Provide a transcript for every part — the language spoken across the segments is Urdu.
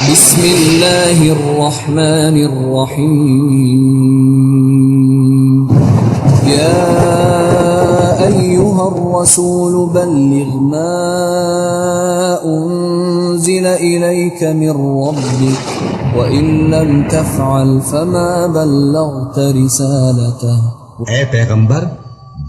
بسم اللہ الرحمن الرحیم یا ایہا الرسول بلغ ما انزل الیک من ربک وَإِن لَّمْ تَفْعَلْ فَمَا بَلَّغْتَ رِسَالَتَهُ۔ اے پیغمبر،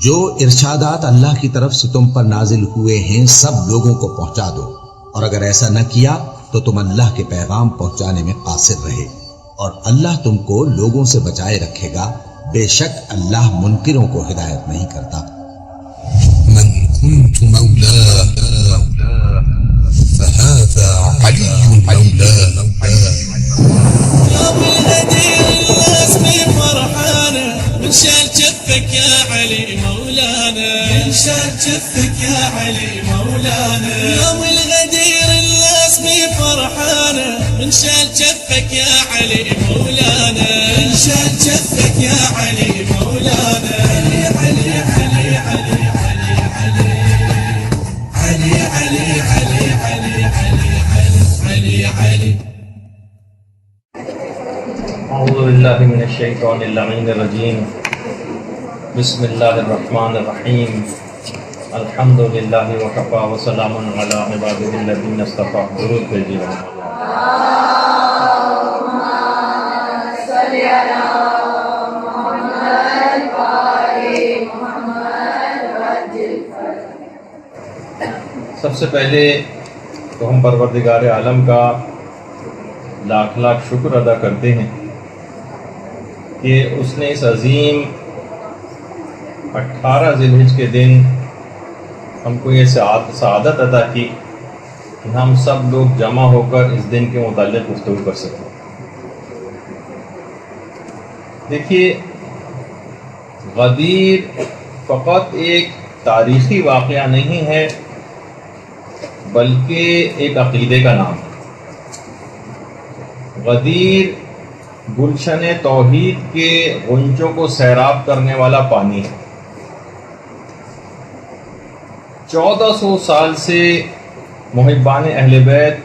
جو ارشادات اللہ کی طرف سے تم پر نازل ہوئے ہیں سب لوگوں کو پہنچا دو، اور اگر ایسا نہ کیا تو تم اللہ کے پیغام پہنچانے میں قاصر رہے، اور اللہ تم کو لوگوں سے بچائے رکھے گا، بے شک اللہ منکروں کو ہدایت نہیں کرتا۔ من كنت مولاه فهذا علي مولاه يوم الغدير الناس في فرحانة من شال جفك يا علي مولانا، من شال جفك يا علي مولانا. يوم الغدير الناس في فرحانة من شال جفك يا علي مولانا، من شال جفك يا علي مولانا. علي علي علي علي علي علي علي علي علي علي علي. اعوذ باللہ من الشیطان اللعین الرجیم، بسم اللہ الرحمن الرحیم، الحمد للہ وکفی وسلام علی عبادہ الذین اصطفی. درود بھیجیے سب سے پہلے تو ہم پروردگار عالم کا لاکھ لاکھ شکر ادا کرتے ہیں کہ اس نے اس عظیم 18 ذی الحج کے دن ہم کو یہ سعادت عطا کی کہ ہم سب لوگ جمع ہو کر اس دن کے متعلق گفتگو کر سکیں. دیکھیے، غدیر فقط ایک تاریخی واقعہ نہیں ہے بلکہ ایک عقیدے کا نام ہے. غدیر گلشن توحید کے غنچوں کو سیراب کرنے والا پانی ہے. 1400 سال سے محبان اہل بیت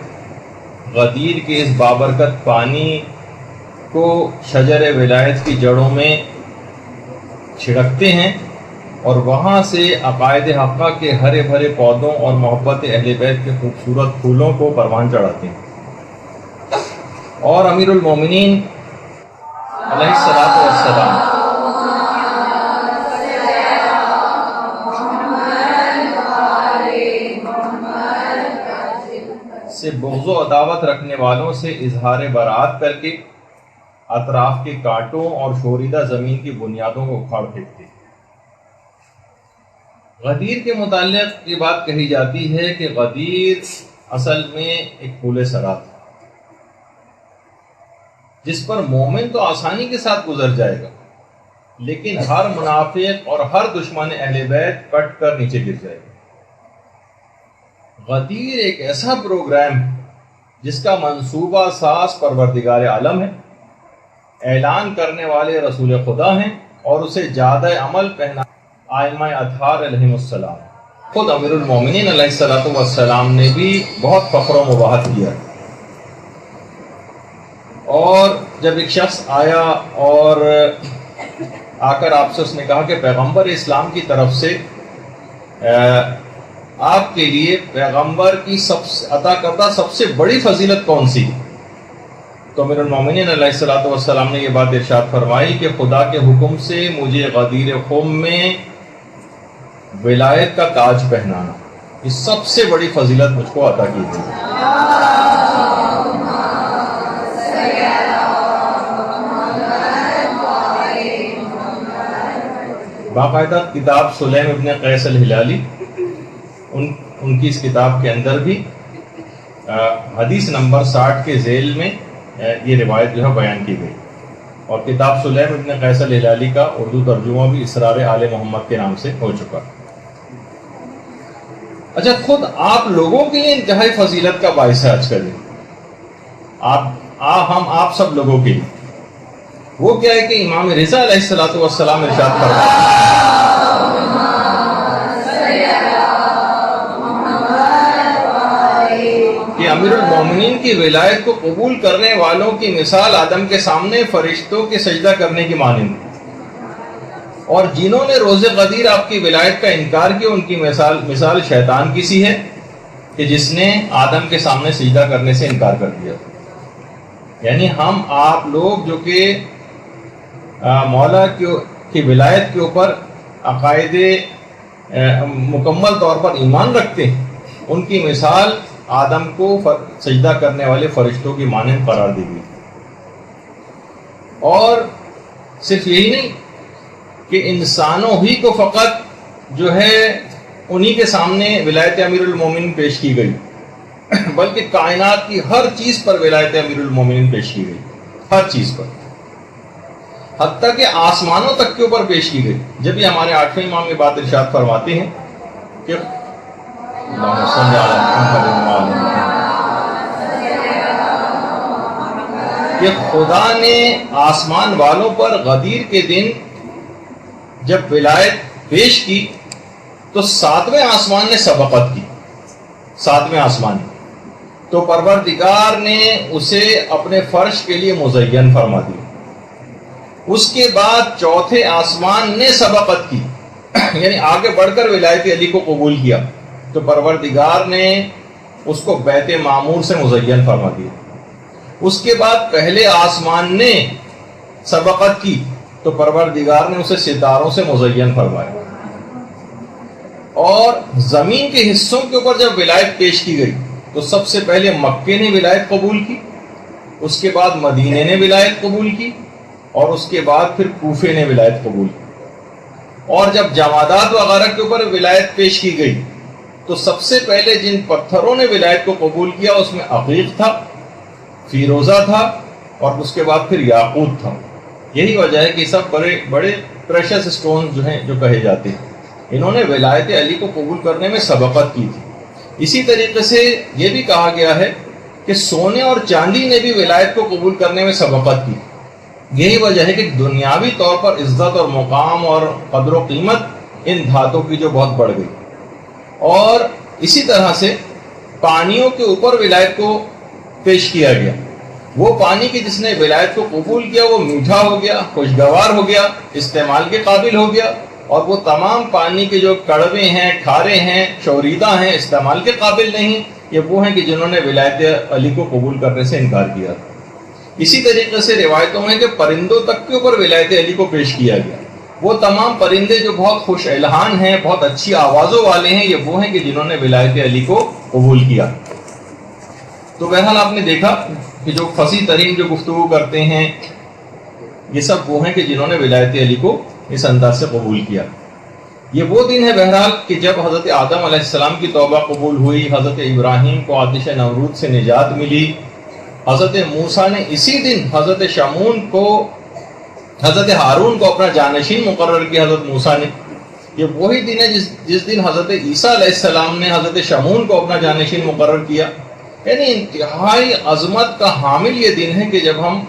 غدیر کے اس بابرکت پانی کو شجر ولایت کی جڑوں میں چھڑکتے ہیں اور وہاں سے عقائد حقہ کے ہرے بھرے پودوں اور محبت اہل بیت کے خوبصورت پھولوں کو پروان چڑھاتے ہیں. اور امیر المومنین علیہ الصلوۃ والسلام سے بغض و عداوت رکھنے والوں سے اظہار برات کر کے اطراف کے کانٹوں اور شوریدہ زمین کی بنیادوں کو اکھاڑ پھینکتے. غدیر کے متعلق یہ بات کہی جاتی ہے کہ غدیر اصل میں ایک پھول سرات ہے جس پر مومن تو آسانی کے ساتھ گزر جائے گا، لیکن ہر منافق اور ہر دشمن اہل بیت کٹ کر نیچے گر جائے گا. غدیر ایک ایسا پروگرام ہے جس کا منصوبہ ساز پروردگار عالم ہے، اعلان کرنے والے رسول خدا ہیں، اور اسے جادہ عمل پہنا ائمہ اطہار علیہم السلام. خود امیر المومنین علیہ الصلوۃ والسلام نے بھی بہت فخر و مباحت کیا. اور جب ایک شخص آیا اور آ کر آپ سے اس نے کہا کہ پیغمبر اسلام کی طرف سے آپ کے لیے پیغمبر کی عطا کردہ سب سے بڑی فضیلت کون سی؟ تو امیر المومنین علیہ الصلوۃ والسلام نے یہ بات ارشاد فرمائی کہ خدا کے حکم سے مجھے غدیر خم میں ولایت کا تاج پہنانا، یہ سب سے بڑی فضیلت مجھ کو عطا کی گئی. باقاعدہ کتاب سلیم ابن قیس الہلالی، ان کی اس کتاب کے اندر بھی حدیث نمبر 60 کے ذیل میں یہ روایت جو ہے بیان کی گئی. اور کتاب سلیم ابن قیس الہلالی کا اردو ترجمہ بھی اسرار آل محمد کے نام سے ہو چکا. اچھا، خود آپ لوگوں کے لیے انتہائی فضیلت کا باعث ہے آج کا دن. آپ سب لوگوں کے لیے وہ کیا ہے کہ امام رضا علیہ الصلوۃ والسلام ارشاد فرماتے ہیں کہ امیر المومنین جن کی ولایت کو قبول کرنے والوں کی مثال آدم کے سامنے فرشتوں کے سجدہ کرنے کی مانند، اور جنہوں نے روز غدیر آپ کی ولایت کا انکار کیا ان کی مثال شیطان کی سی ہے کہ جس نے آدم کے سامنے سجدہ کرنے سے انکار کر دیا۔ یعنی ہم آپ لوگ جو کہ مولا کی ولایت کے اوپر عقائد مکمل طور پر ایمان رکھتے ہیں، ان کی مثال آدم کو سجدہ کرنے والے فرشتوں کی مانند قرار دی گئی۔ اور صرف یہی نہیں کہ انسانوں ہی کو فقط جو ہے انہی کے سامنے ولایت امیر المومنین پیش کی گئی، بلکہ کائنات کی ہر چیز پر ولایت امیر المومنین پیش کی گئی، ہر چیز پر، حتیٰ کہ آسمانوں تک کے اوپر پیش کی گئی۔ جب یہ ہمارے 8ویں امام یہ بات ارشاد فرماتے ہیں کہ خدا نے آسمان والوں پر غدیر کے دن جب ولایت پیش کی تو 7ویں آسمان نے سبقت کی، 7ویں آسمان تو پروردگار نے اسے اپنے فرش کے لیے مزین فرما دیا۔ اس کے بعد 4تھے آسمان نے سبقت کی، یعنی آگے بڑھ کر ولایت علی کو قبول کیا تو پروردگار نے اس کو بیت معمور سے مزین فرما دیا۔ اس کے بعد پہلے آسمان نے سبقت کی تو پروردگار نے اسے ستاروں سے مزین فرمایا۔ اور زمین کے حصوں کے اوپر جب ولایت پیش کی گئی تو سب سے پہلے مکے نے ولایت قبول کی، اس کے بعد مدینے نے ولایت قبول کی، اور اس کے بعد پھر کوفے نے ولایت قبول کی۔ اور جب جمادات وغیرہ کے اوپر ولایت پیش کی گئی تو سب سے پہلے جن پتھروں نے ولایت کو قبول کیا اس میں عقیق تھا، فیروزہ تھا، اور اس کے بعد پھر یاقوت تھا۔ یہی وجہ ہے کہ سب بڑے بڑے پریشس اسٹون جو ہیں جو کہے جاتے ہیں، انہوں نے ولایت علی کو قبول کرنے میں سبقت کی تھی۔ اسی طریقے سے یہ بھی کہا گیا ہے کہ سونے اور چاندی نے بھی ولایت کو قبول کرنے میں سبقت کی۔ یہی وجہ ہے کہ دنیاوی طور پر عزت اور مقام اور قدر و قیمت ان دھاتوں کی جو بہت بڑھ گئی۔ اور اسی طرح سے پانیوں کے اوپر ولایت کو پیش کیا گیا۔ وہ پانی کی جس نے ولایت کو قبول کیا وہ میٹھا ہو گیا، خوشگوار ہو گیا، استعمال کے قابل ہو گیا، اور وہ تمام پانی کے جو کڑوے ہیں، کھارے ہیں، شوریدہ ہیں، استعمال کے قابل نہیں، یہ وہ ہیں کہ جنہوں نے ولایت علی کو قبول کرنے سے انکار کیا۔ اسی طریقے سے روایتوں میں کہ پرندوں تک کے اوپر ولایت علی کو پیش کیا گیا۔ وہ تمام پرندے جو بہت خوش الحان ہیں، بہت اچھی آوازوں والے ہیں، یہ وہ ہیں کہ جنہوں نے ولایت علی کو قبول کیا۔ تو بہرحال آپ نے دیکھا کہ جو فصیح ترین جو گفتگو کرتے ہیں یہ سب وہ ہیں کہ جنہوں نے ولایت علی کو اس انداز سے قبول کیا۔ یہ وہ دن ہے بہرحال کہ جب حضرت آدم علیہ السلام کی توبہ قبول ہوئی، حضرت ابراہیم کو آتش نمرود سے نجات ملی، حضرت موسیٰ نے اسی دن حضرت شمون کو، حضرت ہارون کو اپنا جانشین مقرر کیا حضرت موسیٰ نے۔ یہ وہی دن ہے جس دن حضرت عیسیٰ علیہ السلام نے حضرت شمون کو اپنا جانشین مقرر کیا۔ یعنی انتہائی عظمت کا حامل یہ دن ہے کہ جب ہم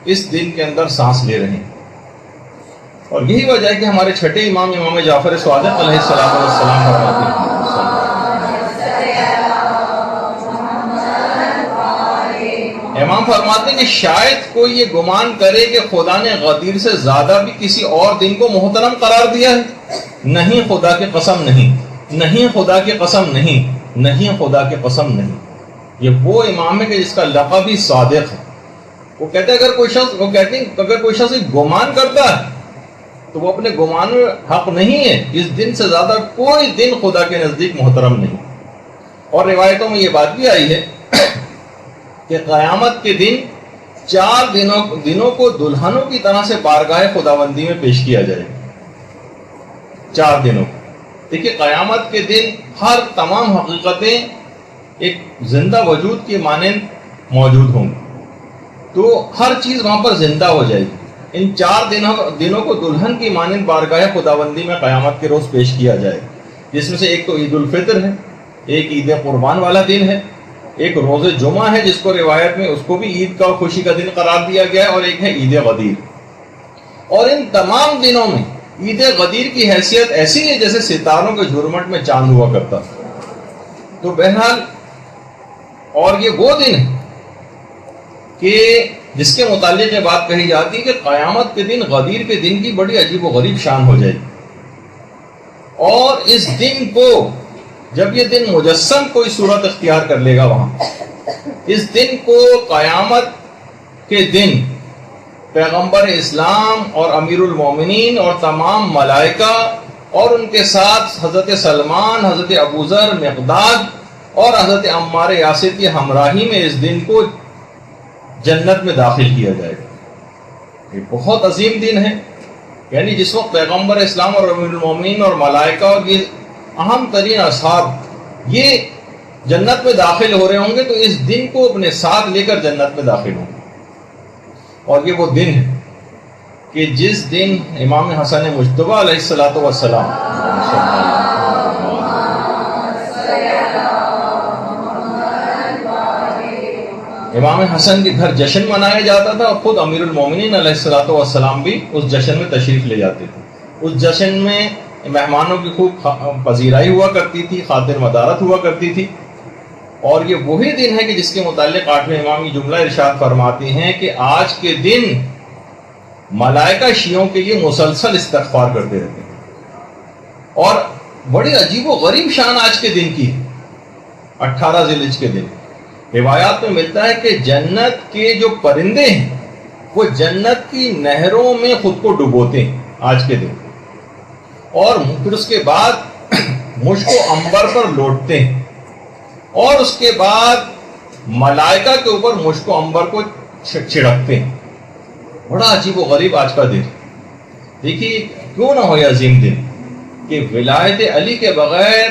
اس دن کے اندر سانس لے رہے ہیں۔ اور یہی وجہ ہے کہ ہمارے چھٹے امام امام جعفر صادق علیہ السلام فرماتے ہیں، امام فرماتے ہیں کہ شاید کوئی یہ گمان کرے کہ خدا نے غدیر سے زیادہ بھی کسی اور دن کو محترم قرار دیا ہے۔ نہیں، خدا کی قسم نہیں، نہیں خدا کی قسم نہیں، نہیں خدا کی قسم نہیں۔ یہ وہ امام ہے کہ جس کا لقب ہی صادق ہے۔ وہ کہتے ہیں اگر کوئی شخص گمان کرتا ہے تو وہ اپنے گمان میں حق نہیں ہے، اس دن سے زیادہ کوئی دن خدا کے نزدیک محترم نہیں۔ اور روایتوں میں یہ بات بھی آئی ہے کہ قیامت کے دن 4 دنوں کو دلہنوں کی طرح سے بارگاہ خداوندی میں پیش کیا جائے گا۔ 4 دنوں دیکھیے، قیامت کے دن ہر تمام حقیقتیں ایک زندہ وجود کے مانند موجود ہوں گی، تو ہر چیز وہاں پر زندہ ہو جائے گی۔ ان 4 دنوں کو دلہن کی مانند بارگاہ خداوندی میں قیامت کے روز پیش کیا جائے، جس میں سے ایک تو عید الفطر ہے، ایک عید قربان والا دن ہے، ایک روز جمعہ ہے جس کو روایت میں اس کو بھی عید کا اور خوشی کا دن قرار دیا گیا ہے، اور ایک ہے عید غدیر۔ اور ان تمام دنوں میں عید غدیر کی حیثیت ایسی ہے جیسے ستاروں کے جھرمٹ میں چاند ہوا کرتا۔ تو بہرحال اور یہ وہ دن ہے کہ جس کے متعلق یہ بات کہی جاتی ہے کہ قیامت کے دن، غدیر کے دن کی بڑی عجیب و غریب شان ہو جائے گی، اور اس دن کو جب یہ دن مجسم کوئی صورت اختیار کر لے گا وہاں، اس دن کو قیامت کے دن پیغمبر اسلام اور امیر المومنین اور تمام ملائکہ اور ان کے ساتھ حضرت سلمان، حضرت ابوذر، مقداد اور حضرت عمار یاسر کی ہمراہی میں اس دن کو جنت میں داخل کیا جائے گا۔ یہ بہت عظیم دن ہے، یعنی جس وقت پیغمبر اسلام اور امیر المومنین اور ملائکہ اور یہ اہم ترین اصحاب یہ جنت میں داخل ہو رہے ہوں گے، تو اس دن کو اپنے ساتھ لے کر جنت میں داخل ہوں گے۔ اور یہ وہ دن ہے کہ جس دن امام حسن مجتبیٰ علیہ الصلوۃ والسلام امام حسن کے گھر جشن منایا جاتا تھا، اور خود امیر المومنین علیہ الصلوۃ والسلام بھی اس جشن میں تشریف لے جاتے تھے۔ اس جشن میں مہمانوں کی خوب پذیرائی ہوا کرتی تھی، خاطر مدارت ہوا کرتی تھی، اور یہ وہی دن ہے کہ جس کے متعلق 8ویں امام یہ جملہ ارشاد فرماتے ہیں کہ آج کے دن ملائکہ شیعوں کے لیے مسلسل استغفار کرتے رہتے ہیں، اور بڑی عجیب و غریب شان آج کے دن کی 18 ذی الحجہ کے دن۔ روایات میں ملتا ہے کہ جنت کے جو پرندے ہیں وہ جنت کی نہروں میں خود کو ڈبوتے ہیں آج کے دن، اور پھر اس کے بعد مشک و عنبر پر لوٹتے ہیں، اور اس کے بعد ملائکہ کے اوپر مشک و عنبر کو چھڑکتے ہیں۔ بڑا عجیب و غریب آج کا دن۔ دیکھیے کیوں نہ ہو یہ عظیم دن کہ ولایت علی کے بغیر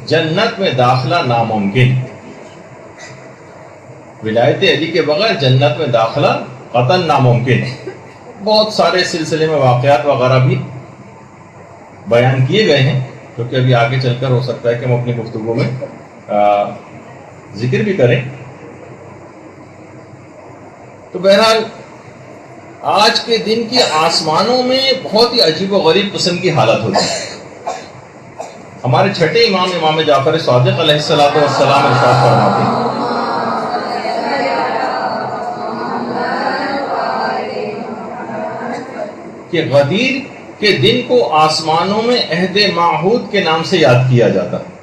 جنت میں داخلہ ناممکن، ولایت علی کے بغیر جنت میں داخلہ قطعاً ناممکن۔ بہت سارے سلسلے میں واقعات وغیرہ بھی بیان کیے گئے ہیں، کیونکہ ابھی آگے چل کر ہو سکتا ہے کہ ہم اپنی گفتگو میں ذکر بھی کریں۔ تو بہرحال آج کے دن کی آسمانوں میں بہت ہی عجیب و غریب قسم کی حالت ہوتی ہے۔ ہمارے چھٹے امام، امام جعفر صادق علیہ الصلوۃ والسلام ارشاد فرماتے ہیں کہ غدیر کے دن کو آسمانوں میں عہد معہود کے نام سے یاد کیا جاتا ہے،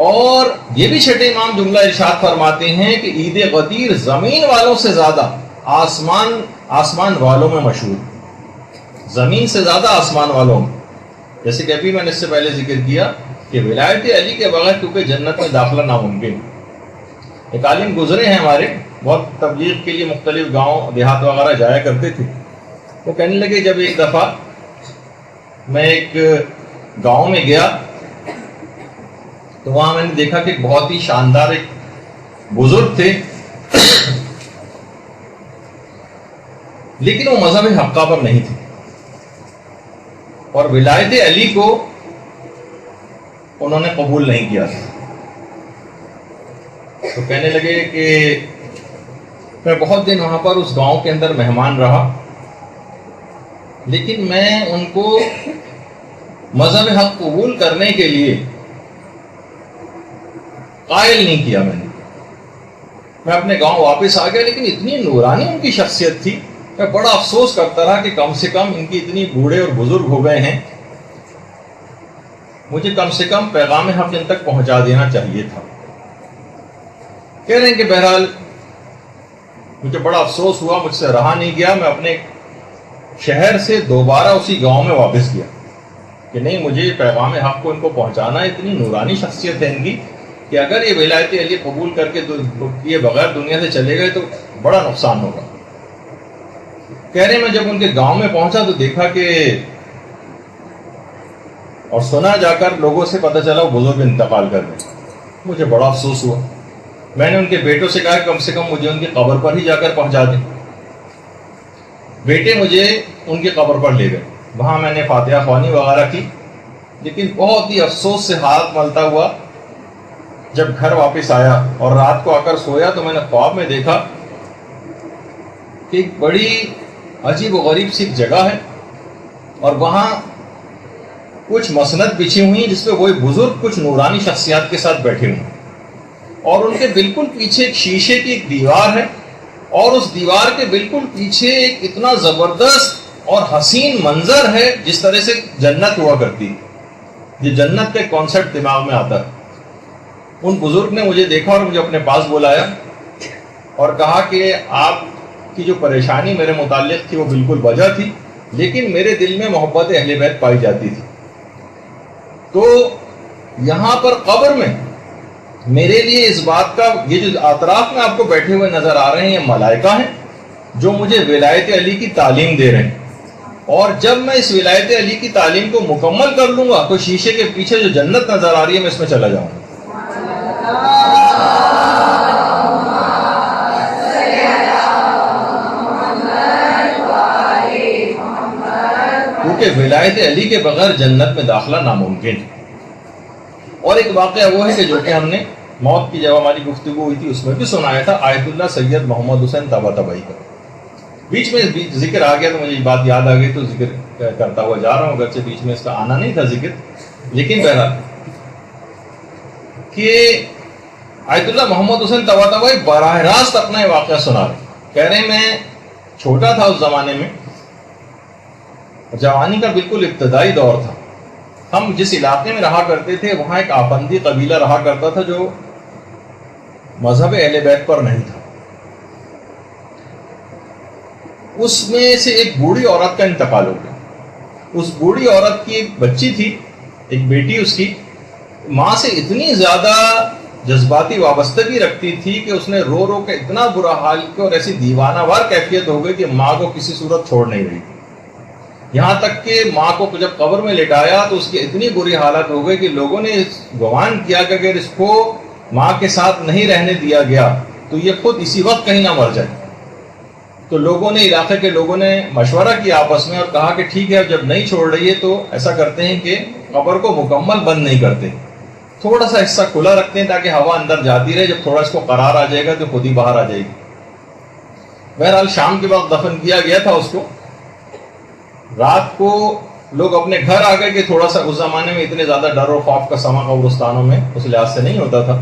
اور یہ بھی چھٹے امام جملہ ارشاد فرماتے ہیں کہ عید غدیر زمین والوں سے زیادہ آسمان والوں میں مشہور، زمین سے زیادہ آسمان والوں میں۔ جیسے کہ ابھی میں نے اس سے پہلے ذکر کیا کہ ولایت علی کے بغیر کیونکہ جنت میں داخلہ ناممکن۔ ایک عالم گزرے ہیں ہمارے، بہت تبلیغ کے لیے مختلف گاؤں دیہات وغیرہ جایا کرتے تھے، وہ کہنے لگے جب ایک دفعہ میں ایک گاؤں میں گیا تو وہاں میں نے دیکھا کہ بہت ہی شاندار ایک بزرگ تھے، لیکن وہ مذہب حقہ پر نہیں تھے، اور ولایت علی کو انہوں نے قبول نہیں کیا تھا۔ تو کہنے لگے کہ میں بہت دن وہاں پر اس گاؤں کے اندر مہمان رہا، لیکن میں ان کو مذہب حق قبول کرنے کے لیے قائل نہیں کیا۔ میں اپنے گاؤں واپس آ گیا، لیکن اتنی نورانی ان کی شخصیت تھی، میں بڑا افسوس کرتا رہا کہ کم سے کم ان کی اتنی بوڑھے اور بزرگ ہو گئے ہیں، مجھے کم سے کم پیغام حق ان تک پہنچا دینا چاہیے تھا۔ کہہ رہے ہیں کہ بہرحال مجھے بڑا افسوس ہوا، مجھ سے رہا نہیں گیا، میں اپنے شہر سے دوبارہ اسی گاؤں میں واپس گیا کہ نہیں، مجھے پیغام حق کو ان کو پہنچانا، اتنی نورانی شخصیت ہے ان کی کہ اگر یہ ولایت علی قبول کر کے یہ بغیر دنیا سے چلے گئے تو بڑا نقصان ہوگا۔ کہہ رہے میں جب ان کے گاؤں میں پہنچا تو دیکھا کہ اور سنا جا کر لوگوں سے پتہ چلا وہ بزرگ انتقال کر گئے۔ مجھے بڑا افسوس ہوا، میں نے ان کے بیٹوں سے کہا کم سے کم مجھے ان کی قبر پر ہی جا کر پہنچا دیں۔ بیٹے مجھے ان کی قبر پر لے گئے، وہاں میں نے فاتحہ خوانی وغیرہ کی، لیکن بہت ہی افسوس سے ہاتھ ملتا ہوا جب گھر واپس آیا اور رات کو آ کر سویا تو میں نے خواب میں دیکھا کہ ایک بڑی عجیب و غریب سی جگہ ہے، اور وہاں کچھ مسند بچھی ہوئی جس پہ وہی بزرگ کچھ نورانی شخصیات کے ساتھ بیٹھے ہوئے ہیں، اور ان کے بالکل پیچھے ایک شیشے کی ایک دیوار ہے، اور اس دیوار کے بالکل پیچھے ایک اتنا زبردست اور حسین منظر ہے جس طرح سے جنت ہوا کرتی. یہ جنت کا کانسیپٹ دماغ میں آتا ہے. ان بزرگ نے مجھے دیکھا اور مجھے اپنے پاس بلایا اور کہا کہ آپ کی جو پریشانی میرے متعلق تھی وہ بالکل وجہ تھی، لیکن میرے دل میں محبت اہل بیت پائی جاتی تھی. تو یہاں پر قبر میں میرے لیے اس بات کا، یہ جو اطراف میں آپ کو بیٹھے ہوئے نظر آ رہے ہیں یہ ملائکہ ہیں جو مجھے ولایت علی کی تعلیم دے رہے ہیں، اور جب میں اس ولایت علی کی تعلیم کو مکمل کر لوں گا تو شیشے کے پیچھے جو جنت نظر آ رہی ہے میں اس میں چلا جاؤں گا. کیونکہ ولایت علی کے بغیر جنت میں داخلہ ناممکن ہے. اور ایک واقعہ وہ ہے کہ جو کہ ہم نے موت کی جب ہماری گفتگو ہوئی تھی اس میں بھی سنایا تھا، آیت اللہ سید محمد حسین طباطبائی کا. بیچ میں ذکر آ گیا تو مجھے یہ بات یاد آ گئی تو ذکر کرتا ہوا جا رہا ہوں، اگرچہ بیچ میں اس کا آنا نہیں تھا ذکر، لیکن بہرحال کہ آیت اللہ محمد حسین طباطبائی براہ راست اپنا یہ واقعہ سنا رہے. کہہ رہے میں چھوٹا تھا اس زمانے میں، جوانی کا بالکل ابتدائی دور تھا. ہم جس علاقے میں رہا کرتے تھے وہاں ایک آفندی قبیلہ رہا کرتا تھا جو مذہب اہل بیت پر نہیں تھا. اس میں سے ایک بوڑھی عورت کا انتقال ہو گیا. اس بوڑھی عورت کی ایک بچی تھی، ایک بیٹی اس کی، ماں سے اتنی زیادہ جذباتی وابستگی رکھتی تھی کہ اس نے رو رو کے اتنا برا حال کیا اور ایسی دیوانہ وار کیفیت ہو گئی کہ ماں کو کسی صورت چھوڑ نہیں رہی. یہاں تک کہ ماں کو جب قبر میں لٹایا تو اس کی اتنی بری حالت ہو گئی کہ لوگوں نے گمان کیا کہ اگر اس کو ماں کے ساتھ نہیں رہنے دیا گیا تو یہ خود اسی وقت کہیں نہ مر جائے. تو لوگوں نے، علاقے کے لوگوں نے مشورہ کیا آپس میں اور کہا کہ ٹھیک ہے جب نہیں چھوڑ رہی ہے تو ایسا کرتے ہیں کہ قبر کو مکمل بند نہیں کرتے، تھوڑا سا حصہ کھلا رکھتے ہیں تاکہ ہوا اندر جاتی رہے، جب تھوڑا اس کو قرار آ جائے گا تو خود ہی باہر آ جائے گی. بہرحال شام کے وقت دفن کیا گیا تھا اس کو. رات کو لوگ اپنے گھر آ گئے کہ تھوڑا سا، اس زمانے میں اتنے زیادہ ڈر و خوف کا سما قبرستانوں میں اس لحاظ سے نہیں ہوتا تھا.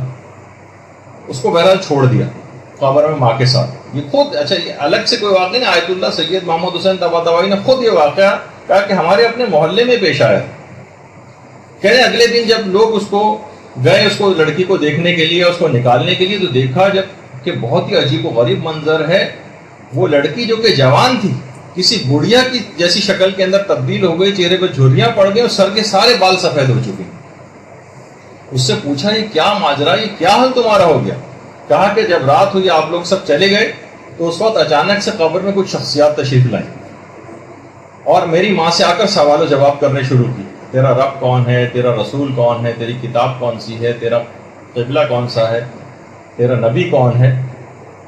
اس کو بہرحال چھوڑ دیا قبر میں ماں کے ساتھ. یہ خود، اچھا یہ الگ سے کوئی واقعہ نہیں، آیت اللہ سید محمد حسین طباطبائی نے خود یہ واقعہ کہا کہ ہمارے اپنے محلے میں پیش آیا. کہہ رہے اگلے دن جب لوگ اس کو گئے، اس کو لڑکی کو دیکھنے کے لیے، اس کو نکالنے کے لیے، تو دیکھا جب کہ بہت ہی عجیب و غریب منظر ہے. وہ لڑکی جو کہ جوان تھی کسی گڑیا کی جیسی شکل کے اندر تبدیل ہو گئی، چہرے پہ جھریاں پڑ گئی اور سر کے سارے بال سفید ہو چکے. اس سے پوچھا یہ کیا ماجرا، یہ کیا حال تمہارا ہو گیا؟ کہا کہ جب رات ہوئی آپ لوگ سب چلے گئے تو اس وقت اچانک سے قبر میں کچھ شخصیات تشریف لائیں اور میری ماں سے آ کر سوال و جواب کرنے شروع کی. تیرا رب کون ہے، تیرا رسول کون ہے، تیری کتاب کون سی ہے، تیرا قبلہ کون سا ہے، تیرا نبی کون ہے.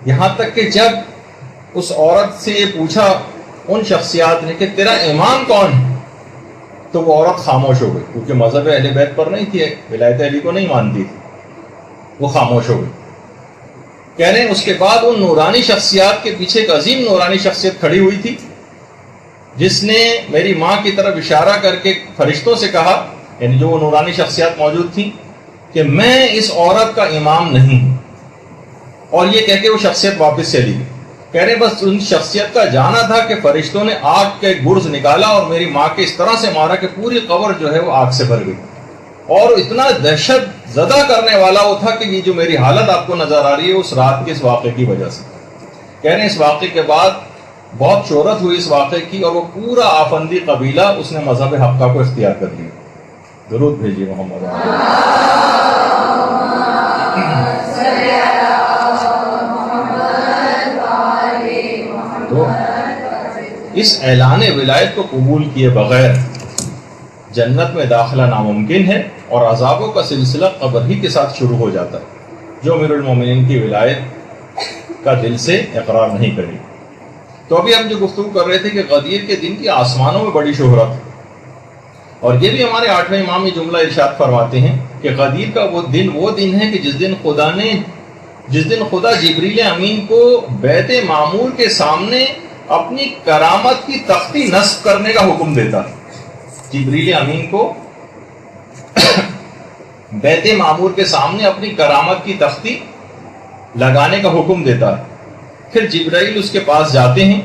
یہاں تک کہ جب اس عورت سے یہ پوچھا ان شخصیات نے کہ تیرا امام کون ہے، تو وہ عورت خاموش ہو گئی، کیونکہ مذہب اہل بیت پر نہیں تھی، ولایت علی کو نہیں مانتی تھی. وہ خاموش ہو گئی. کہہ رہے ہیں اس کے بعد ان نورانی شخصیات کے پیچھے ایک عظیم نورانی شخصیت کھڑی ہوئی تھی جس نے میری ماں کی طرف اشارہ کر کے فرشتوں سے کہا، یعنی جو وہ نورانی شخصیات موجود تھیں، کہ میں اس عورت کا امام نہیں ہوں. اور یہ کہہ کے وہ شخصیت واپس چلی گئی. کہہ رہے بس ان شخصیت کا جانا تھا کہ فرشتوں نے آگ کے گرز نکالا اور میری ماں کے اس طرح سے مارا کہ پوری قبر جو ہے وہ آگ سے بھر گئی. اور اتنا دہشت زدہ کرنے والا وہ تھا کہ یہ جو میری حالت آپ کو نظر آ رہی ہے اس رات کے اس واقعے کی وجہ سے. کہہ رہے ہیں اس واقعے کے بعد بہت شہرت ہوئی اس واقعے کی اور وہ پورا آفندی قبیلہ اس نے مذہب حقہ کو اختیار کر لیا. درود بھیجیے محمد. تو اس اعلان ولایت کو قبول کیے بغیر جنت میں داخلہ ناممکن ہے اور عذابوں کا سلسلہ قبر ہی کے ساتھ شروع ہو جاتا ہے جو امیر المومنین کی ولایت کا دل سے اقرار نہیں کرے. تو ابھی ہم جو گفتگو کر رہے تھے کہ غدیر کے دن کی آسمانوں میں بڑی شہرت ہے، اور یہ بھی ہمارے 8ویں امام یہ جملہ ارشاد فرماتے ہیں کہ غدیر کا وہ دن ہے کہ جس دن خدا جبریل امین کو بیت معمور کے سامنے اپنی کرامت کی تختی نصب کرنے کا حکم دیتا ہے. جبریل امین کو بیت معمور کے سامنے اپنی کرامت کی تختی لگانے کا حکم دیتا ہے. پھر جبرائیل اس کے پاس جاتے ہیں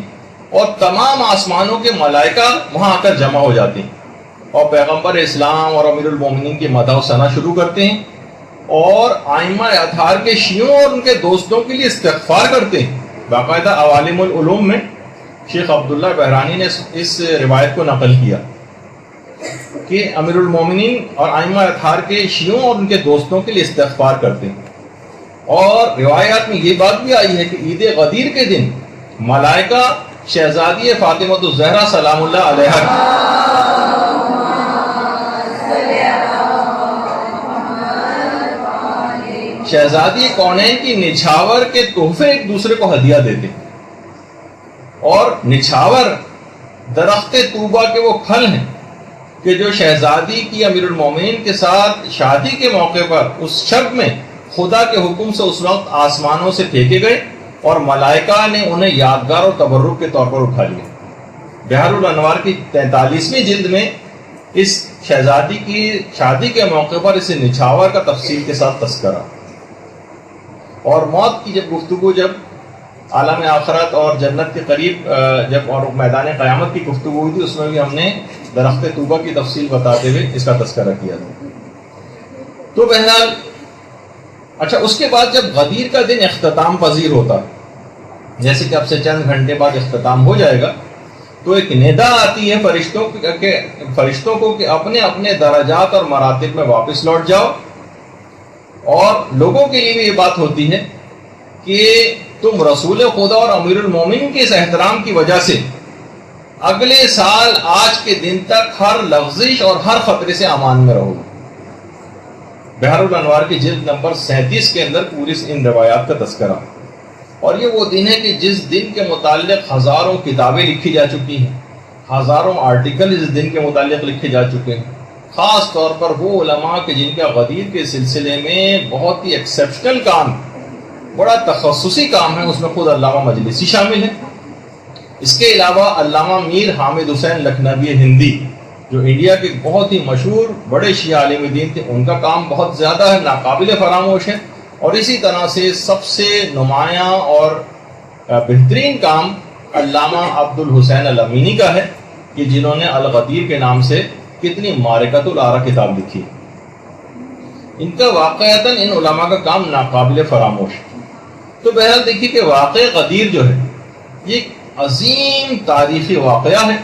اور تمام آسمانوں کے ملائکہ وہاں آ کر جمع ہو جاتے ہیں اور پیغمبر اسلام اور امیر المومنین کی مدح و ثنا شروع کرتے ہیں اور ائمہ اطہار کے شیعوں اور ان کے دوستوں کے لیے استغفار کرتے ہیں. باقاعدہ عوالم العلوم میں شیخ عبداللہ بحرانی نے اس روایت کو نقل کیا کہ امیر المومنین اور ائمہ اطہار کے شیعوں اور ان کے دوستوں کے لیے استغفار کرتے ہیں. اور روایات میں یہ بات بھی آئی ہے کہ عید غدیر کے دن ملائکہ شہزادی فاطمہ الزہرا سلام اللہ علیہا شہزادی کونین کی نچھاور کے تحفے ایک دوسرے کو ہدیہ دیتے ہیں. اور نچھاور درخت طوبہ کے وہ پھل ہیں کہ جو شہزادی کی امیر المومنین کے ساتھ شادی کے موقع پر اس شب میں خدا کے حکم سے اس وقت آسمانوں سے پھینکے گئے اور ملائکہ نے انہیں یادگار اور تبرک کے طور پر اٹھا لیا. بحر الانوار کی 43ویں جلد میں اس شہزادی کی شادی کے موقع پر اس نچھاور کا تفصیل کے ساتھ تذکرہ. اور موت کی جب گفتگو جب عالم آخرت اور جنت کے قریب جب اور میدان قیامت کی گفتگو ہوئی تھی اس میں بھی ہم نے درخت طوبہ کی تفصیل بتاتے ہوئے اس کا تذکرہ کیا تھا. تو بہرحال اچھا اس کے بعد جب غدیر کا دن اختتام پذیر ہوتا ہے جیسے کہ اب سے چند گھنٹے بعد اختتام ہو جائے گا تو ایک ندا آتی ہے فرشتوں کو کہ اپنے اپنے درجات اور مراتب میں واپس لوٹ جاؤ. اور لوگوں کے لیے بھی یہ بات ہوتی ہے کہ تم رسول خدا اور امیر المومنین کے اس احترام کی وجہ سے اگلے سال آج کے دن تک ہر لغزش اور ہر خطرے سے امان میں رہو. بحر الانوار کی جلد نمبر 37 کے اندر پوری ان روایات کا تذکرہ. اور یہ وہ دن ہے کہ جس دن کے متعلق ہزاروں کتابیں لکھی جا چکی ہیں, ہزاروں آرٹیکل اس دن کے متعلق لکھے جا چکے ہیں, خاص طور پر وہ علماء کہ جن کا غدیر کے سلسلے میں بہت ہی ایکسیپشنل کام, بڑا تخصصی کام ہے, اس میں خود علامہ مجلسی شامل ہے. اس کے علاوہ علامہ میر حامد حسین لکھنوی ہندی جو انڈیا کے بہت ہی مشہور بڑے شیعہ عالم دین تھے, ان کا کام بہت زیادہ ہے, ناقابل فراموش ہے. اور اسی طرح سے سب سے نمایاں اور بہترین کام علامہ عبد الحسین الامینی کا ہے کہ جنہوں نے الغدیر کے نام سے کتنی معرکۃ الآراء کتاب لکھی. ان کا واقعتاً ان علماء کا کام ناقابل فراموش. تو بہرحال دیکھیے کہ واقع غدیر جو ہے یہ ایک عظیم تاریخی واقعہ ہے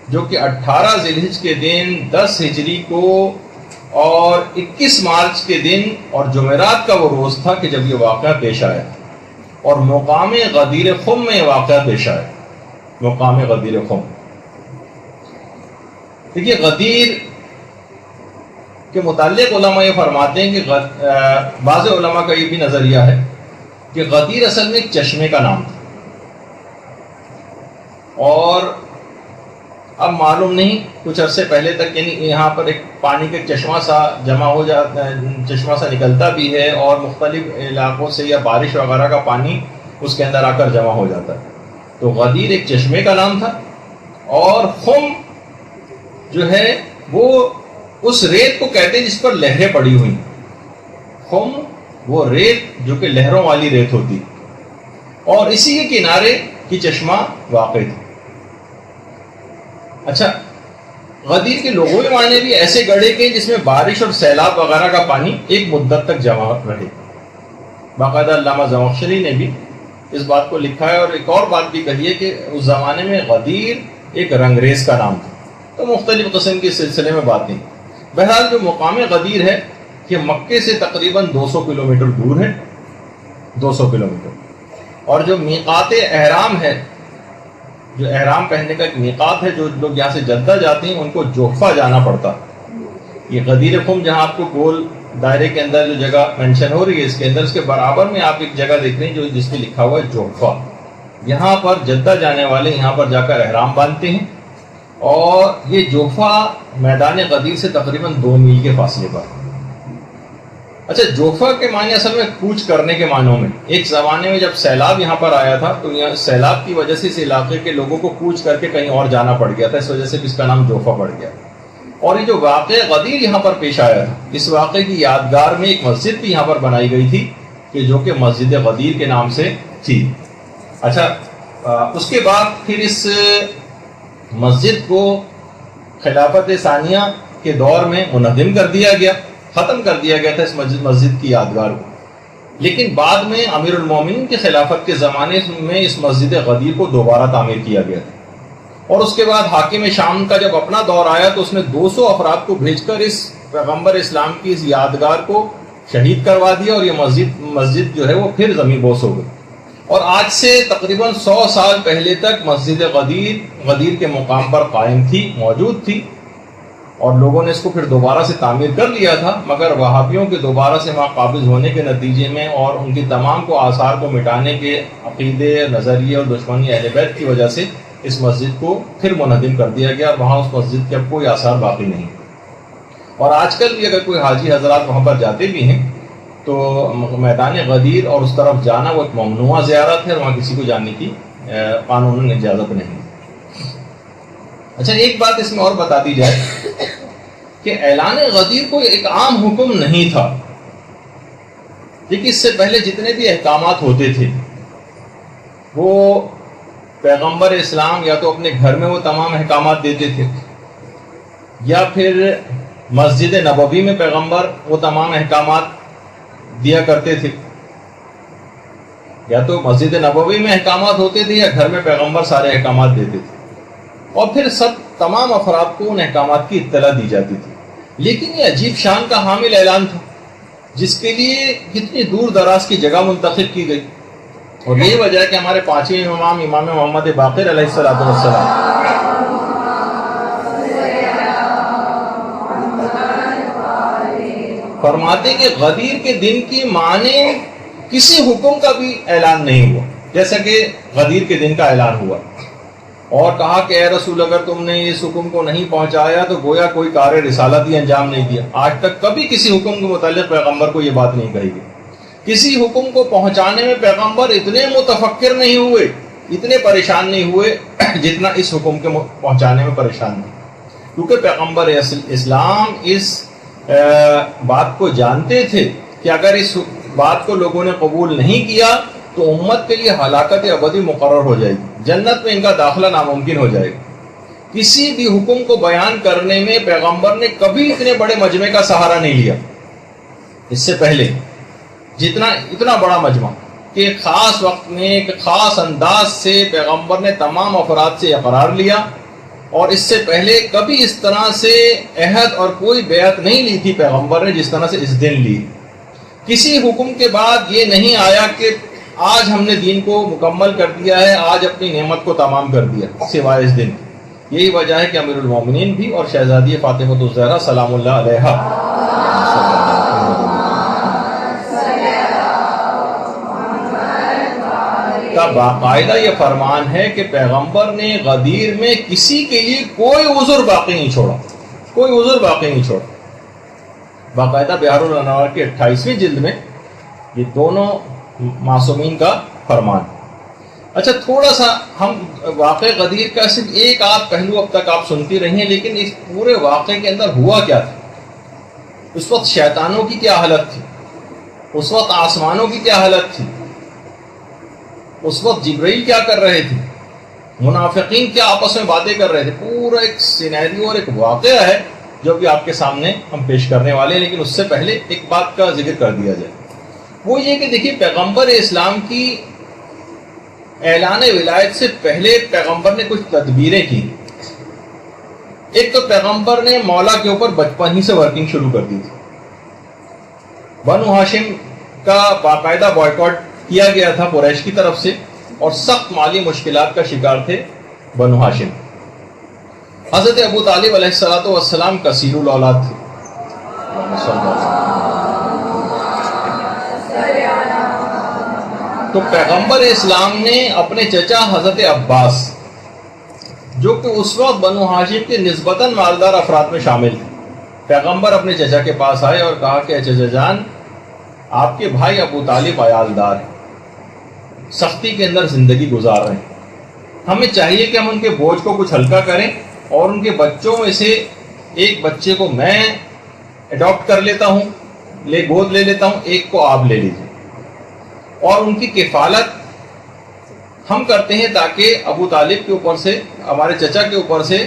جو کہ 18 ذی الحجہ کے دن 10 ہجری کو اور 21 مارچ کے دن اور جمعرات کا وہ روز تھا کہ جب یہ واقعہ پیش آیا اور مقام غدیر خم میں یہ واقعہ پیش آیا. مقام غدیر خم دیکھیے غدیر کے متعلق علماء یہ فرماتے ہیں کہ بعض علماء کا یہ بھی نظریہ ہے کہ غدیر اصل میں ایک چشمے کا نام تھا. اور اب معلوم نہیں کچھ عرصے پہلے تک یعنی یہاں پر ایک پانی کا چشمہ سا جمع ہو جاتا ہے, چشمہ سا نکلتا بھی ہے اور مختلف علاقوں سے یا بارش وغیرہ کا پانی اس کے اندر آ کر جمع ہو جاتا ہے. تو غدیر ایک چشمے کا نام تھا. اور خم جو ہے وہ اس ریت کو کہتے ہیں جس پر لہریں پڑی ہوئی. خم وہ ریت جو کہ لہروں والی ریت ہوتی اور اسی کے کنارے کی چشمہ واقع تھی. اچھا غدیر کے لوگوں کے معنی بھی ایسے گڑھے کے جس میں بارش اور سیلاب وغیرہ کا پانی ایک مدت تک جمع رہے. باقاعدہ علامہ زمخشری نے بھی اس بات کو لکھا ہے اور ایک اور بات بھی کہی ہے کہ اس زمانے میں غدیر ایک رنگریز کا نام تھا. تو مختلف قسم کے سلسلے میں باتیں. بہرحال جو مقام غدیر ہے کہ مکے سے تقریباً 200 کلومیٹر دور ہے, 200 کلومیٹر. اور جو میقات احرام ہے, جو احرام پہننے کا ایک میقات ہے, جو لوگ یہاں سے جدہ جاتے ہیں ان کو جوفہ جانا پڑتا. یہ غدیر خم جہاں آپ کو گول دائرے کے اندر جو جگہ مینشن ہو رہی ہے اس کے اندر اس کے برابر میں آپ ایک جگہ دیکھ رہے ہیں جو جس پہ لکھا ہوا ہے جوفہ. یہاں پر جدہ جانے والے یہاں پر جا کر احرام باندھتے ہیں. اور یہ جوفہ میدان غدیر سے تقریباً 2 میل کے فاصلے پر. اچھا جوفہ کے معنی اصل میں کوچ کرنے کے معنوں میں. ایک زمانے میں جب سیلاب یہاں پر آیا تھا تو یہاں سیلاب کی وجہ سے اس علاقے کے لوگوں کو کوچ کر کے کہیں اور جانا پڑ گیا تھا, اس وجہ سے اس کا نام جوفہ پڑ گیا. اور یہ جو واقعہ غدیر یہاں پر پیش آیا تھا اس واقعے کی یادگار میں ایک مسجد بھی یہاں پر بنائی گئی تھی کہ جو کہ مسجد غدیر کے نام سے تھی. اچھا، اس کے بعد پھر اس مسجد کو خلافت ثانیہ کے دور میں منہدم کر دیا گیا، ختم کر دیا گیا تھا اس مسجد کی یادگار کو. لیکن بعد میں امیر المومنین کی خلافت کے زمانے میں اس مسجد غدیر کو دوبارہ تعمیر کیا گیا تھا. اور اس کے بعد حاکم شام کا جب اپنا دور آیا تو اس نے 200 افراد کو بھیج کر اس پیغمبر اسلام کی اس یادگار کو شہید کروا دیا، اور یہ مسجد جو ہے وہ پھر زمین بوس ہو گئی. اور آج سے تقریباً 100 سال پہلے تک مسجد غدیر کے مقام پر قائم تھی، موجود تھی، اور لوگوں نے اس کو پھر دوبارہ سے تعمیر کر لیا تھا. مگر وہابیوں کے دوبارہ سے وہاں قابض ہونے کے نتیجے میں اور ان کی تمام کو آثار کو مٹانے کے عقیدے، نظریے اور دشمنی اہل بیت کی وجہ سے اس مسجد کو پھر منہدم کر دیا گیا، اور وہاں اس مسجد کے اب کوئی آثار باقی نہیں. اور آج کل بھی اگر کوئی حاجی حضرات وہاں پر جاتے بھی ہیں تو میدان غدیر اور اس طرف جانا وہ ایک ممنوع زیارت ہے، اور وہاں کسی کو جانے کی قانوناً اجازت نہیں. اچھا، ایک بات اس میں اور بتا دی جائے کہ اعلان غدیر کوئی ایک عام حکم نہیں تھا. دیکھیے، اس سے پہلے جتنے بھی احکامات ہوتے تھے وہ پیغمبر اسلام یا تو اپنے گھر میں وہ تمام احکامات دیتے تھے، یا پھر مسجد نبوی میں پیغمبر وہ تمام احکامات دیا کرتے تھے. یا تو مسجد نبوی میں احکامات ہوتے تھے یا گھر میں پیغمبر سارے احکامات دیتے تھے، اور پھر تمام افراد کو ان احکامات کی اطلاع دی جاتی تھی. لیکن یہ عجیب شان کا حامل اعلان تھا جس کے لیے کتنی دور دراز کی جگہ منتخب کی گئی. اور یہی وجہ ہے کہ ہمارے پانچویں امام محمد باقر علیہ السلام فرماتے کہ غدیر کے دن کی معنی کسی حکم کا بھی اعلان نہیں ہوا جیسا کہ غدیر کے دن کا اعلان ہوا، اور کہا کہ اے رسول اگر تم نے اس حکم کو نہیں پہنچایا تو گویا کوئی کار رسالت ہی انجام نہیں دیا. آج تک کبھی کسی حکم کے متعلق پیغمبر کو یہ بات نہیں کہی گئی. کسی حکم کو پہنچانے میں پیغمبر اتنے متفکر نہیں ہوئے، اتنے پریشان نہیں ہوئے جتنا اس حکم کے پہنچانے میں پریشان تھے، کیونکہ پیغمبر اسلام اس بات کو جانتے تھے کہ اگر اس بات کو لوگوں نے قبول نہیں کیا تو امت کے لیے ہلاکت ابدی مقرر ہو جائے گی، جنت میں ان کا داخلہ ناممکن ہو جائے گا. کسی بھی حکم کو بیان کرنے میں پیغمبر نے کبھی اتنے بڑے مجمع کا سہارا نہیں لیا اس سے پہلے، اتنا بڑا مجمع کہ ایک خاص وقت میں ایک خاص انداز سے پیغمبر نے تمام افراد سے اقرار لیا، اور اس سے پہلے کبھی اس طرح سے عہد اور کوئی بیعت نہیں لی تھی پیغمبر نے جس طرح سے اس دن لی. کسی حکم کے بعد یہ نہیں آیا کہ آج ہم نے دین کو مکمل کر دیا ہے، آج اپنی نعمت کو تمام کر دیا، سوائے اس دن. یہی وجہ ہے کہ امیر المومنین بھی اور شہزادی فاطمہ الزہرا سلام اللہ علیہا کا باقاعدہ یہ فرمان ہے کہ پیغمبر نے غدیر میں کسی کے لیے کوئی عذر باقی نہیں چھوڑا، کوئی عذر باقی نہیں چھوڑا. باقاعدہ بہار الانوار کی 28ویں جلد میں یہ دونوں معصومین کا فرمان. اچھا، تھوڑا سا ہم واقع غدیر کا صرف ایک آدھ پہلو اب تک آپ سنتی رہی ہیں، لیکن اس پورے واقعے کے اندر ہوا کیا تھا؟ اس وقت شیطانوں کی کیا حالت تھی؟ اس وقت آسمانوں کی کیا حالت تھی؟ اس وقت جبرائیل کیا کر رہے تھے؟ منافقین کیا آپس میں باتیں کر رہے تھے؟ پورا ایک سینیریو اور ایک واقعہ ہے جو بھی آپ کے سامنے ہم پیش کرنے والے ہیں. لیکن اس سے پہلے ایک بات کا ذکر کر دیا جائے، وہ یہ کہ دیکھیے پیغمبر اسلام کی اعلان ولایت سے پہلے پیغمبر نے کچھ تدبیریں کی. ایک تو پیغمبر نے مولا کے اوپر بچپن ہی سے ورکنگ شروع کر دی تھی. بنو ہاشم کا باقاعدہ بائیکاٹ کیا گیا تھا قریش کی طرف سے، اور سخت مالی مشکلات کا شکار تھے بنو ہاشم. حضرت ابو طالب علیہ السلام کثیر الاولاد تھے. تو پیغمبر اسلام نے اپنے چچا حضرت عباس، جو کہ اس وقت بنو ہاشم کے نسبتاً مالدار افراد میں شامل تھے، پیغمبر اپنے چچا کے پاس آئے اور کہا کہ چچا جان، آپ کے بھائی ابو طالب عیالدار ہیں، سختی کے اندر زندگی گزار رہے ہیں، ہمیں چاہیے کہ ہم ان کے بوجھ کو کچھ ہلکا کریں، اور ان کے بچوں میں سے ایک بچے کو میں اڈاپٹ کر لیتا ہوں، گود لے لیتا ہوں، ایک کو آپ لے لیجیے، اور ان کی کفالت ہم کرتے ہیں تاکہ ابو طالب کے اوپر سے، ہمارے چچا کے اوپر سے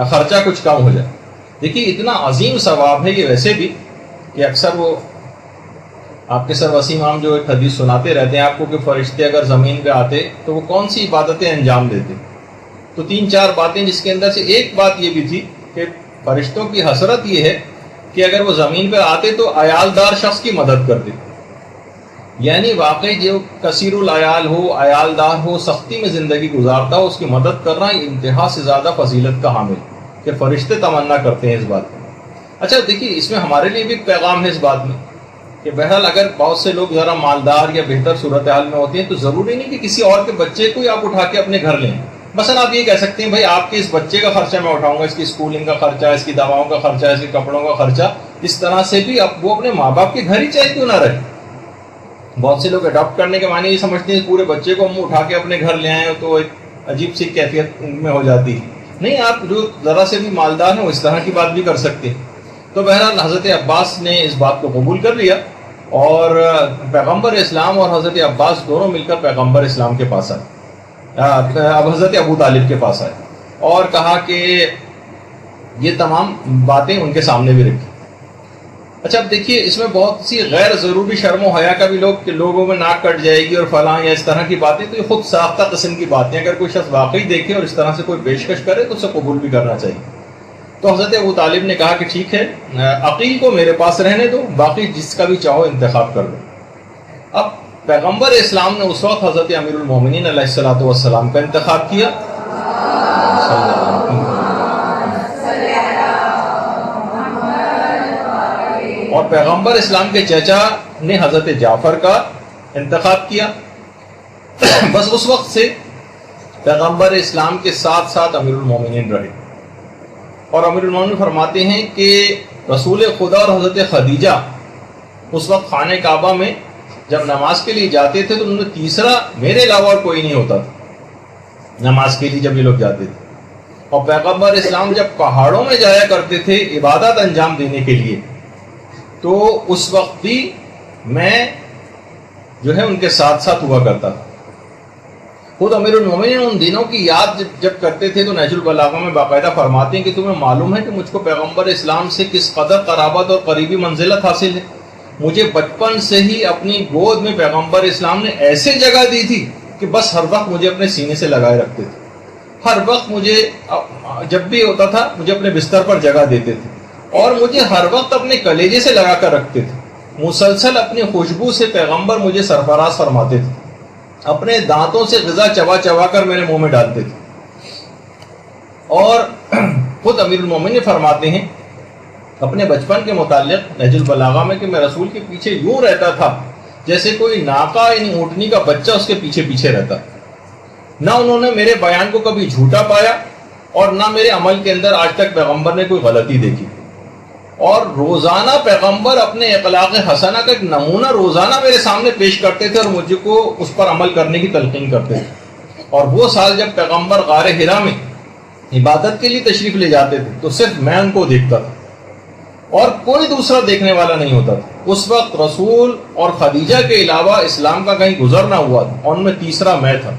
خرچہ کچھ کم ہو جائے۔ دیکھیے اتنا عظیم ثواب ہے یہ ویسے بھی کہ اکثر وہ آپ کے سر وسیم عام جو ایک حدیث سناتے رہتے ہیں آپ کو کہ فرشتے اگر زمین پہ آتے تو وہ کون سی عبادتیں انجام دیتے، تو 3-4 باتیں، جس کے اندر سے ایک بات یہ بھی تھی کہ فرشتوں کی حسرت یہ ہے کہ اگر وہ زمین پہ آتے تو عیالدار شخص کی مدد کرتے، یعنی واقعی جو کثیر العیال ہو، عیالدار ہو، سختی میں زندگی گزارتا ہو، اس کی مدد کرنا انتہا سے زیادہ فضیلت کا حامل کہ فرشتے تمنا کرتے ہیں اس بات میں۔ اچھا دیکھیے اس میں ہمارے لیے بھی ایک پیغام ہے اس بات میں کہ بہرحال اگر بہت سے لوگ ذرا مالدار یا بہتر صورتحال میں ہوتے ہیں تو ضروری نہیں کہ کسی اور کے بچے کو ہی آپ اٹھا کے اپنے گھر لیں۔ مثلا آپ یہ کہہ سکتے ہیں بھائی آپ کے اس بچے کا خرچہ میں اٹھاؤں گا، اس کی اسکولنگ کا خرچہ، اس کی دواؤں کا خرچہ، اس کے کپڑوں کا خرچہ، اس طرح سے بھی اب وہ اپنے ماں باپ کے گھر ہی چاہے کیوں نہ رہے۔ بہت سے لوگ اڈاپٹ کرنے کے معنی یہ سمجھتے ہیں پورے بچے کو ہم اٹھا کے اپنے گھر لے آئیں تو ایک عجیب سی کیفیت ان میں ہو جاتی ہے۔ نہیں، آپ جو ذرا سے بھی مالدار ہیں وہ اس طرح کی بات بھی کر سکتے ہیں۔ تو بہرحال حضرت عباس نے اس بات کو قبول کر لیا اور پیغمبر اسلام اور حضرت عباس دونوں مل کر پیغمبر اسلام کے پاس آئے، اب حضرت ابو طالب کے پاس آئے اور کہا کہ یہ تمام باتیں ان کے سامنے بھی رکھی۔ اچھا اب دیکھیے اس میں بہت سی غیر ضروری شرم و حیا کا بھی لوگوں میں ناک کٹ جائے گی اور فلاں یا اس طرح کی باتیں، تو یہ خود ساختہ قسم کی باتیں اگر کوئی شخص واقعی دیکھے اور اس طرح سے کوئی پیشکش کرے تو اسے قبول بھی کرنا چاہیے۔ تو حضرت ابو طالب نے کہا کہ ٹھیک ہے، عقیل کو میرے پاس رہنے دو، باقی جس کا بھی چاہو انتخاب کر لو۔ اب پیغمبر اسلام نے اس وقت حضرت امیر المومنین علیہ الصلوۃ والسلام کا انتخاب کیا، اور پیغمبر اسلام کے چچا نے حضرت جعفر کا انتخاب کیا۔ بس اس وقت سے پیغمبر اسلام کے ساتھ ساتھ امیر المومنین رہے، اور امیر المومنین فرماتے ہیں کہ رسول خدا اور حضرت خدیجہ اس وقت خانہ کعبہ میں جب نماز کے لیے جاتے تھے تو انہوں نے تیسرا میرے علاوہ اور کوئی نہیں ہوتا تھا نماز کے لیے جب یہ لوگ جاتے تھے۔ اور پیغمبر اسلام جب پہاڑوں میں جایا کرتے تھے عبادت انجام دینے کے لیے تو اس وقت بھی میں جو ہے ان کے ساتھ ساتھ ہوا کرتا تھا۔ خود امیر المومنین ان دنوں کی یاد جب کرتے تھے تو نہج البلاغہ میں باقاعدہ فرماتے ہیں کہ تمہیں معلوم ہے کہ مجھ کو پیغمبر اسلام سے کس قدر قرابت اور قریبی منزلت حاصل ہے۔ مجھے بچپن سے ہی اپنی گود میں پیغمبر اسلام نے ایسے جگہ دی تھی کہ بس ہر وقت مجھے اپنے سینے سے لگائے رکھتے تھے، ہر وقت مجھے جب بھی ہوتا تھا مجھے اپنے بستر پر جگہ دیتے تھے اور مجھے ہر وقت اپنے کلیجے سے لگا کر رکھتے تھے۔ مسلسل اپنی خوشبو سے پیغمبر مجھے سرفراز فرماتے تھے، اپنے دانتوں سے غذا چبا چبا کر میرے منہ میں ڈالتے تھے۔ اور خود امیر المومنین فرماتے ہیں اپنے بچپن کے متعلق نہج البلاغہ میں کہ میں رسول کے پیچھے یوں رہتا تھا جیسے کوئی ناقہ یعنی اونٹنی کا بچہ اس کے پیچھے پیچھے رہتا۔ نہ انہوں نے میرے بیان کو کبھی جھوٹا پایا اور نہ میرے عمل کے اندر آج تک پیغمبر نے کوئی غلطی دیکھی، اور روزانہ پیغمبر اپنے اخلاق حسنہ کا ایک نمونہ روزانہ میرے سامنے پیش کرتے تھے اور مجھے کو اس پر عمل کرنے کی تلقین کرتے تھے۔ اور وہ سال جب پیغمبر غار حرا میں عبادت کے لیے تشریف لے جاتے تھے تو صرف میں ان کو دیکھتا تھا اور کوئی دوسرا دیکھنے والا نہیں ہوتا تھا۔ اس وقت رسول اور خدیجہ کے علاوہ اسلام کا کہیں گزر نہ ہوا تھا، ان میں تیسرا میں تھا۔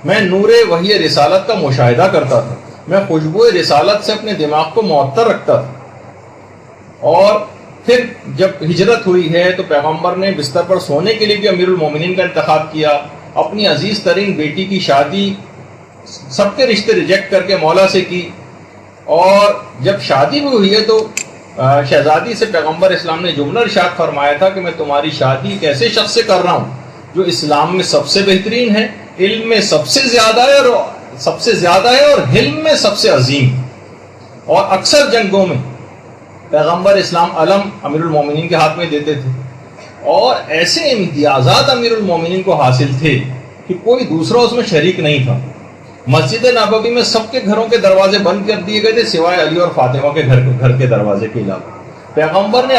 میں نور وحی رسالت کا مشاہدہ کرتا تھا، میں خوشبو رسالت سے اپنے دماغ کو معطر رکھتا تھا۔ اور پھر جب ہجرت ہوئی ہے تو پیغمبر نے بستر پر سونے کے لیے بھی امیر المومنین کا انتخاب کیا، اپنی عزیز ترین بیٹی کی شادی سب کے رشتے ریجیکٹ کر کے مولا سے کی، اور جب شادی بھی ہوئی ہے تو شہزادی سے پیغمبر اسلام نے جملہ ارشاد فرمایا تھا کہ میں تمہاری شادی ایک ایسے شخص سے کر رہا ہوں جو اسلام میں سب سے بہترین ہے، علم میں سب سے زیادہ ہے اور حلم میں سب سے عظیم۔ اور اکثر جنگوں میں پیغمبر اسلام علم امیر المومنین کے ہاتھ میں دیتے تھے، اور ایسے امتیازات امیر المومنین کو حاصل تھے کہ کوئی دوسرا اس میں شریک نہیں تھا۔ مسجد نبوی میں سب کے گھروں کے دروازے بند کر دیے گئے تھے سوائے علی اور فاطمہ کے گھر کے دروازے کے علاوہ۔ پیغمبر نے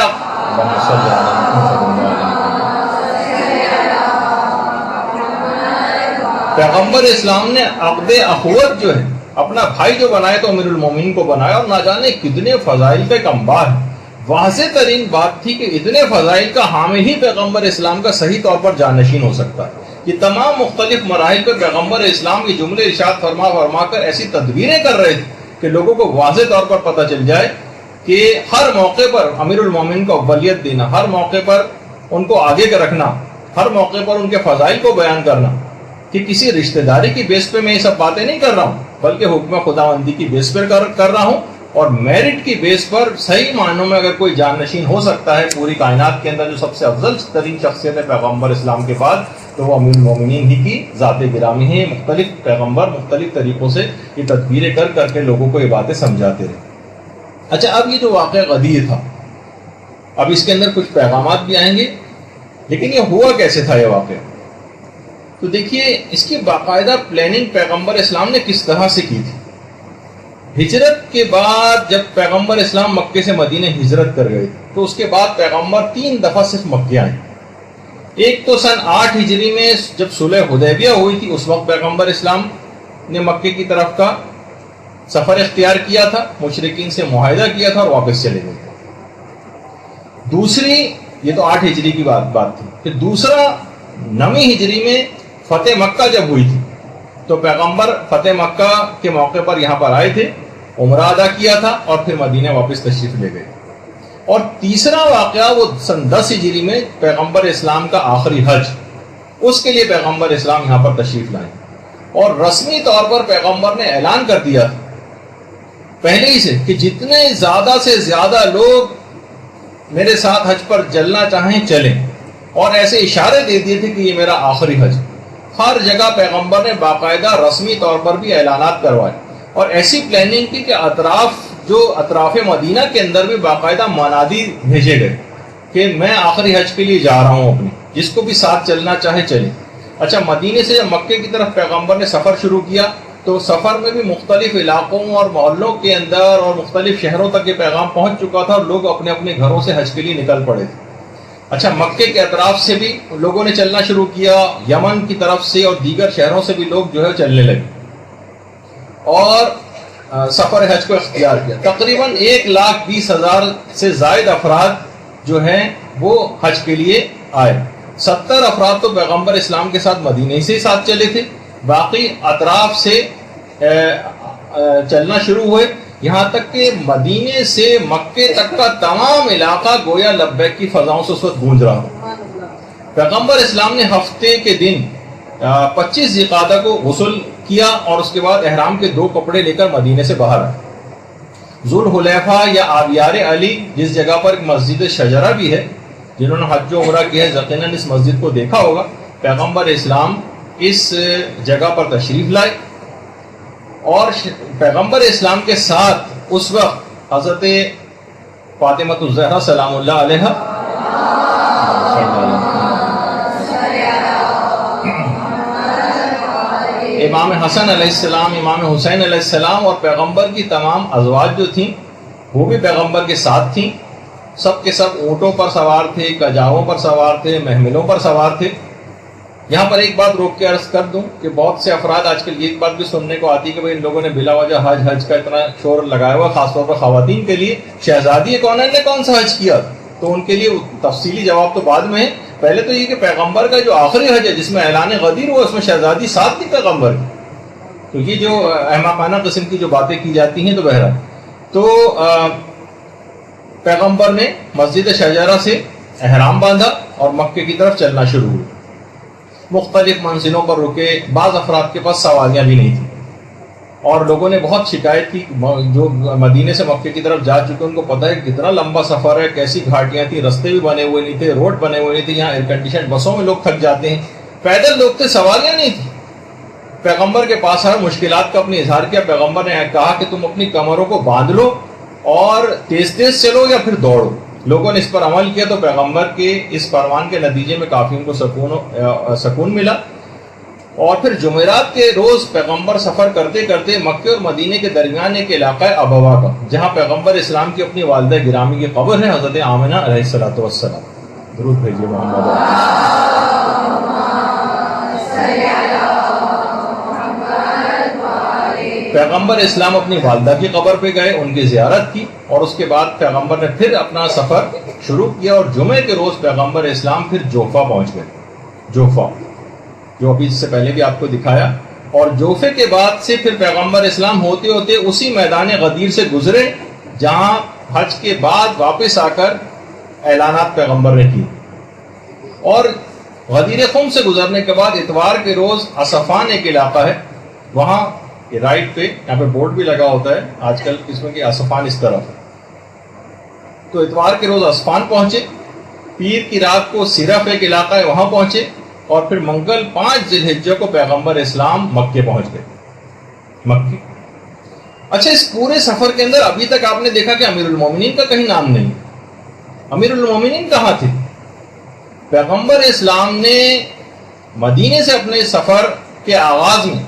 پیغمبر اسلام نے عقد اخوت جو ہے اپنا بھائی جو بنایا تو امیر المومنین کو بنایا، اور نہ جانے کتنے فضائل کا ایک انبار ہے۔ واضح ترین بات تھی کہ اتنے فضائل کا حامل ہی پیغمبر اسلام کا صحیح طور پر جانشین ہو سکتا ہے۔ یہ تمام مختلف مراحل پہ پیغمبر اسلام کے جملے ارشاد فرما کر ایسی تدبیریں کر رہے تھے کہ لوگوں کو واضح طور پر پتہ چل جائے کہ ہر موقع پر امیر المومنین کو اولیت دینا، ہر موقع پر ان کو آگے رکھنا، ہر موقع پر ان کے فضائل کو بیان کرنا، کہ کسی رشتہ داری کی بیس پہ میں یہ سب باتیں نہیں کر رہا ہوں، بلکہ حکم خداوندی کی بیس پر کر رہا ہوں، اور میرٹ کی بیس پر صحیح معنوں میں اگر کوئی جانشین ہو سکتا ہے پوری کائنات کے اندر جو سب سے افضل ترین شخصیت ہے پیغمبر اسلام کے بعد، تو وہ امیر المومنین ہی کی ذات گرامی ہے۔ مختلف پیغمبر مختلف طریقوں سے یہ تدبیریں کر کے لوگوں کو یہ باتیں سمجھاتے رہے۔ اچھا، اب یہ جو واقعہ غدیر تھا، اب اس کے اندر کچھ پیغامات بھی آئیں گے، لیکن یہ ہوا کیسے تھا یہ واقعہ؟ تو دیکھیے اس کی باقاعدہ پلاننگ پیغمبر اسلام نے کس طرح سے کی تھی۔ ہجرت کے بعد جب پیغمبر اسلام مکے سے مدینہ ہجرت کر گئے تو اس کے بعد پیغمبر 3 دفعہ صرف مکے آئے۔ ایک تو سن 8 ہجری میں جب صلح حدیبیہ ہوئی تھی، اس وقت پیغمبر اسلام نے مکے کی طرف کا سفر اختیار کیا تھا، مشرکین سے معاہدہ کیا تھا اور واپس چلے گئے تھے۔ دوسری، یہ تو 8 ہجری کی بات تھی، پھر دوسرا 9 ہجری میں فتح مکہ جب ہوئی تھی تو پیغمبر فتح مکہ کے موقع پر یہاں پر آئے تھے، عمرہ ادا کیا تھا اور پھر مدینہ واپس تشریف لے گئے۔ اور تیسرا واقعہ وہ سن 10 ہجری میں پیغمبر اسلام کا آخری حج، اس کے لیے پیغمبر اسلام یہاں پر تشریف لائے، اور رسمی طور پر پیغمبر نے اعلان کر دیا تھا پہلے ہی سے کہ جتنے زیادہ سے زیادہ لوگ میرے ساتھ حج پر چلنا چاہیں چلیں، اور ایسے اشارے دے دیے تھے کہ یہ میرا آخری حج۔ ہر جگہ پیغمبر نے باقاعدہ رسمی طور پر بھی اعلانات کروائے، اور ایسی پلاننگ کی کہ اطراف مدینہ کے اندر بھی باقاعدہ منادی بھیجے گئے کہ میں آخری حج کے لیے جا رہا ہوں اپنی، جس کو بھی ساتھ چلنا چاہے چلے۔ اچھا، مدینے سے جب مکے کی طرف پیغمبر نے سفر شروع کیا تو سفر میں بھی مختلف علاقوں اور محلوں کے اندر اور مختلف شہروں تک یہ پیغام پہنچ چکا تھا، اور لوگ اپنے اپنے گھروں سے حج کے لیے نکل پڑے تھے۔ اچھا، مکے کے اطراف سے بھی لوگوں نے چلنا شروع کیا، یمن کی طرف سے اور دیگر شہروں سے بھی لوگ جو ہے چلنے لگے اور سفر حج کو اختیار کیا۔ تقریباً 1,20,000 سے زائد افراد جو ہیں وہ حج کے لیے آئے۔ 70 افراد تو پیغمبر اسلام کے ساتھ مدینے سے ساتھ چلے تھے، باقی اطراف سے چلنا شروع ہوئے، یہاں تک کہ مدینے سے مکے تک کا تمام علاقہ گویا لبیک کی فضاؤں سے اس وقت گونج رہا ہو۔ پیغمبر اسلام نے ہفتے کے دن 25 ذی القعدہ کو غسل کیا اور اس کے بعد احرام کے 2 کپڑے لے کر مدینے سے باہر آئے۔ ذوالحلیفہ یا آبیار علی، جس جگہ پر ایک مسجد شجرہ بھی ہے، جنہوں نے حج و عمرہ کیا ہے یقیناً اس مسجد کو دیکھا ہوگا۔ پیغمبر اسلام اس جگہ پر تشریف لائے، اور پیغمبر اسلام کے ساتھ اس وقت حضرت فاطمہ الزہرا سلام اللہ علیہا، امام حسن علیہ السلام، امام حسین علیہ السلام، اور پیغمبر کی تمام ازواج جو تھیں وہ بھی پیغمبر کے ساتھ تھیں۔ سب کے سب اونٹوں پر سوار تھے، کجاووں پر سوار تھے، محملوں پر سوار تھے۔ یہاں پر ایک بات روک کے عرض کر دوں کہ بہت سے افراد آج کل ایک بات بھی سننے کو آتی ہے کہ ان لوگوں نے بلا وجہ حج کا اتنا شور لگایا ہوا، خاص طور پر خواتین کے لیے۔ شہزادی کونین نے کون سا حج کیا؟ تو ان کے لیے تفصیلی جواب تو بعد میں ہے۔ پہلے تو یہ کہ پیغمبر کا جو آخری حج ہے جس میں اعلان غدیر ہوا، اس میں شہزادی ساتھ تھی پیغمبر کی۔ تو یہ جو احمقانہ قسم کی جو باتیں کی جاتی ہیں، تو بہرحال تو پیغمبر نے مسجد شجرہ سے احرام باندھا اور مکے کی طرف چلنا شروع ہوا۔ مختلف منزلوں پر رکے، بعض افراد کے پاس سواریاں بھی نہیں تھیں، اور لوگوں نے بہت شکایت کی۔ جو مدینے سے مکے کی طرف جا چکے ان کو پتہ ہے کتنا لمبا سفر ہے، کیسی گھاٹیاں تھیں، رستے بھی بنے ہوئے نہیں تھے، روڈ بنے ہوئے نہیں تھے، یہاں ایئر کنڈیشن بسوں میں لوگ تھک جاتے ہیں، پیدل لوگ تھے، سواریاں نہیں تھیں۔ پیغمبر کے پاس ہر مشکلات کا اپنے اظہار کیا۔ پیغمبر نے کہا کہ تم اپنی کمروں کو باندھ لو اور تیز تیز چلو یا پھر دوڑو۔ لوگوں نے اس پر عمل کیا تو پیغمبر کے اس فرمان کے نتیجے میں کافی ان کو سکون ملا۔ اور پھر جمعرات کے روز پیغمبر سفر کرتے کرتے مکے اور مدینے کے درمیان ایک علاقہ ہے ابوا کا، جہاں پیغمبر اسلام کی اپنی والدہ گرامی کی قبر ہے، حضرت آمنہ علیہ السلام۔ درود بھیجیے محمد۔ پیغمبر اسلام اپنی والدہ کی قبر پہ گئے، ان کی زیارت کی، اور اس کے بعد پیغمبر نے پھر اپنا سفر شروع کیا، اور جمعے کے روز پیغمبر اسلام پھر جوفا پہنچ گئے۔ جوفا جو ابھی اس سے پہلے بھی آپ کو دکھایا، اور جوفے کے بعد سے پھر پیغمبر اسلام ہوتے ہوتے اسی میدان غدیر سے گزرے جہاں حج کے بعد واپس آ کر اعلانات پیغمبر نے کی، اور غدیر خم سے گزرنے کے بعد اتوار کے روز اصفان ایک علاقہ ہے، وہاں رائٹ پہ یہاں پہ بورڈ بھی لگا ہوتا ہے آج کل اس میں کہ اصفان اس طرف ہے، تو اتوار کے روز اصفان پہنچے، پیر کی رات کو صرف ایک علاقہ ہے وہاں پہنچے، اور پھر منگل 5 ذی الحجہ کو پیغمبر اسلام مکے پہنچ گئے، مکے۔ اچھا، اس پورے سفر کے اندر ابھی تک آپ نے دیکھا کہ امیر المومنین کا کہیں نام نہیں۔ امیر المومنین کہاں تھے؟ پیغمبر اسلام نے مدینے سے اپنے سفر کے آغاز میں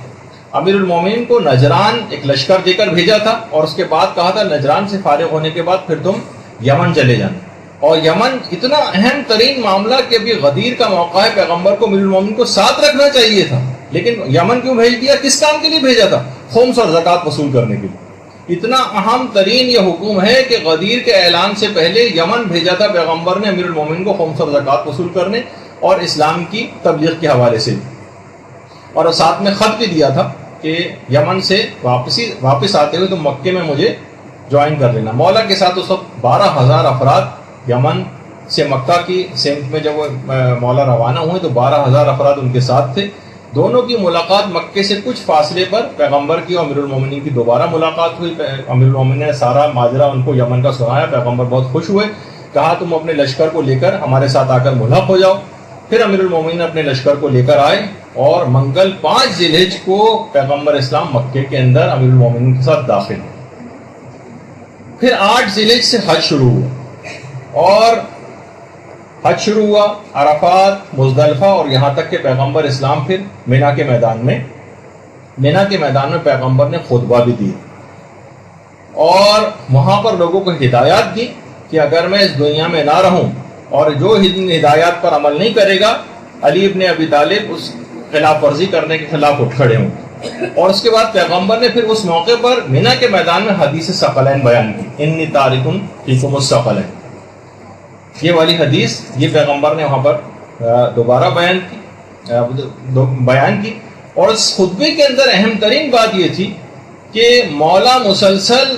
امیر المومنین کو نجران ایک لشکر دے کر بھیجا تھا، اور اس کے بعد کہا تھا نجران سے فارغ ہونے کے بعد پھر تم یمن چلے جانا، اور یمن اتنا اہم ترین معاملہ کہ ابھی غدیر کا موقع ہے، پیغمبر کو امیر المومنین کو ساتھ رکھنا چاہیے تھا، لیکن یمن کیوں بھیج دیا؟ کس کام کے لیے بھیجا تھا؟ خمس اور زکوٰۃ وصول کرنے کے لیے۔ اتنا اہم ترین یہ حکم ہے کہ غدیر کے اعلان سے پہلے یمن بھیجا تھا پیغمبر نے امیر المومنین کو خمس اور زکوٰۃ وصول کرنے اور اسلام کی تبلیغ کے حوالے سے، اور ساتھ میں خط بھی دیا تھا کہ یمن سے واپس آتے ہوئے تم مکے میں مجھے جوائن کر لینا۔ مولا کے ساتھ اس وقت 12,000 افراد یمن سے مکہ کی سمت میں جب وہ مولا روانہ ہوئے تو 12,000 افراد ان کے ساتھ تھے۔ دونوں کی ملاقات مکے سے کچھ فاصلے پر پیغمبر کی اور امیر المومنین کی دوبارہ ملاقات ہوئی۔ امیر المومنین نے سارا ماجرا ان کو یمن کا سنایا، پیغمبر بہت خوش ہوئے، کہا تم اپنے لشکر کو لے کر ہمارے ساتھ آ کر ملحق ہو جاؤ۔ پھر امیر المومنین اپنے لشکر کو لے کر آئے، اور منگل 5 ذی الحجہ کو پیغمبر اسلام مکے کے اندر امیر المومنین کے ساتھ داخل ہوئے۔ پھر 8 ذی الحجہ سے حج شروع ہوا، اور حج شروع ہوا عرفات، مزدلفہ، اور یہاں تک کہ پیغمبر اسلام پھر مینا کے میدان میں پیغمبر نے خطبہ بھی دی، اور وہاں پر لوگوں کو ہدایات دی کہ اگر میں اس دنیا میں نہ رہوں اور جو ہدایات پر عمل نہیں کرے گا، علی ابن ابی طالب اس خلاف ورزی کرنے کے خلاف اٹھ کھڑے ہوں۔ اور اس کے بعد پیغمبر نے پھر اس موقع پر مینا کے میدان میں حدیث ثقلین بیان کی، انی تارک فیکم الثقلین، یہ والی حدیث یہ پیغمبر نے وہاں پر دوبارہ بیان کی۔ اور اس خطبے کے اندر اہم ترین بات یہ تھی کہ مولا مسلسل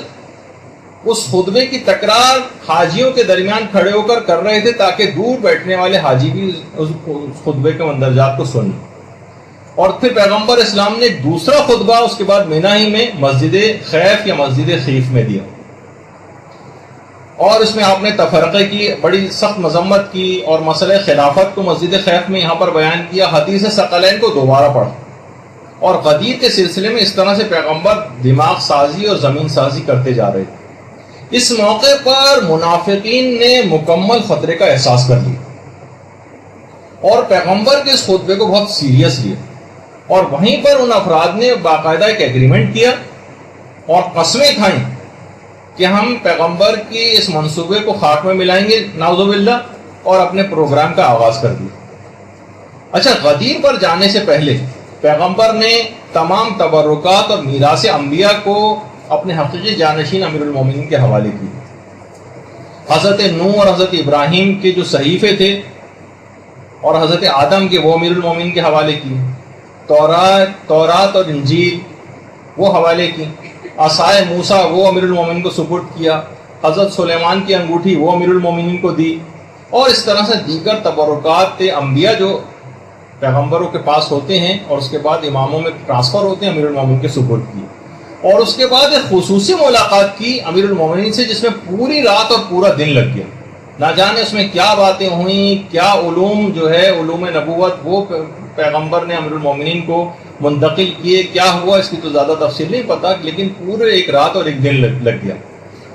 اس خطبے کی تکرار حاجیوں کے درمیان کھڑے ہو کر رہے تھے تاکہ دور بیٹھنے والے حاجی بھی اس خطبے کے مندرجات کو سنیں۔ اور پھر پیغمبر اسلام نے ایک دوسرا خطبہ اس کے بعد مینا ہی میں مسجد خیف یا مسجد خیف میں دیا، اور اس میں آپ نے تفرقے کی بڑی سخت مذمت کی، اور مسئلہ خلافت کو مسجد خیف میں یہاں پر بیان کیا، حدیث ثقلین کو دوبارہ پڑھا، اور غدیر کے سلسلے میں اس طرح سے پیغمبر دماغ سازی اور زمین سازی کرتے جا رہے تھے۔ اس موقع پر منافقین نے مکمل خطرے کا احساس کر لیا، اور پیغمبر کے اس خطبے کو بہت سیریس لیا، اور وہیں پر ان افراد نے باقاعدہ ایک ایگریمنٹ کیا اور قسمیں کھائیں کہ ہم پیغمبر کی اس منصوبے کو خاک میں ملائیں گے نعوذ باللہ، اور اپنے پروگرام کا آغاز کر دیا۔ اچھا، غدیر پر جانے سے پہلے پیغمبر نے تمام تبرکات اور میراث انبیاء کو اپنے حقیقی جانشین امیر المومنین کے حوالے کی۔ حضرت نوح اور حضرت ابراہیم کے جو صحیفے تھے اور حضرت آدم کے، وہ امیر المومنین کے حوالے کی۔ تورات اور انجیل وہ حوالے کی۔ عصائے موسیٰ وہ امیر المومنین کو سپرد کیا۔ حضرت سلیمان کی انگوٹھی وہ امیر المومنین کو دی، اور اس طرح سے دیگر تبرکات انبیاء جو پیغمبروں کے پاس ہوتے ہیں اور اس کے بعد اماموں میں ٹرانسفر ہوتے ہیں، امیر المومنین کے سپرد کی۔ اور اس کے بعد ایک خصوصی ملاقات کی امیر المومنین سے، جس میں پوری رات اور پورا دن لگ گیا۔ نہ جانے اس میں کیا باتیں ہوئیں، کیا علوم جو ہے علوم نبوت وہ پیغمبر نے امیر المومنین کو منتقل کیے، کیا ہوا اس کی تو زیادہ تفصیل نہیں پتہ، لیکن پورے ایک رات اور ایک دن لگ گیا۔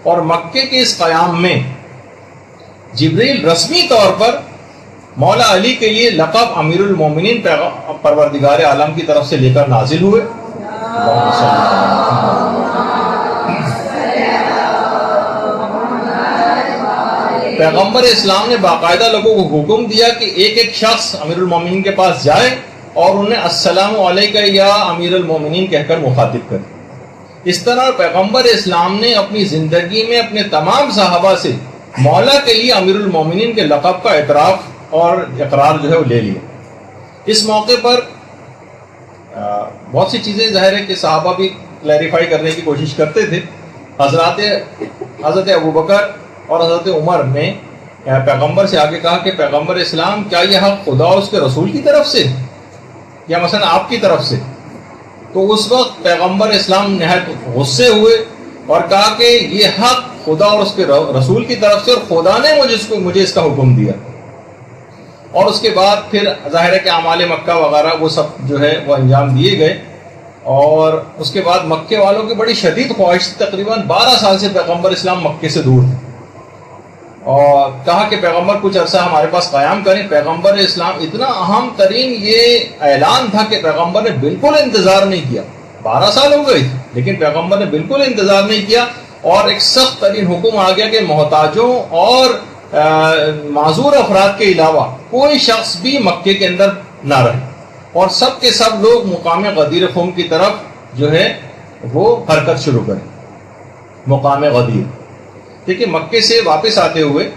اور مکے کے اس قیام میں جبریل رسمی طور پر مولا علی کے لیے لقب امیر المومنین پروردگار عالم کی طرف سے لے کر نازل ہوئے۔ پیغمبر اسلام نے باقاعدہ لوگوں کو حکم دیا کہ ایک ایک شخص امیر المومنین کے پاس جائے اور انہیں السلام علیکہ یا امیر المومنین کہہ کر مخاطب کرے۔ اس طرح پیغمبر اسلام نے اپنی زندگی میں اپنے تمام صحابہ سے مولا کے لیے امیر المومنین کے لقب کا اعتراف اور اقرار جو ہے وہ لے لیا۔ اس موقع پر بہت سی چیزیں ظاہر ہے کہ صحابہ بھی کلیریفائی کرنے کی کوشش کرتے تھے. حضرت ابوبکر اور حضرت عمر نے پیغمبر سے آگے کہا کہ پیغمبر اسلام کیا یہ حق خدا اور اس کے رسول کی طرف سے یا مثلا آپ کی طرف سے؟ تو اس وقت پیغمبر اسلام نہایت غصے ہوئے اور کہا کہ یہ حق خدا اور اس کے رسول کی طرف سے اور خدا نے مجھے اس کا حکم دیا. اور اس کے بعد پھر ظاہر ہے کہ اعمال مکہ وغیرہ وہ سب جو ہے وہ انجام دیے گئے. اور اس کے بعد مکے والوں کی بڑی شدید خواہش تھی. تقریباً 12 سال سے پیغمبر اسلام مکے سے دور تھے اور کہا کہ پیغمبر کچھ عرصہ ہمارے پاس قیام کریں. پیغمبر اسلام اتنا اہم ترین یہ اعلان تھا کہ پیغمبر نے بالکل انتظار نہیں کیا. 12 سال ہو گئے تھے لیکن پیغمبر نے بالکل انتظار نہیں کیا اور ایک سخت ترین حکم آ گیا کہ محتاجوں اور معذور افراد کے علاوہ کوئی شخص بھی مکے کے اندر نہ رہے اور سب کے سب لوگ مقام غدیر خم کی طرف جو ہے وہ حرکت شروع کریں. مقام غدیر دیکھیے مکے سے واپس آتے ہوئے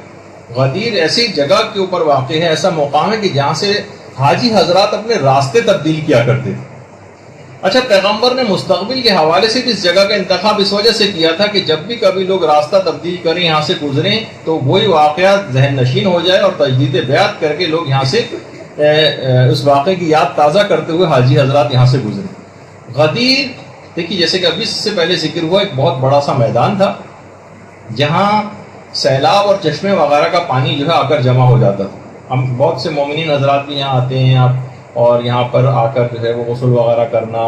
غدیر ایسی جگہ کے اوپر واقع ہے, ایسا مقام ہے کہ جہاں سے حاجی حضرات اپنے راستے تبدیل کیا کرتے تھے. اچھا پیغمبر نے مستقبل کے حوالے سے بھی اس جگہ کا انتخاب اس وجہ سے کیا تھا کہ جب بھی کبھی لوگ راستہ تبدیل کریں یہاں سے گزریں تو وہی واقعات ذہن نشین ہو جائے اور تجدید بیعت کر کے لوگ یہاں سے اس واقعے کی یاد تازہ کرتے ہوئے حاجی حضرات یہاں سے گزریں. غدیر دیکھیے جیسے کہ ابھی اس سے پہلے ذکر ہوا ایک بہت بڑا سا میدان تھا جہاں سیلاب اور چشمے وغیرہ کا پانی جو ہے آ کر جمع ہو جاتا تھا. ہم بہت سے مومنین حضرات بھی یہاں آتے ہیں اور یہاں پر آ کر جو ہے وہ غسل وغیرہ کرنا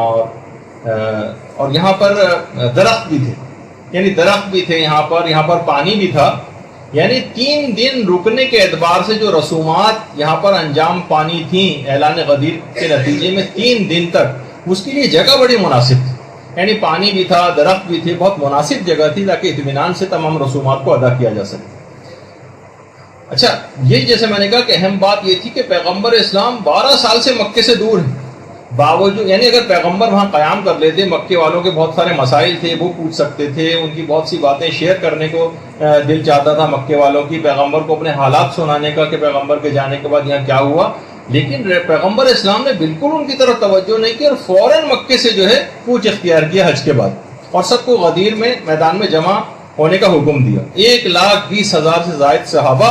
اور یہاں پر درخت بھی تھے, یعنی درخت بھی تھے یہاں پر پانی بھی تھا. یعنی 3 دن رکنے کے اعتبار سے جو رسومات یہاں پر انجام پانی تھیں اعلان غدیر کے نتیجے میں 3 دن تک اس کے لیے جگہ بڑی مناسب تھی. یعنی پانی بھی تھا, درخت بھی تھے, بہت مناسب جگہ تھی تاکہ اطمینان سے تمام رسومات کو ادا کیا جا سکے. اچھا یہ جیسے میں نے کہا کہ اہم بات یہ تھی کہ پیغمبر اسلام 12 سال سے مکے سے دور ہیں. باوجود یعنی اگر پیغمبر وہاں قیام کر لیتے مکے والوں کے بہت سارے مسائل تھے وہ پوچھ سکتے تھے, ان کی بہت سی باتیں شیئر کرنے کو دل چاہتا تھا مکے والوں کی, پیغمبر کو اپنے حالات سنانے کا کہ پیغمبر کے جانے کے بعد یہاں کیا ہوا. لیکن پیغمبر اسلام نے بالکل ان کی طرف توجہ نہیں کی اور فوراً مکے سے جو ہے کوچ اختیار کیا حج کے بعد اور سب کو غدیر میں میدان میں جمع ہونے کا حکم دیا. 1,20,000 سے زائد صحابہ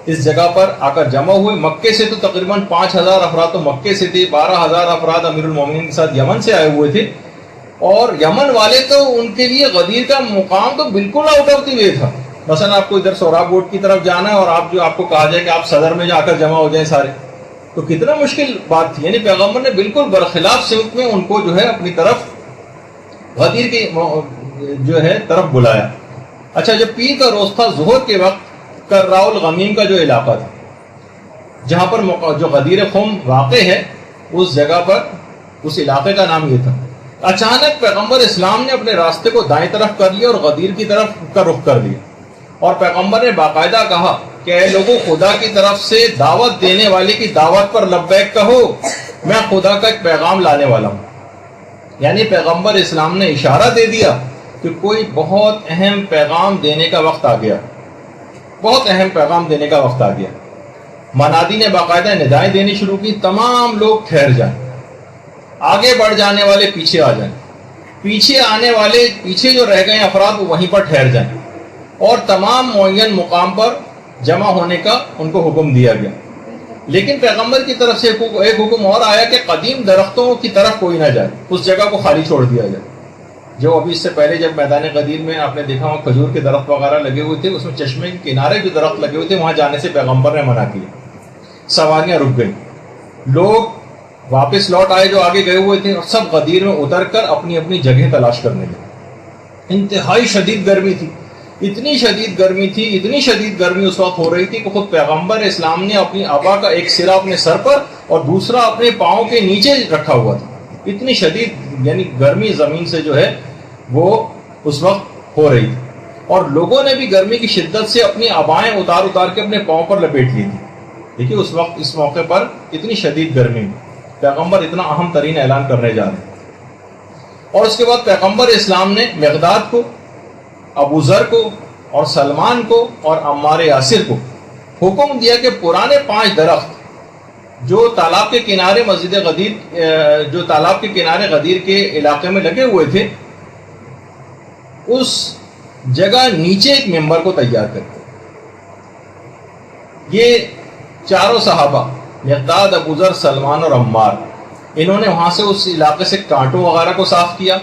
اس جگہ پر آ کر جمع ہوئے. مکے سے تو تقریباً 5,000 افراد تو مکے سے تھے, 12,000 افراد امیر المومنین کے ساتھ یمن سے آئے ہوئے تھے اور یمن والے تو ان کے لیے غدیر کا مقام تو بالکل آؤٹ آف دی وے تھا. مثلا آپ کو ادھر سوراب گوٹ کی طرف جانا ہے اور آپ کو کہا جائے کہ آپ صدر میں جا کر جمع ہو جائیں سارے, تو کتنا مشکل بات تھی. یعنی پیغمبر نے بالکل برخلاف سمت میں ان کو جو ہے اپنی طرف غدیر کی جو ہے طرف بلایا. اچھا جب پیر کا روز تھا ظہر کے وقت کرراء الغمیم کا جو علاقہ تھا جہاں پر جو غدیر خم واقع ہے اس جگہ پر اس علاقے کا نام یہ تھا. اچانک پیغمبر اسلام نے اپنے راستے کو دائیں طرف کر لیا اور غدیر کی طرف کا رخ کر لیا اور پیغمبر نے باقاعدہ کہا کہ اے لوگوں خدا کی طرف سے دعوت دینے والے کی دعوت پر لبیک کہو, میں خدا کا ایک پیغام لانے والا ہوں. یعنی پیغمبر اسلام نے اشارہ دے دیا کہ کوئی بہت اہم پیغام دینے کا وقت آ گیا, بہت اہم پیغام دینے کا وقت آ گیا. منادی نے باقاعدہ ندائیں دینی شروع کی, تمام لوگ ٹھہر جائیں, آگے بڑھ جانے والے پیچھے آ جائیں, پیچھے آنے والے پیچھے جو رہ گئے افراد وہ وہیں پر ٹھہر جائیں اور تمام معین مقام پر جمع ہونے کا ان کو حکم دیا گیا. لیکن پیغمبر کی طرف سے ایک حکم اور آیا کہ قدیم درختوں کی طرف کوئی نہ جائے, اس جگہ کو خالی چھوڑ دیا جائے. جو ابھی اس سے پہلے جب میدان غدیر میں آپ نے دیکھا وہاں کھجور کے درخت وغیرہ لگے ہوئے تھے, اس میں چشمے کے کنارے جو درخت لگے ہوئے تھے وہاں جانے سے پیغمبر نے منع کیا. سواریاں رک گئیں, لوگ واپس لوٹ آئے جو آگے گئے ہوئے تھے اور سب غدیر میں اتر کر اپنی اپنی جگہ تلاش کرنے لگے. انتہائی شدید گرمی تھی, اتنی شدید گرمی اس وقت ہو رہی تھی کہ خود پیغمبر اسلام نے اپنی عبا کا ایک سرا اپنے سر پر اور دوسرا اپنے پاؤں کے نیچے رکھا ہوا تھا. اتنی شدید یعنی گرمی زمین سے جو ہے وہ اس وقت ہو رہی تھی اور لوگوں نے بھی گرمی کی شدت سے اپنی عبائیں اتار کے اپنے پاؤں پر لپیٹ لی تھی. دیکھیے اس موقع پر اتنی شدید گرمی میں پیغمبر اتنا اہم ترین اعلان کرنے جا رہے ہیں. اور اس کے بعد پیغمبر اسلام نے مقداد کو, ابو ذر کو اور سلمان کو اور عمار یاسر کو حکم دیا کہ پرانے 5 درخت جو تالاب کے کنارے مسجد غدیر جو تالاب کے کنارے غدیر کے علاقے میں لگے ہوئے تھے، اس جگہ نیچے ایک ممبر کو تیار کرتے. یہ چاروں صحابہ مقداد، ابو ذر، سلمان اور عمار، انہوں نے وہاں سے اس علاقے سے کانٹوں وغیرہ کو صاف کیا،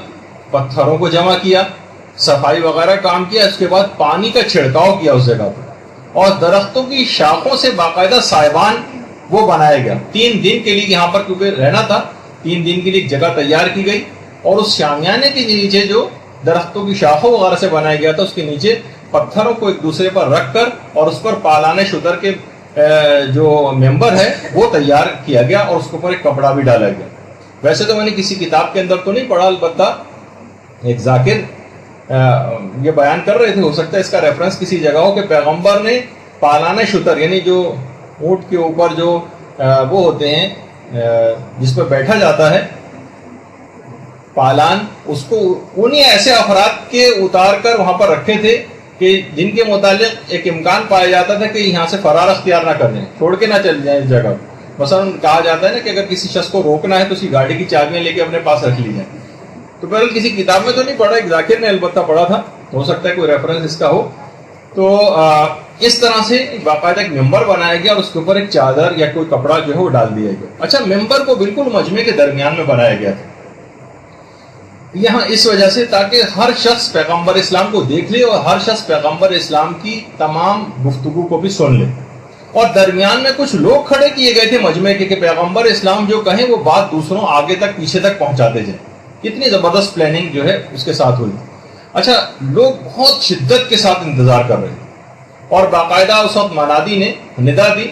پتھروں کو جمع کیا، صفائی وغیرہ کام کیا. اس کے بعد پانی کا چھڑکاؤ کیا اس جگہ پر، اور درختوں کی شاخوں سے باقاعدہ سائبان وہ بنایا گیا. 3 دن کے لیے یہاں پر کیونکہ رہنا تھا، 3 دن کے لیے ایک جگہ تیار کی گئی، اور اس شامیانے کے نیچے جو درختوں کی شاخوں وغیرہ سے بنایا گیا تھا، اس کے نیچے پتھروں کو ایک دوسرے پر رکھ کر اور اس پر پالان شتر کے جو ممبر ہے وہ تیار کیا گیا، اور اس کے اوپر ایک کپڑا بھی ڈالا گیا. ویسے تو میں نے کسی کتاب کے اندر تو نہیں پڑھا، البتہ ایک ذاکر یہ بیان کر رہے تھے، ہو سکتا ہے اس کا ریفرنس کسی جگہ ہو، کہ پیغمبر نے پالان شتر یعنی جو اونٹ کے اوپر جو وہ ہوتے ہیں جس پہ بیٹھا جاتا ہے پالان، اس کو انہیں ایسے افراد کے اتار کر وہاں پر رکھے تھے کہ جن کے متعلق ایک امکان پایا جاتا تھا کہ یہاں سے فرار اختیار نہ کر دیں، چھوڑ کے نہ چل جائیں اس جگہ. مثلا کہا جاتا ہے نا کہ اگر کسی شخص کو روکنا ہے تو اس کی گاڑی کی چابیاں لے کے اپنے پاس رکھ لی جائیں. تو بہرحال کسی کتاب میں تو نہیں پڑھا، ایک ذاکر نے البتہ پڑھا تھا، ہو سکتا ہے کوئی ریفرنس اس کا ہو. تو اس طرح سے باقاعدہ ایک ممبر بنایا گیا، اور اس کے اوپر ایک چادر یا کوئی کپڑا جو ہے وہ ڈال دیا گیا. اچھا، ممبر کو بالکل مجمع کے درمیان میں بنایا گیا تھا یہاں اس وجہ سے تاکہ ہر شخص پیغمبر اسلام کو دیکھ لے اور ہر شخص پیغمبر اسلام کی تمام گفتگو کو بھی سن لے. اور درمیان میں کچھ لوگ کھڑے کیے گئے تھے مجمع کے کہ پیغمبر اسلام جو کہیں وہ بات دوسروں آگے تک پیچھے تک پہنچاتے جائیں. کتنی زبردست پلاننگ جو ہے اس کے ساتھ ہوئی. اچھا، لوگ بہت شدت کے ساتھ انتظار کر رہے تھے، اور باقاعدہ اس وقت منادی نے ندا دی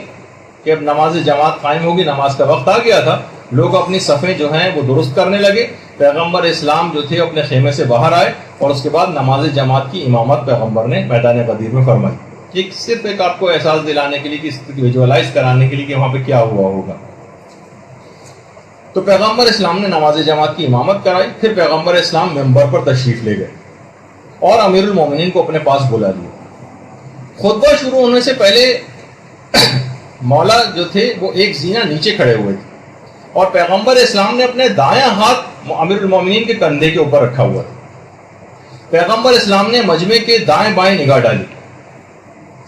کہ اب نماز جماعت قائم ہوگی، نماز کا وقت آ گیا تھا. لوگ اپنی صفیں جو ہیں وہ درست کرنے لگے. پیغمبر اسلام جو تھے اپنے خیمے سے باہر آئے، اور اس کے بعد نماز جماعت کی امامت پیغمبر نے میدان غدیر میں فرمائی. ایک صرف ایک آپ کو احساس دلانے کے لیے، کہ ویژوالائز کرانے کے لیے کہ وہاں پہ کیا ہوا ہوگا. تو پیغمبر اسلام نے نماز جماعت کی امامت کرائی. پھر پیغمبر اسلام ممبر پر تشریف لے گئے اور امیر المومنین کو اپنے پاس بلا لیا. خطبہ شروع ہونے سے پہلے مولا جو تھے وہ ایک زینہ نیچے کھڑے ہوئے تھے، اور پیغمبر اسلام نے اپنے دایاں ہاتھ امیر المومنین کے کندھے کے اوپر رکھا ہوا تھا. پیغمبر اسلام نے مجمع کے دائیں بائیں نگاہ ڈالی،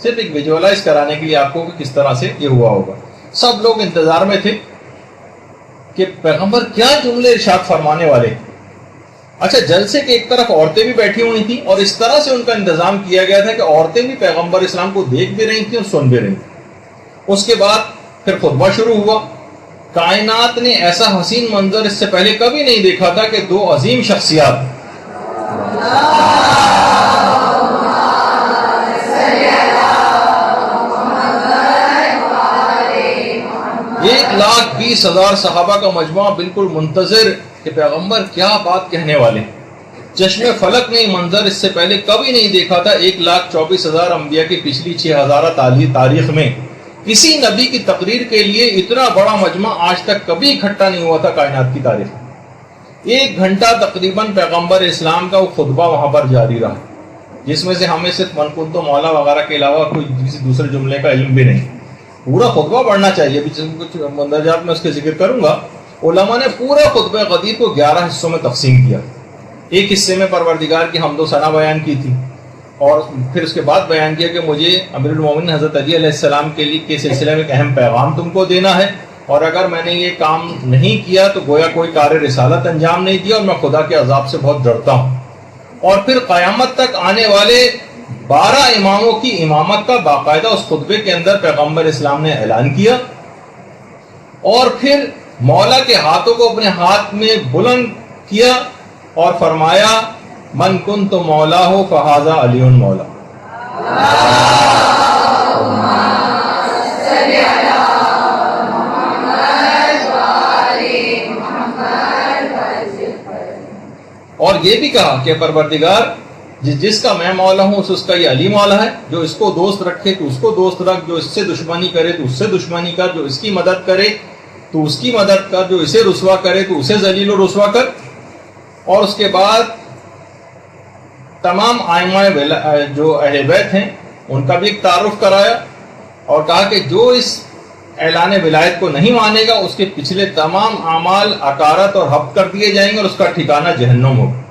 صرف ایک ویژوالائز کرانے کے لیے آپ کو کہ کس طرح سے یہ ہوا ہوگا. سب لوگ انتظار میں تھے کہ پیغمبر کیا جملے ارشاد فرمانے والے. اچھا، جلسے کے ایک طرف عورتیں بھی بیٹھی ہوئی تھیں، اور اس طرح سے ان کا انتظام کیا گیا تھا کہ عورتیں بھی پیغمبر اسلام کو دیکھ بھی رہی تھیں اور سن بھی رہی تھیں. اس کے بعد پھر خطبہ شروع ہوا. کائنات نے ایسا حسین منظر اس سے پہلے کبھی نہیں دیکھا تھا کہ دو عظیم شخصیات ایک 1,20,000 صحابہ کا مجموعہ بالکل منتظر کہ پیغمبر کیا بات کہنے والے. چشم فلک نے منظر اس سے پہلے کبھی نہیں دیکھا تھا. 1,24,000 انبیاء کی پچھلی 6,000 تاریخ میں کسی نبی کی تقریر کے لیے اتنا بڑا مجمع آج تک کبھی اکٹھا نہیں ہوا تھا کائنات کی تاریخ میں. 1 گھنٹہ تقریباً پیغمبر اسلام کا وہ خطبہ وہاں پر جاری رہا، جس میں سے ہمیں صرف من کنتو مولا وغیرہ کے علاوہ کوئی کسی دوسرے جملے کا علم بھی نہیں. پورا خطبہ پڑھنا چاہیے، کچھ مندرجات میں اس کے ذکر کروں گا. علماء نے پورے خطبہ غدیر کو 11 حصوں میں تقسیم کیا. ایک حصے میں پروردگار کی حمد و ثنا بیان کی تھی، اور پھر اس کے بعد بیان کیا کہ مجھے امیر المومنین حضرت علی علیہ السلام کے سلسلے میں ایک اہم پیغام تم کو دینا ہے، اور اگر میں نے یہ کام نہیں کیا تو گویا کوئی کار رسالت انجام نہیں دیا، اور میں خدا کے عذاب سے بہت ڈرتا ہوں. اور پھر قیامت تک آنے والے 12 اماموں کی امامت کا باقاعدہ اس خطبے کے اندر پیغمبر اسلام نے اعلان کیا. اور پھر مولا کے ہاتھوں کو اپنے ہاتھ میں بلند کیا اور فرمایا من کنت مولا ہو فہذا علی مولا. اور یہ بھی کہا کہ پروردگار جس کا میں مولا ہوں اس کا یہ علی مولا ہے. جو اس کو دوست رکھے تو اس کو دوست رکھ، جو اس سے دشمنی کرے تو اس سے دشمنی کر، جو اس کی مدد کرے تو اس کی مدد کر، جو اسے رسوا کرے تو اسے ذلیل و رسوا کر. اور اس کے بعد تمام ائمہ جو اہل بیت ہیں ان کا بھی ایک تعارف کرایا، اور کہا کہ جو اس اعلان ولایت کو نہیں مانے گا اس کے پچھلے تمام اعمال اکارت اور حبط کر دیے جائیں گے اور اس کا ٹھکانہ جہنم ہوگا۔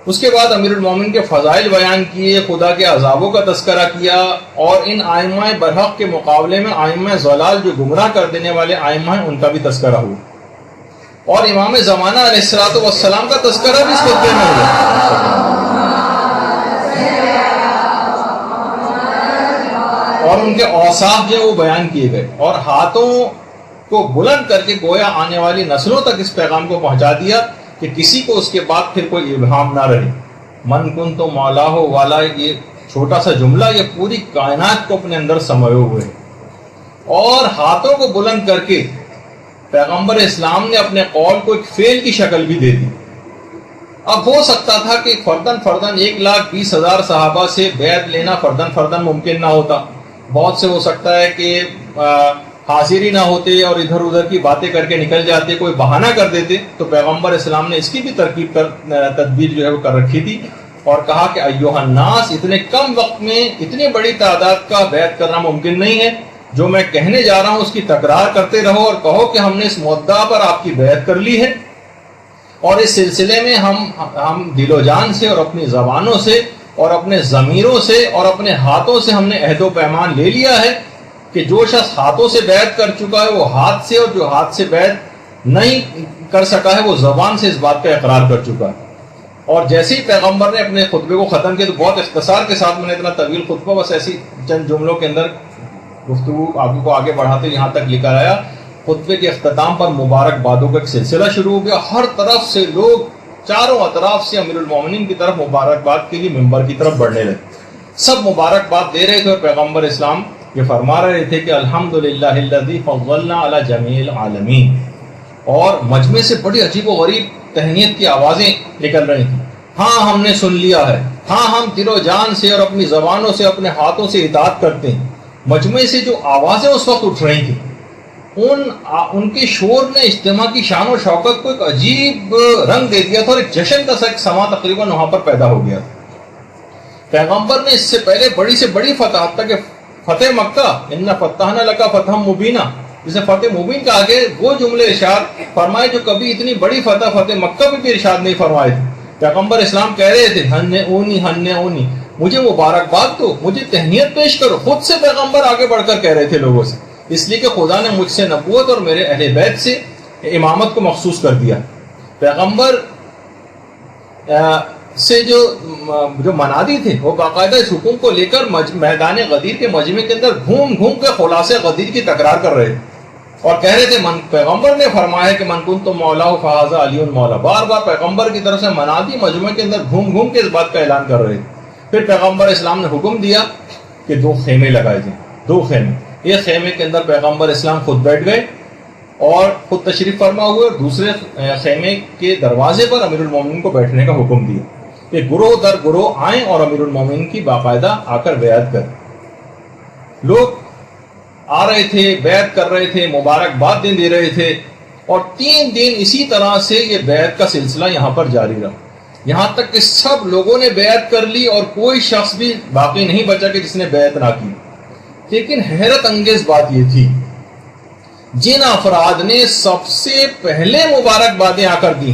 اس کے بعد امیر المومنین کے فضائل بیان کیے، خدا کے عذابوں کا تذکرہ کیا، اور ان آئمہ برحق کے مقابلے میں آئمہ ضلال جو گمراہ کر دینے والے آئمہ ہیں ان کا بھی تذکرہ ہوا، اور امام زمانہ علیہ الصلوۃ والسلام کا تذکرہ بھی اس خطبے میں ہوا، اور ان کے اوصاف جو وہ بیان کیے گئے، اور ہاتھوں کو بلند کر کے گویا آنے والی نسلوں تک اس پیغام کو پہنچا دیا کہ کسی کو اس کے بعد پھر کوئی ابہام نہ رہے۔ من کن تو مولا ہو والا، یہ چھوٹا سا جملہ یہ پوری کائنات کو اپنے اندر سموئے ہوئے، اور ہاتھوں کو بلند کر کے پیغمبر اسلام نے اپنے قول کو ایک فعل کی شکل بھی دے دی۔ اب ہو سکتا تھا کہ فردن 1,20,000 صحابہ سے بیعت لینا فردن ممکن نہ ہوتا، بہت سے ہو سکتا ہے کہ حاضر ہی نہ ہوتے اور ادھر ادھر کی باتیں کر کے نکل جاتے، کوئی بہانہ کر دیتے، تو پیغمبر اسلام نے اس کی بھی تدبیر جو ہے وہ کر رکھی تھی، اور کہا کہ ایھا الناس، اتنے کم وقت میں اتنی بڑی تعداد کا بیعت کرنا ممکن نہیں ہے، جو میں کہنے جا رہا ہوں اس کی تکرار کرتے رہو اور کہو کہ ہم نے اس مدعا پر آپ کی بیعت کر لی ہے، اور اس سلسلے میں ہم دل و جان سے اور اپنی زبانوں سے اور اپنے ضمیروں سے اور اپنے ہاتھوں سے ہم نے عہد و پیمان لے لیا ہے کہ جو شخص ہاتھوں سے بیعت کر چکا ہے وہ ہاتھ سے، اور جو ہاتھ سے بیعت نہیں کر سکا ہے وہ زبان سے اس بات کا اقرار کر چکا ہے۔ اور جیسے ہی پیغمبر نے اپنے خطبے کو ختم کیا تو بہت اختصار کے ساتھ، میں نے اتنا طویل خطبہ بس ایسی چند جملوں کے اندر گفتگو آپ کو آگے بڑھاتے یہاں تک لے کر آیا، خطبے کے اختتام پر مبارکبادوں کا ایک سلسلہ شروع ہو گیا، ہر طرف سے لوگ چاروں اطراف سے امیر المومنین کی طرف مبارکباد کے لیے ممبر کی طرف بڑھنے لگے، سب مبارکباد دے رہے تھے، اور پیغمبر اسلام یہ فرما رہے تھے کہ الحمدللہ الذی فضلنا علی جمیع العالمین، اور مجمع سے بڑی عجیب و غریب تہنیت کی آوازیں نکل رہی تھیں، ہاں ہم نے سن لیا ہے، ہاں ہم دل و جان سے اور اپنی زبانوں سے اپنے ہاتھوں سے اطاعت کرتے ہیں۔ مجمع سے جو آوازیں اس وقت اٹھ رہی تھیں، ان کے شور نے اجتماع کی شان و شوکت کو ایک عجیب رنگ دے دیا تھا، اور ایک جشن کا سا ایک سما تقریباً وہاں پر پیدا ہو گیا تھا۔ پیغمبر نے اس سے پہلے بڑی سے بڑی فتح، حتیٰ کہ فتح مکہ، ان فتحنا لک فتحا مبینا، جسے فتح مبین کا آگے وہ جملے ارشاد فرمائے جو کبھی اتنی بڑی فتح مکہ میں بھی ارشاد نہیں فرمائے تھے۔ پیغمبر اسلام کہہ رہے تھے ہن اونی، مجھے مبارکباد دو، مجھے تہنیت پیش کرو، خود سے پیغمبر آگے بڑھ کر کہہ رہے تھے لوگوں سے، اس لیے کہ خدا نے مجھ سے نبوت اور میرے اہل بیت سے امامت کو مخصوص کر دیا۔ پیغمبر سے جو منادی تھے وہ باقاعدہ اس حکم کو لے کر میدان غدیر کے مجمع کے اندر گھوم گھوم کے خلاصے غدیر کی تکرار کر رہے تھے، اور کہہ رہے تھے پیغمبر نے فرمایا کہ من کنت مولا فہذا علی مولا، بار بار پیغمبر کی طرف سے منادی مجمع کے اندر گھوم گھوم کے اس بات کا اعلان کر رہے تھے۔ پھر پیغمبر اسلام نے حکم دیا کہ 2 خیمے لگائے جائیں، 2 خیمے، ایک خیمے کے اندر پیغمبر اسلام خود بیٹھ گئے اور خود تشریف فرما ہوئے، اور دوسرے خیمے کے دروازے پر امیر المومنین کو بیٹھنے کا حکم دیا کہ گروہ در گروہ آئیں اور امیر المومنین کی باقاعدہ آ کر بیعت کریں۔ لوگ آ رہے تھے، بیعت کر رہے تھے، مبارکباد دے رہے تھے، اور 3 دن اسی طرح سے یہ بیعت کا سلسلہ یہاں پر جاری رہا، یہاں تک کہ سب لوگوں نے بیعت کر لی اور کوئی شخص بھی باقی نہیں بچا کہ جس نے بیعت نہ کی۔ لیکن حیرت انگیز بات یہ تھی، جن افراد نے سب سے پہلے مبارکبادیں آ کر دی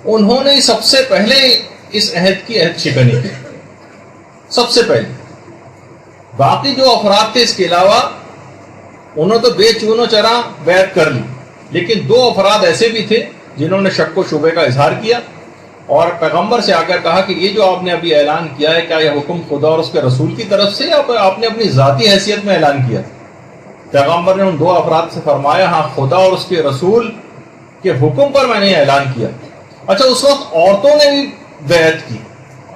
انہوں نے سب سے پہلے اس عہد کی عہد شکنی کی، سب سے پہلے۔ باقی جو افراد تھے اس کے علاوہ انہوں تو بے چون و چرا بیعت کر لی، لیکن 2 افراد ایسے بھی تھے جنہوں نے شک و شبے کا اظہار کیا اور پیغمبر سے آ کر کہا کہ یہ جو آپ نے ابھی اعلان کیا ہے کیا یہ حکم خدا اور اس کے رسول کی طرف سے یا آپ نے اپنی ذاتی حیثیت میں اعلان کیا؟ پیغمبر نے ان 2 افراد سے فرمایا ہاں خدا اور اس کے رسول کے حکم پر میں نے اعلان کیا۔ اچھا، اس وقت عورتوں نے بھی بیعت کی۔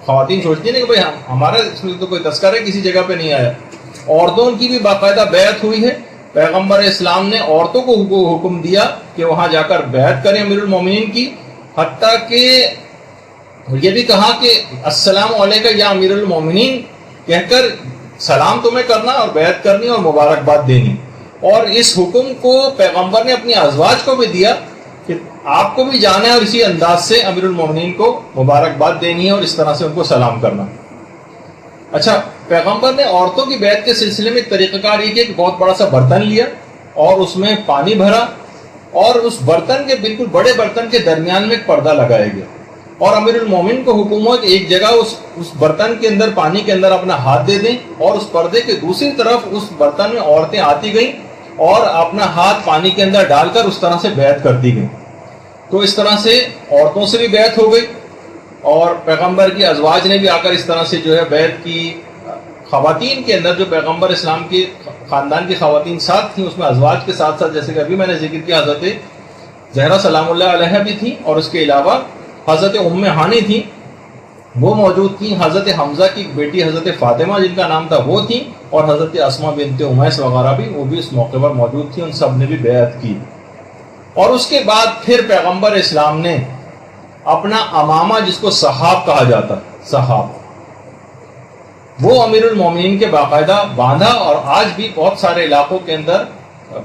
خواتین سوچتی ہیں کہ بھائی ہمارا اس میں تو کوئی تذکرہ کسی جگہ پہ نہیں آیا، عورتوں کی بھی باقاعدہ بیعت ہوئی ہے۔ پیغمبر اسلام نے عورتوں کو حکم دیا کہ وہاں جا کر بیعت کریں امیر المومنین کی، حتیٰ کہ یہ بھی کہا کہ السلام علیکم یا امیر المومنین کہہ کر سلام تمہیں کرنا اور بیعت کرنی اور مبارکباد دینی۔ اور اس حکم کو پیغمبر نے اپنی ازواج کو بھی دیا کہ آپ کو بھی جانا ہے اور اسی انداز سے امیر المومنین کو مبارکباد دینی ہے اور اس طرح سے ان کو سلام کرنا۔ اچھا، پیغمبر نے عورتوں کی بیعت کے سلسلے میں ایک طریقہ کار یہ کیا کہ بہت بڑا سا برتن لیا اور اس میں پانی بھرا اور اس برتن کے بالکل بڑے برتن کے درمیان میں ایک پردہ لگایا گیا اور امیر المومن کو حکم ہوا کہ ایک جگہ اس برتن کے اندر پانی کے اندر اپنا ہاتھ دے دیں اور اس پردے کے دوسری طرف اس برتن میں عورتیں آتی گئیں اور اپنا ہاتھ پانی کے اندر ڈال کر اس طرح سے بیعت کرتی گئیں. تو اس طرح سے عورتوں سے بھی بیعت ہو گئی اور پیغمبر کی ازواج نے بھی آ کر اس طرح سے جو ہے بیعت کی. خواتین کے اندر جو پیغمبر اسلام کے خاندان کی خواتین ساتھ تھیں اس میں ازواج کے ساتھ ساتھ جیسے کہ ابھی میں نے ذکر کیا حضرت زہرا سلام اللہ علیہ بھی تھیں اور اس کے علاوہ حضرت ام ہانی تھیں وہ موجود تھیں. حضرت حمزہ کی بیٹی حضرت فاطمہ جن کا نام تھا وہ تھیں اور حضرت اسماء بنت امیس وغیرہ بھی وہ بھی اس موقع پر موجود تھیں. ان سب نے بھی بیعت کی. اور اس کے بعد پھر پیغمبر اسلام نے اپنا امامہ جس کو صحاب کہا جاتا صحاب وہ امیر المومنین کے باقاعدہ باندھا اور آج بھی بہت سارے علاقوں کے اندر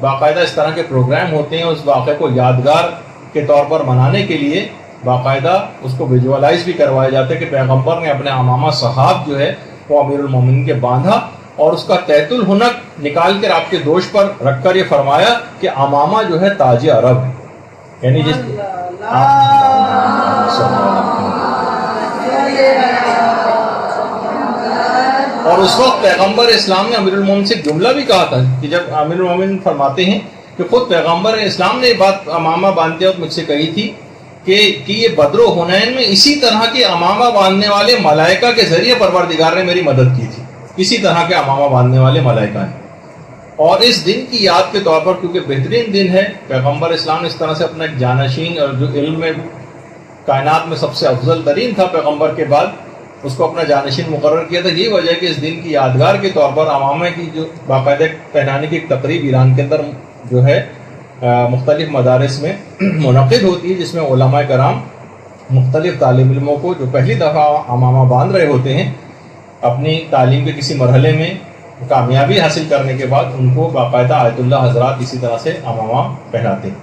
باقاعدہ اس طرح کے پروگرام ہوتے ہیں. اس واقعے کو یادگار کے طور پر منانے کے لیے باقاعدہ اس کو ویژوالائز بھی کروایا جاتا ہے کہ پیغمبر نے اپنے امامہ صحاب جو ہے وہ امیر المومنین کے باندھا اور اس کا تیت الحنک نکال کر آپ کے دوش پر رکھ کر یہ فرمایا کہ امامہ جو ہے تاج عرب ہے. یعنی جس اور اس وقت پیغمبر اسلام نے امیر المومنین سے جملہ بھی کہا تھا کہ جب امیر المومنین فرماتے ہیں کہ خود پیغمبر اسلام نے یہ بات امامہ باندھتے وقت مجھ سے کہی تھی کہ یہ بدر و حنین میں اسی طرح کے امامہ باندھنے والے ملائکہ کے ذریعے پروردگار نے میری مدد کی تھی. اسی طرح کے امامہ باندھنے والے ملائکہ ہیں. اور اس دن کی یاد کے طور پر کیونکہ بہترین دن ہے پیغمبر اسلام نے اس طرح سے اپنا ایک جانشین اور جو علم میں کائنات میں سب سے افضل ترین تھا پیغمبر کے بعد اس کو اپنا جانشین مقرر کیا تھا. یہی وجہ ہے کہ اس دن کی یادگار کے طور پر امامہ کی جو باقاعدہ پہنانے کی ایک تقریب ایران کے اندر جو ہے مختلف مدارس میں منعقد ہوتی ہے جس میں علماء کرام مختلف طالب علموں کو جو پہلی دفعہ امامہ باندھ رہے ہوتے ہیں اپنی تعلیم کے کسی مرحلے میں کامیابی حاصل کرنے کے بعد ان کو باقاعدہ آیت اللہ حضرات اسی طرح سے امامہ پہناتے ہیں.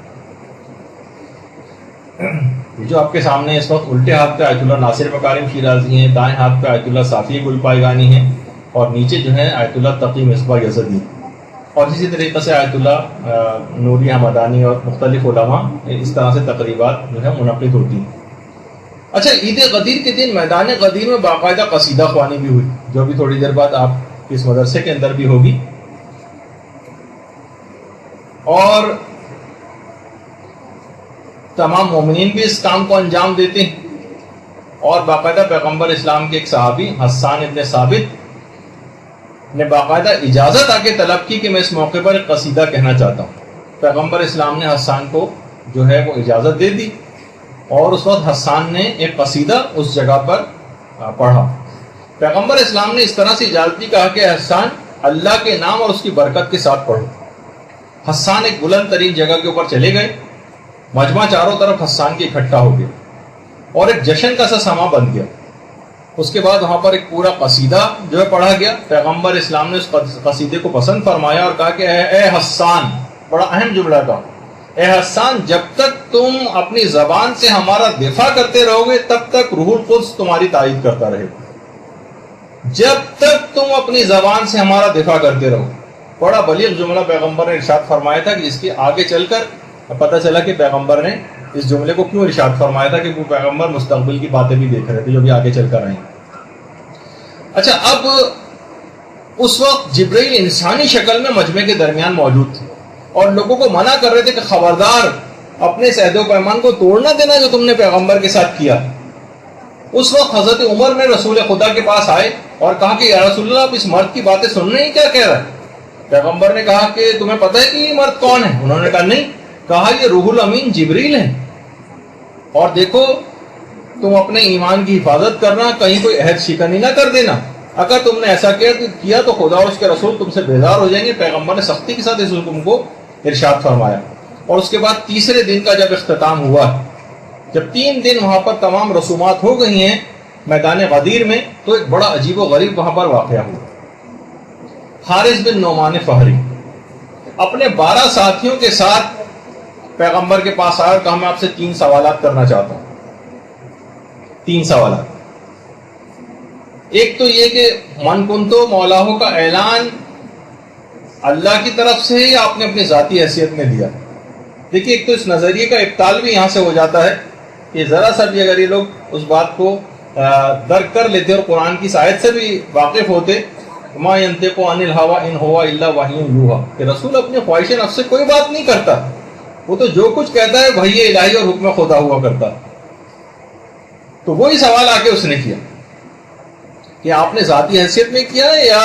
جو آپ کے سامنے اس وقت الٹے ہاتھ پہ آیت اللہ ناصر مکارم شیرازی ہیں, دائیں ہاتھ پہ آیت اللہ صافی گل پائگانی ہیں اور نیچے جو ہے آیت اللہ تقی مصباح یزدی اور اسی طریقے سے آیت اللہ نوری حمدانی اور مختلف علماء اس طرح سے تقریبات جو ہے منعقد ہوتی ہیں. اچھا عید غدیر کے دن میدان غدیر میں باقاعدہ قصیدہ خوانی بھی ہوئی جو بھی تھوڑی دیر بعد آپ اس مدرسے کے اندر بھی ہوگی. اور تمام مومنین بھی اس کام کو انجام دیتے ہیں اور باقاعدہ پیغمبر اسلام کے ایک صحابی حسان ابن ثابت نے باقاعدہ اجازت آ کے طلب کی کہ میں اس موقع پر ایک قصیدہ کہنا چاہتا ہوں. پیغمبر اسلام نے حسان کو جو ہے وہ اجازت دے دی اور اس وقت حسان نے ایک قصیدہ اس جگہ پر پڑھا. پیغمبر اسلام نے اس طرح سے اجازت دی کہا کہ حسان اللہ کے نام اور اس کی برکت کے ساتھ پڑھو. حسان ایک بلند ترین جگہ کے اوپر چلے گئے. مجمع چاروں طرف حسان کے اکٹھا ہو گیا اور ایک جشن کا سا سما بن گیا. اس کے بعد وہاں پر ایک پورا قصیدہ جو ہے پڑھا گیا. پیغمبر اسلام نے اس قصیدے کو پسند فرمایا اور کہا کہ اے حسان, بڑا اہم جملہ تھا, اے حسان جب تک تم اپنی زبان سے ہمارا دفاع کرتے رہو گے تب تک روح القدس تمہاری تائید کرتا رہے گا. جب تک تم اپنی زبان سے ہمارا دفاع کرتے رہو. بڑا بلیغ جملہ پیغمبر نے ارشاد فرمایا تھا کہ جس کے آگے چل کر پتہ چلا کہ پیغمبر نے اس جملے کو کیوں ارشاد فرمایا تھا کہ وہ پیغمبر مستقبل کی باتیں بھی دیکھ رہے تھے جو بھی آگے چل کر آئیں. اچھا اب اس وقت جبرائیل انسانی شکل میں مجمع کے درمیان موجود تھے اور لوگوں کو منع کر رہے تھے کہ خبردار اپنے عہد و پیمان کو توڑنا دینا جو تم نے پیغمبر کے ساتھ کیا. اس وقت حضرت عمر نے رسول خدا کے پاس آئے اور کہا کہ یا رسول اللہ آپ اس مرد کی باتیں سن رہے ہیں, کیا کہہ رہا ہے؟ پیغمبر نے کہا کہ تمہیں پتہ ہے کہ یہ مرد کون ہے؟ انہوں نے کہا نہیں. کہا یہ روح الامین جبریل ہے اور دیکھو تم اپنے ایمان کی حفاظت کرنا, کہیں کوئی عہد شکنی نہ کر دینا. اگر تم نے ایسا کیا تو خدا اور اس کے رسول تم سے بیزار ہو جائیں گے. پیغمبر نے سختی کے ساتھ اس حکم کو ارشاد فرمایا. اور اس کے بعد تیسرے دن کا جب اختتام ہوا, جب 3 دن وہاں پر تمام رسومات ہو گئی ہیں میدان غدیر میں, تو ایک بڑا عجیب و غریب وہاں پر واقعہ ہوا. حارث بن نعمان فہری اپنے 12 ساتھیوں کے ساتھ پیغمبر کے پاس آیا اور کہا میں آپ سے 3 سوالات کرنا چاہتا ہوں. 3 سوالات. ایک تو یہ کہ من کنتو مولاہو کا اعلان اللہ کی طرف سے یا آپ نے اپنی ذاتی حیثیت میں دیا؟ دیکھیے ایک تو اس نظریے کا ابطال بھی یہاں سے ہو جاتا ہے کہ ذرا سا بھی اگر یہ لوگ اس بات کو درک کر لیتے اور قرآن کی آیت سے بھی واقف ہوتے، ما ينطق عن الهوى ان هو الا وحی یوحی، کہ رسول اپنی خواہش نفس سے کوئی بات نہیں کرتا، وہ تو جو کچھ کہتا ہے وحی الہی اور حکم خدا ہوا کرتا۔ تو وہی سوال آ کے اس نے کیا کہ آپ نے ذاتی حیثیت میں کیا یا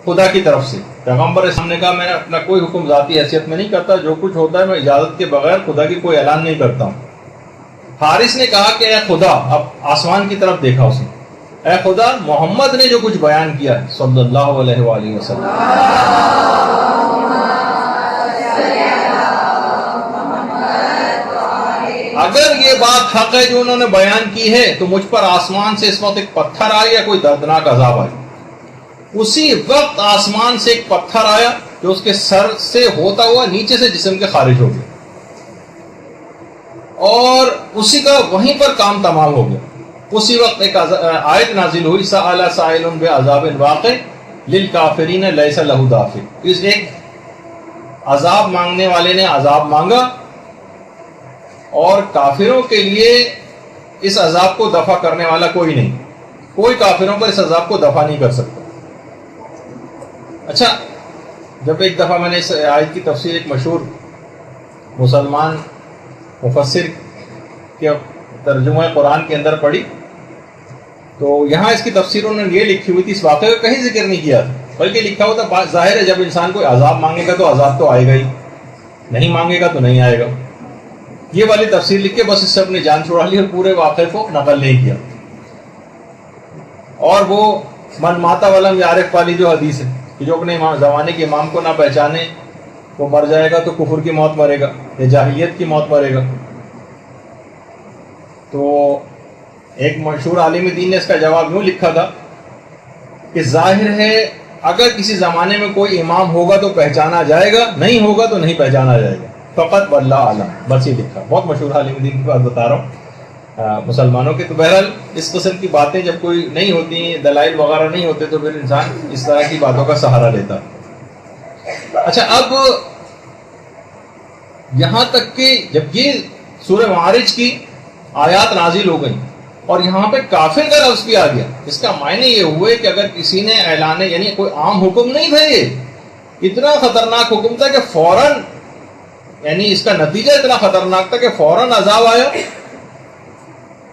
خدا کی طرف سے؟ پیغمبر اسلام نے کہا میں اپنا کوئی حکم ذاتی حیثیت میں نہیں کرتا، جو کچھ ہوتا ہے میں اجازت کے بغیر خدا کی کوئی اعلان نہیں کرتا ہوں۔ حارث نے کہا کہ اے خدا، اب آسمان کی طرف دیکھا اس نے، اے خدا محمد نے جو کچھ بیان کیا ہے صلی اللہ علیہ وآلہ وسلم، اگر یہ بات حق ہے جو انہوں نے بیان کی ہے تو مجھ پر آسمان سے اس وقت ایک پتھر آئے یا کوئی دردناک عذاب آئے۔ اسی وقت آسمان سے ایک پتھر آیا جو اس کے سر سے ہوتا ہوا نیچے سے جسم کے خارج ہو گیا، اور اسی کا وہیں پر کام تمام ہو گیا۔ اسی وقت ایک آیت نازل ہوئی، سأل سائل بعذاب واقع للکافرین لیس لہ دافع، اس ایک عذاب مانگنے والے نے عذاب مانگا اور کافروں کے لیے اس عذاب کو دفع کرنے والا کوئی نہیں، کوئی کافروں پر اس عذاب کو دفع نہیں کر سکتا۔ اچھا، جب ایک دفعہ میں نے اس آیت کی تفسیر ایک مشہور مسلمان مفسر کے ترجمہ قرآن کے اندر پڑھی تو یہاں اس کی تفسیر انہوں نے یہ لکھی ہوئی تھی، اس واقعے کا کہیں ذکر نہیں کیا تھا، بلکہ لکھا ہوا تھا ظاہر ہے جب انسان کوئی عذاب مانگے گا تو عذاب تو آئے گا ہی، نہیں مانگے گا تو نہیں آئے گا۔ یہ والی تفسیر لکھ کے بس اس سے اپنی جان چھڑا لی اور پورے واقعے کو نقل نہیں کیا۔ اور وہ من ماتا ولم یعرف والی جو حدیث ہے کہ جو اپنے زمانے کے امام کو نہ پہچانے وہ مر جائے گا تو کفر کی موت مرے گا یا جاہلیت کی موت مرے گا۔ تو ایک مشہور عالم دین نے اس کا جواب یوں لکھا تھا کہ ظاہر ہے اگر کسی زمانے میں کوئی امام ہوگا تو پہچانا جائے گا، نہیں ہوگا تو نہیں پہچانا جائے گا، فقط واللہ عالم، بس یہ لکھا۔ بہت مشہور عالم دین کی بات بتا رہا ہوں مسلمانوں کے۔ تو بہرحال اس قسم کی باتیں جب کوئی نہیں ہوتی، دلائل وغیرہ نہیں ہوتے، تو پھر انسان اس طرح کی باتوں کا سہارا لیتا۔ اچھا، اب یہاں تک کہ جب یہ سورہ معارج کی آیات نازل ہو گئی اور یہاں پہ کافر کا لفظ بھی آ گیا، اس کا معنی یہ ہوئے کہ اگر کسی نے اعلان، یعنی کوئی عام حکم نہیں تھا، یہ اتنا خطرناک حکم تھا کہ فوراً، یعنی اس کا نتیجہ اتنا خطرناک تھا کہ فوراً عذاب آیا،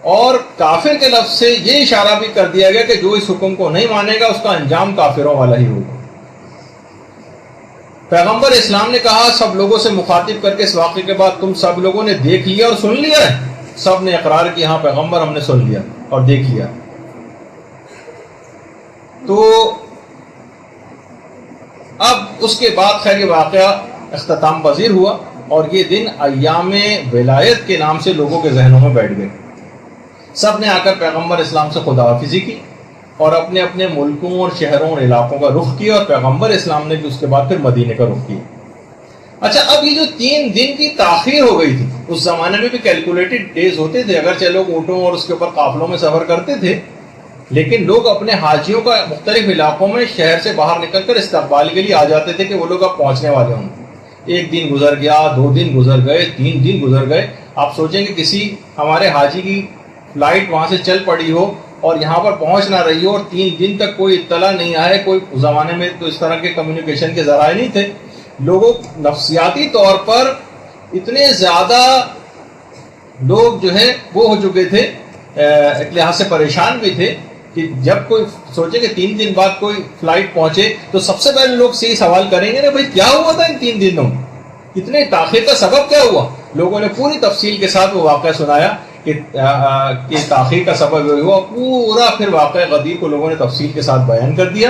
اور کافر کے لفظ سے یہ اشارہ بھی کر دیا گیا کہ جو اس حکم کو نہیں مانے گا اس کا انجام کافروں والا ہی ہوگا۔ پیغمبر اسلام نے کہا سب لوگوں سے مخاطب کر کے اس واقعے کے بعد، تم سب لوگوں نے دیکھ لیا اور سن لیا ہے؟ سب نے اقرار کیا، ہاں پیغمبر ہم نے سن لیا اور دیکھ لیا۔ تو اب اس کے بعد خیر یہ واقعہ اختتام پذیر ہوا اور یہ دن ایام ولایت کے نام سے لوگوں کے ذہنوں میں بیٹھ گئے۔ سب نے آ کر پیغمبر اسلام سے خدا حافظی کی اور اپنے اپنے ملکوں اور شہروں اور علاقوں کا رخ کیا، اور پیغمبر اسلام نے بھی اس کے بعد پھر مدینے کا رخ کیا۔ اچھا، اب یہ جو 3 دن کی تاخیر ہو گئی تھی، اس زمانے میں بھی کیلکولیٹڈ ڈیز ہوتے تھے، اگرچہ لوگ اونٹوں اور اس کے اوپر قافلوں میں سفر کرتے تھے، لیکن لوگ اپنے حاجیوں کا مختلف علاقوں میں شہر سے باہر نکل کر استقبال کے لیے آ جاتے تھے کہ وہ لوگ اب پہنچنے والے ہوں۔ 1 دن گزر گیا، 2 دن گزر گئے، 3 دن گزر گئے۔ آپ سوچیں کہ کسی ہمارے حاجی کی فلائٹ وہاں سے چل پڑی ہو اور یہاں پر پہنچ نہ رہی ہو اور 3 دن تک کوئی اطلاع نہیں آئے، کوئی اس زمانے میں تو اس طرح کے کمیونیکیشن کے ذرائع نہیں تھے، لوگوں نفسیاتی طور پر اتنے زیادہ لوگ جو ہے وہ ہو چکے تھے، ایک لحاظ سے پریشان بھی تھے کہ جب کوئی سوچے کہ 3 دن بعد کوئی فلائٹ پہنچے تو سب سے پہلے لوگ سے ہی سوال کریں گے نا بھائی کیا ہوا تھا ان 3 دنوں میں، اتنے تاخیر کا سبب کیا ہوا؟ لوگوں نے پوری تفصیل کے ساتھ وہ واقعہ سنایا کہ تاخیر کا سبب یہ ہوا، پورا پھر واقعہ غدیر کو لوگوں نے تفصیل کے ساتھ بیان کر دیا،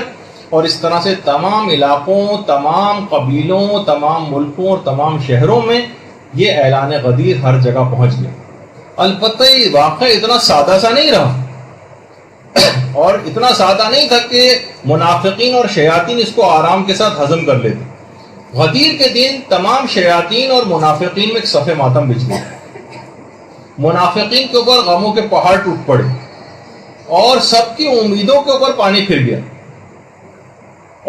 اور اس طرح سے تمام علاقوں، تمام قبیلوں، تمام ملکوں اور تمام شہروں میں یہ اعلان غدیر ہر جگہ پہنچ گیا۔ البتہ یہ واقعہ اتنا سادہ سا نہیں رہا، اور اتنا سادہ نہیں تھا کہ منافقین اور شیاطین اس کو آرام کے ساتھ ہضم کر لیتے۔ غدیر کے دن تمام شیاطین اور منافقین میں ایک صف ماتم بچھ گیا، منافقین کے اوپر غموں کے پہاڑ ٹوٹ پڑے اور سب کی امیدوں کے اوپر پانی پھر گیا،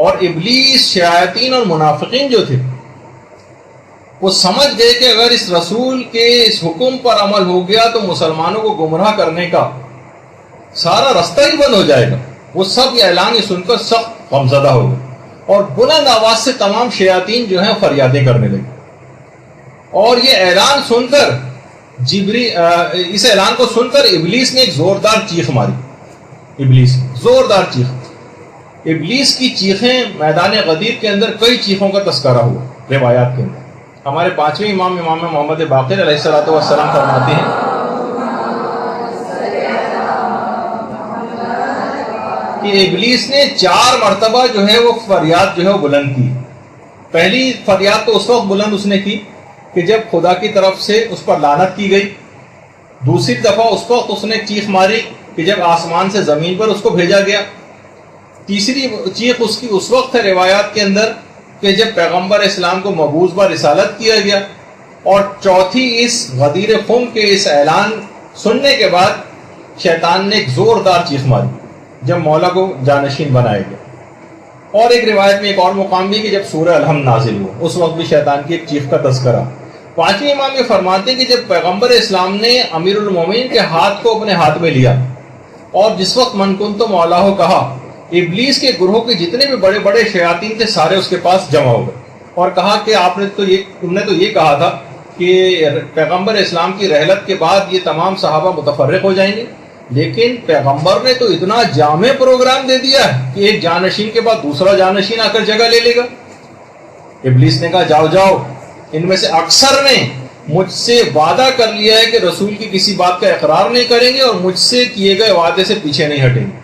اور ابلیس، شیاطین اور منافقین جو تھے وہ سمجھ گئے کہ اگر اس رسول کے اس حکم پر عمل ہو گیا تو مسلمانوں کو گمراہ کرنے کا سارا رستہ ہی بند ہو جائے گا. وہ سب یہ اعلان یہ سن کر سخت غمزدہ ہو گئے اور بلند آواز سے تمام شیاطین جو ہیں فریادیں کرنے لگے. اور یہ اعلان سن کر اس اعلان کو سن کر ابلیس نے ایک زوردار چیخ ماری. ابلیس زوردار چیخ. ابلیس کی چیخیں میدان غدیر کے اندر کئی چیخوں کا تذکرہ ہوا روایات کے اندر. ہمارے پانچویں امام محمد باقر علیہ الصلوۃ والسلام فرماتے ہیں کہ ابلیس نے 4 مرتبہ جو ہے وہ فریاد جو ہے وہ بلند کی. پہلی فریاد تو اس وقت بلند اس نے کی کہ جب خدا کی طرف سے اس پر لعنت کی گئی. دوسری دفعہ اس وقت اس نے چیخ ماری کہ جب آسمان سے زمین پر اس کو بھیجا گیا. تیسری چیخ اس کی اس وقت ہے روایات کے اندر کہ جب پیغمبر اسلام کو مبعوث بہ رسالت کیا گیا. اور چوتھی اس غدیر خم کے اس اعلان سننے کے بعد شیطان نے ایک زوردار چیخ ماری جب مولا کو جانشین بنایا گیا. اور ایک روایت میں ایک اور مقام بھی کہ جب سورہ الحمد نازل ہوا اس وقت بھی شیطان کی ایک چیخ کا تذکرہ. پانچویں امام یہ فرماتے ہیں کہ جب پیغمبر اسلام نے امیر المومنین کے ہاتھ کو اپنے ہاتھ میں لیا اور جس وقت من کنت مولا ہو کہا، ابلیس کے گروہ کے جتنے بھی بڑے بڑے شیاطین تھے سارے اس کے پاس جمع ہو گئے اور کہا کہ تم نے تو یہ کہا تھا کہ پیغمبر اسلام کی رحلت کے بعد یہ تمام صحابہ متفرق ہو جائیں گے، لیکن پیغمبر نے تو اتنا جامع پروگرام دے دیا ہے کہ ایک جانشین کے بعد دوسرا جانشین آ کر جگہ لے لے گا. ابلیس نے کہا جاؤ جاؤ، ان میں سے اکثر نے مجھ سے وعدہ کر لیا ہے کہ رسول کی کسی بات کا اقرار نہیں کریں گے اور مجھ سے کیے گئے وعدے سے پیچھے نہیں ہٹیں گے.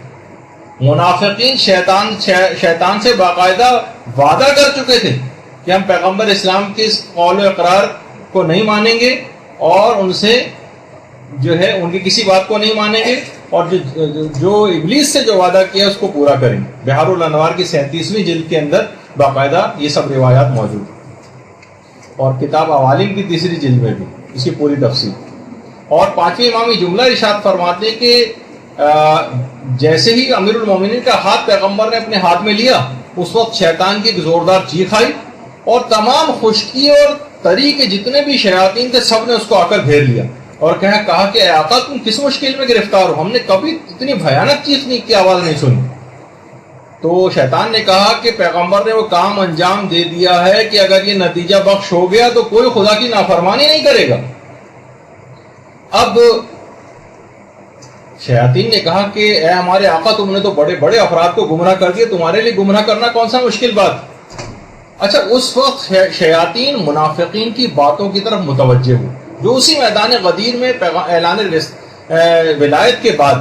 منافقین شیطان سے باقاعدہ وعدہ کر چکے تھے کہ ہم پیغمبر اسلام کے اس قول و اقرار کو نہیں مانیں گے اور ان سے جو ہے ان کی کسی بات کو نہیں مانیں گے اور جو ابلیس سے جو وعدہ کیا اس کو پورا کریں گے. بحار الانوار کی 37ویں جلد کے اندر باقاعدہ یہ سب روایات موجود ہیں اور کتاب عوالم کی 3ری جلد میں بھی اس کی پوری تفصیل. اور پانچویں امام جملہ ارشاد فرماتے ہیں کہ جیسے ہی امیر المومنین کا ہاتھ پیغمبر نے اپنے ہاتھ میں لیا اس وقت شیطان کی ایک زوردار چیخ آئی اور تمام خشکی اور تری کے جتنے بھی شیاطین تھے سب نے اس کو آ کر گھیر لیا اور کہا کہ اے آقا تم کس مشکل میں گرفتار ہو، ہم نے کبھی اتنی بھیانک چیخ کی آواز نہیں سنی. تو شیطان نے کہا کہ پیغمبر نے وہ کام انجام دے دیا ہے کہ اگر یہ نتیجہ بخش ہو گیا تو کوئی خدا کی نافرمانی نہیں کرے گا. اب شیاطین نے کہا کہ اے ہمارے آقا تم نے تو بڑے بڑے افراد کو گمراہ کر دیا، تمہارے لیے گمراہ کرنا کون سا مشکل بات. اچھا اس وقت شیاطین منافقین کی باتوں کی طرف متوجہ ہوئے جو اسی میدان غدیر میں اعلان ولایت کے بعد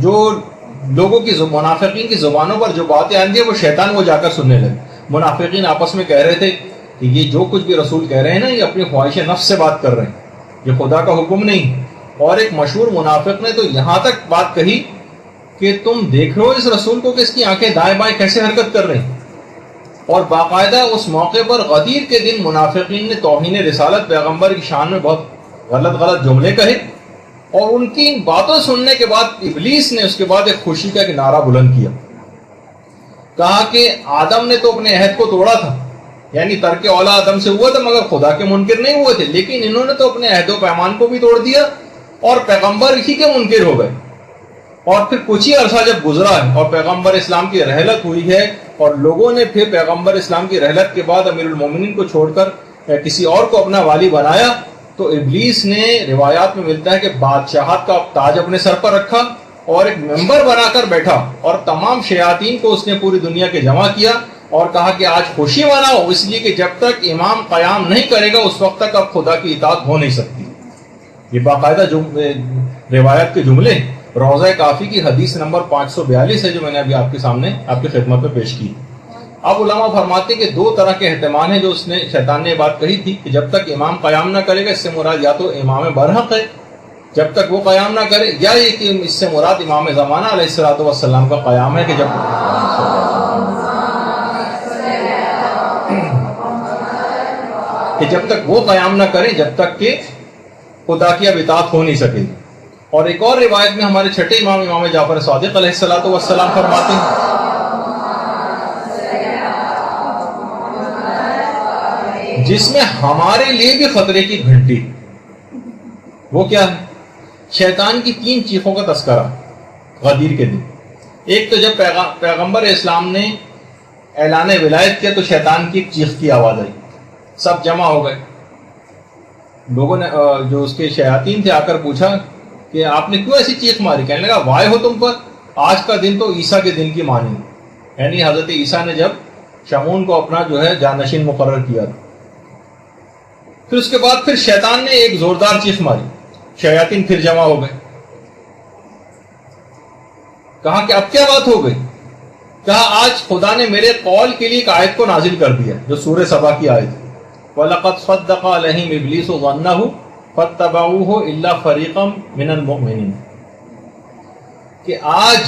جو لوگوں کی منافقین کی زبانوں پر جو باتیں آئیں گی وہ شیطان وہ جا کر سننے لگے. منافقین آپس میں کہہ رہے تھے کہ یہ جو کچھ بھی رسول کہہ رہے ہیں نا یہ اپنی خواہش نفس سے بات کر رہے ہیں، یہ خدا کا حکم نہیں. اور ایک مشہور منافق نے تو یہاں تک بات کہی کہ تم دیکھ رہے ہو اس رسول کو کہ اس کی آنکھیں دائیں بائیں کیسے حرکت کر رہی ہیں. اور باقاعدہ اس موقع پر غدیر کے دن منافقین نے توہین رسالت پیغمبر کی شان میں بہت غلط جملے کہے اور ان کی ان باتوں سننے کے بعد ابلیس نے اس کے بعد ایک خوشی کا ایک نعرہ بلند کیا. کہا کہ آدم نے تو اپنے عہد کو توڑا تھا، یعنی ترک اولا آدم سے ہوا تھا مگر خدا کے منکر نہیں ہوئے تھے، لیکن انہوں نے تو اپنے عہد و پیمان کو بھی توڑ دیا اور پیغمبر ہی کے منکر ہو گئے. اور پھر کچھ ہی عرصہ جب گزرا ہے اور پیغمبر اسلام کی رحلت ہوئی ہے اور لوگوں نے پھر پیغمبر اسلام کی رحلت کے بعد امیر المومنین کو چھوڑ کر کسی اور کو اپنا والی بنایا تو ابلیس نے روایات میں ملتا ہے کہ بادشاہت کا تاج اپنے سر پر رکھا اور ایک ممبر بنا کر بیٹھا اور تمام شیاطین کو اس نے پوری دنیا کے جمع کیا اور کہا کہ آج خوشی مناؤ اس لیے کہ جب تک امام قیام نہیں کرے گا اس وقت تک اب خدا کی اطاعت ہو نہیں سکتی. یہ باقاعدہ روایت کے جملے روضہ کافی کی حدیث نمبر 542 ہے جو میں نے ابھی آپ کے سامنے آپ کی خدمت میں پیش کی. اب علماء فرماتے ہیں کہ 2 طرح کے احتمال ہیں جو شیطان نے بات کہی تھی کہ جب تک امام قیام نہ کرے گا، اس سے مراد یا تو امام برحق ہے جب تک وہ قیام نہ کرے، یا یہ کہ اس سے مراد امام زمانہ علیہ الصلوۃ والسلام کا قیام ہے کہ جب تک وہ قیام نہ کرے جب تک کہ خدا کی اب اطاعت ہو نہیں سکے گی. اور ایک اور روایت میں ہمارے چھٹے امام جعفر صادق علیہ الصلوۃ والسلام فرماتے ہیں جس میں ہمارے لیے بھی خطرے کی گھنٹی. وہ کیا ہے؟ شیطان کی 3 چیخوں کا تذکرہ غدیر کے دن. ایک تو جب پیغمبر اسلام نے اعلان ولایت کیا تو شیطان کی ایک چیخ کی آواز آئی, سب جمع ہو گئے. لوگوں نے جو اس کے شیاطین تھے آ کر پوچھا کہ آپ نے کیوں ایسی چیخ ماری؟ کہنے لگا وائے ہو تم پر, آج کا دن تو عیسیٰ کے دن کی مانی. یعنی حضرت عیسیٰ نے جب شمعون کو اپنا جو ہے جانشین مقرر کیا تھا. پھر اس کے بعد پھر شیطان نے ایک زوردار چیخ ماری, شیاطین پھر جمع ہو گئے. کہا کہ اب کیا بات ہو گئی؟ کہا آج خدا نے میرے قول کے لیے ایک آیت کو نازل کر دیا جو سورہ سبا کی آیت ہے, وَلَقَدْ صَدَّقَ عَلَيْهِمْ إِبْلِيسُ ظَنَّهُ فَاتَّبَعُوهُ إِلَّا فَرِيقًا مِنَ الْمُؤْمِنِينَ, کہ آج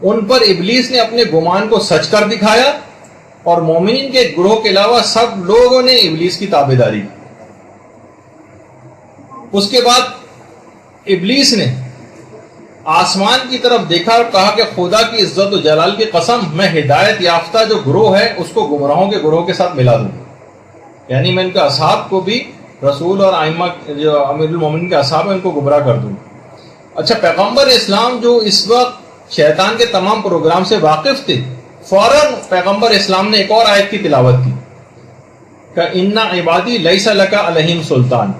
ان پر ابلیس نے اپنے گمان کو سچ کر دکھایا اور مومنین کے گروہ کے علاوہ سب لوگوں نے ابلیس کی تابعداری کی. اس کے بعد ابلیس نے آسمان کی طرف دیکھا اور کہا کہ خدا کی عزت و جلال کی قسم, میں ہدایت یافتہ جو گروہ ہے اس کو گمراہوں کے گروہ کے ساتھ ملا دوں, یعنی میں ان کے اصحاب کو بھی رسول اور ائمہ جو امیر المومنین کے اصحاب ہیں ان کو گمراہ کر دوں. اچھا, پیغمبر اسلام جو اس وقت شیطان کے تمام پروگرام سے واقف تھے, فوراً پیغمبر اسلام نے ایک اور آیت کی تلاوت کی کہ اِنَّ عِبَادِي لَيْسَ لَكَ عَلَيْهِمْ سُلْطَان,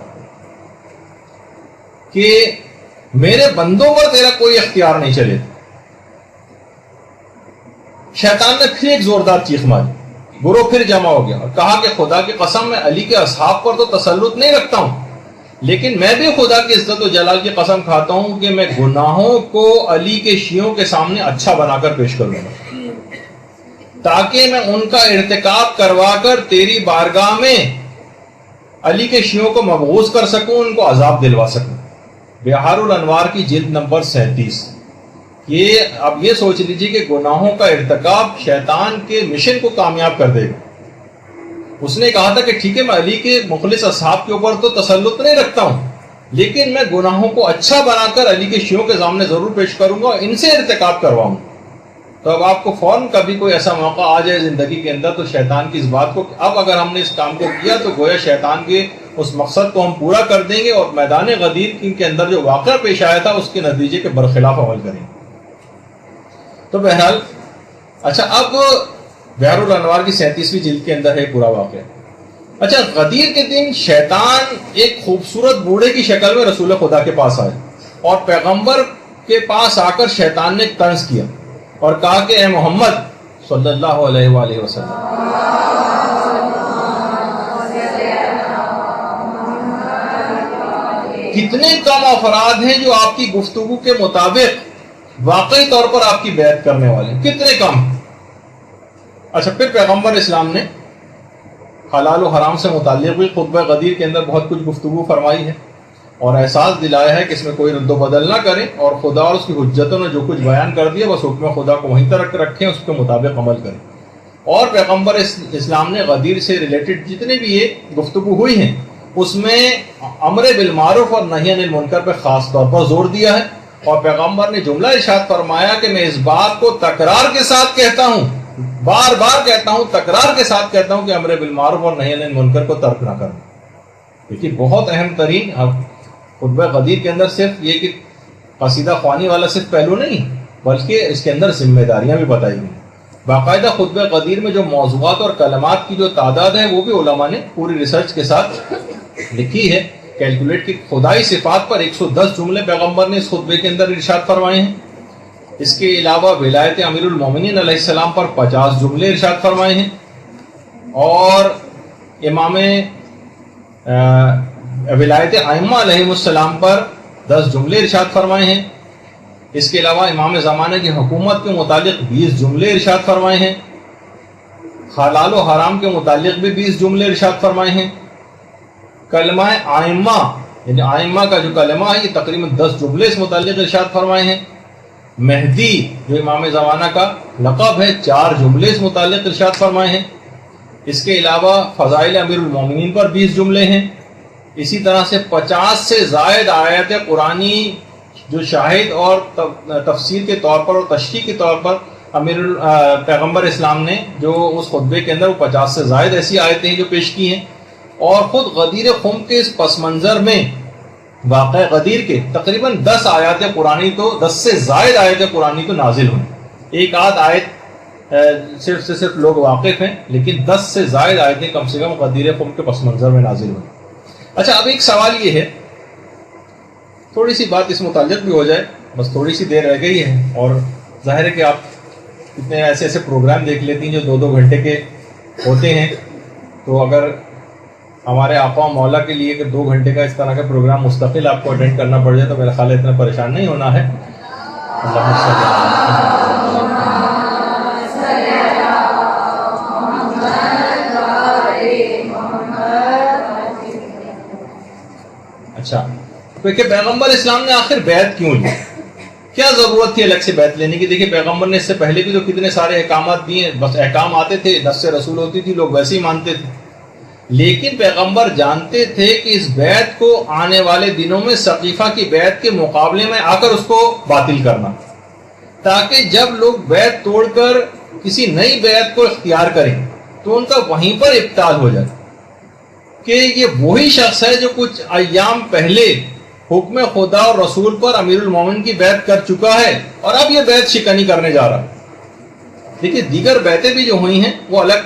کہ میرے بندوں پر تیرا کوئی اختیار نہیں چلے. شیطان نے پھر ایک زوردار چیخ ماری, گروہ پھر جمع ہو گیا اور کہا کہ خدا کی قسم میں علی کے اصحاب پر تو تسلط نہیں رکھتا ہوں, لیکن میں بھی خدا کی عزت و جلال کی قسم کھاتا ہوں کہ میں گناہوں کو علی کے شیعوں کے سامنے اچھا بنا کر پیش کروں گا, تاکہ میں ان کا ارتکاب کروا کر تیری بارگاہ میں علی کے شیعوں کو مبغوض کر سکوں, ان کو عذاب دلوا سکوں. بہار الانوار کی جلد نمبر 37. یہ اب یہ سوچ لیجیے کہ گناہوں کا ارتکاب شیطان کے مشن کو کامیاب کر دے گا. اس نے کہا تھا کہ ٹھیک ہے میں علی کے مخلص اصحاب کے اوپر تو تسلط نہیں رکھتا ہوں, لیکن میں گناہوں کو اچھا بنا کر علی کے شیعوں کے سامنے ضرور پیش کروں گا اور ان سے ارتکاب کرواؤں. تو اب آپ کو فوراً کبھی کوئی ایسا موقع آ جائے زندگی کے اندر تو شیطان کی اس بات کو, اب اگر ہم نے اس کام کو کیا تو گویا شیطان کے اس مقصد کو ہم پورا کر دیں گے اور میدان غدیر کے اندر جو واقعہ پیش آیا تھا اس کے نتیجے کے برخلاف عمل کریں گے. تو بہرحال اچھا, اب بہار الانوار کی 37ویں جلد کے اندر ہے پورا واقعہ. اچھا, غدیر کے دن شیطان ایک خوبصورت بوڑھے کی شکل میں رسول خدا کے پاس آئے اور پیغمبر کے پاس آ کر شیطان نے ایک طنز کیا اور کہا کہ اے محمد صلی اللہ علیہ وآلہ وسلم, کتنے کم افراد ہیں جو آپ کی گفتگو کے مطابق واقعی طور پر آپ کی بیعت کرنے والے ہیں, کتنے کم. اچھا, پھر پیغمبر اسلام نے حلال و حرام سے متعلق بھی خطبہ غدیر کے اندر بہت کچھ گفتگو فرمائی ہے اور احساس دلایا ہے کہ اس میں کوئی رد و بدل نہ کریں اور خدا اور اس کی حجتوں نے جو کچھ بیان کر دیا بس حکم خدا کو وہیں تک رکھیں, اس کے مطابق عمل کریں. اور پیغمبر اسلام نے غدیر سے ریلیٹڈ جتنے بھی یہ گفتگو ہوئی ہیں اس میں امر بالمعروف اور نہی عن المنکر پہ خاص طور پر زور دیا ہے اور پیغمبر نے جملہ ارشاد فرمایا کہ میں اس بات کو تکرار کے ساتھ کہتا ہوں, بار بار کہتا ہوں, تکرار کے ساتھ کہتا ہوں کہ امر بالمعروف اور نہی عن المنکر کو ترک نہ کرنا. دیکھیے بہت اہم ترین خطبہ غدیر کے اندر صرف یہ کہ قصیدہ خوانی والا صرف پہلو نہیں بلکہ اس کے اندر ذمہ داریاں بھی بتائی گئی. باقاعدہ خطبہ غدیر میں جو موضوعات اور کلمات کی جو تعداد ہے وہ بھی علماء نے پوری ریسرچ کے ساتھ لکھی ہے, کیلکولیٹ کی. خدائی صفات پر 110 جملے پیغمبر نے اس خطبے کے اندر ارشاد فرمائے ہیں. اس کے علاوہ ولایت امیر المومنین علیہ السلام پر 50 جملے ارشاد فرمائے ہیں اور امام ولایت ائمہ علیہ السلام پر 10 جملے ارشاد فرمائے ہیں. اس کے علاوہ امام زمانہ کی حکومت کے متعلق 20 جملے ارشاد فرمائے ہیں. حلال و حرام کے متعلق بھی 20 جملے ارشاد فرمائے ہیں. کلمہ ائمہ یعنی ائمہ کا جو کلمہ ہے یہ تقریباً 10 جملے اس متعلق ارشاد فرمائے ہیں. مہدی جو امام زمانہ کا لقب ہے 4 جملے اس متعلق ارشاد فرمائے ہیں. اس کے علاوہ فضائل امیر المومنین پر 20 جملے ہیں. اسی طرح سے 50 سے زائد آیات قرآنی جو شاہد اور تفسیر کے طور پر اور تشریح کے طور پر پیغمبر اسلام نے جو اس خطبے کے اندر وہ 50 سے زائد ایسی آیتیں جو پیش کی ہیں، اور خود غدیر خم کے اس پس منظر میں واقع غدیر کے تقریباً 10 آیات قرآنی تو 10 سے زائد آیت قرآنی تو نازل ہوئی. ایک آدھ آیت صرف سے صرف لوگ واقف ہیں، لیکن 10 سے زائد آیتیں کم سے کم غدیر خم کے پس منظر میں نازل ہوئی. اچھا، اب ایک سوال یہ ہے، تھوڑی سی بات اس متعلق بھی ہو جائے، بس تھوڑی سی دیر رہ گئی ہے، اور ظاہر ہے کہ آپ اتنے ایسے ایسے پروگرام دیکھ لیتی ہیں جو 2 گھنٹے کے ہوتے ہیں، تو اگر ہمارے آقا و مولا کے لیے کہ 2 گھنٹے کا اس طرح کا پروگرام مستقل آپ کو اٹینڈ کرنا پڑ جائے تو میرا خیال ہے اتنا پریشان نہیں ہونا ہے. اچھا، کہ پیغمبر اسلام نے آخر بیعت کیوں لی؟ کیا ضرورت تھی الگ سے بیعت لینے کی؟ دیکھیے پیغمبر نے اس سے پہلے بھی تو کتنے سارے احکامات دیے، بس احکام آتے تھے، نص رسول ہوتی تھی، لوگ ویسے ہی مانتے تھے. لیکن پیغمبر جانتے تھے کہ اس بیعت کو آنے والے دنوں میں ثقیفہ کی بیعت کے مقابلے میں آ کر اس کو باطل کرنا، تاکہ جب لوگ بیعت توڑ کر کسی نئی بیعت کو اختیار کریں تو ان کا وہیں پر ابطال ہو جائے کہ یہ وہی شخص ہے جو کچھ ایام پہلے حکم خدا اور رسول پر امیر المومن کی بیعت کر چکا ہے اور اب یہ بیعت شکنی کرنے جا رہا. دیکھیے دیگر بیعتیں بھی جو ہوئی ہیں وہ الگ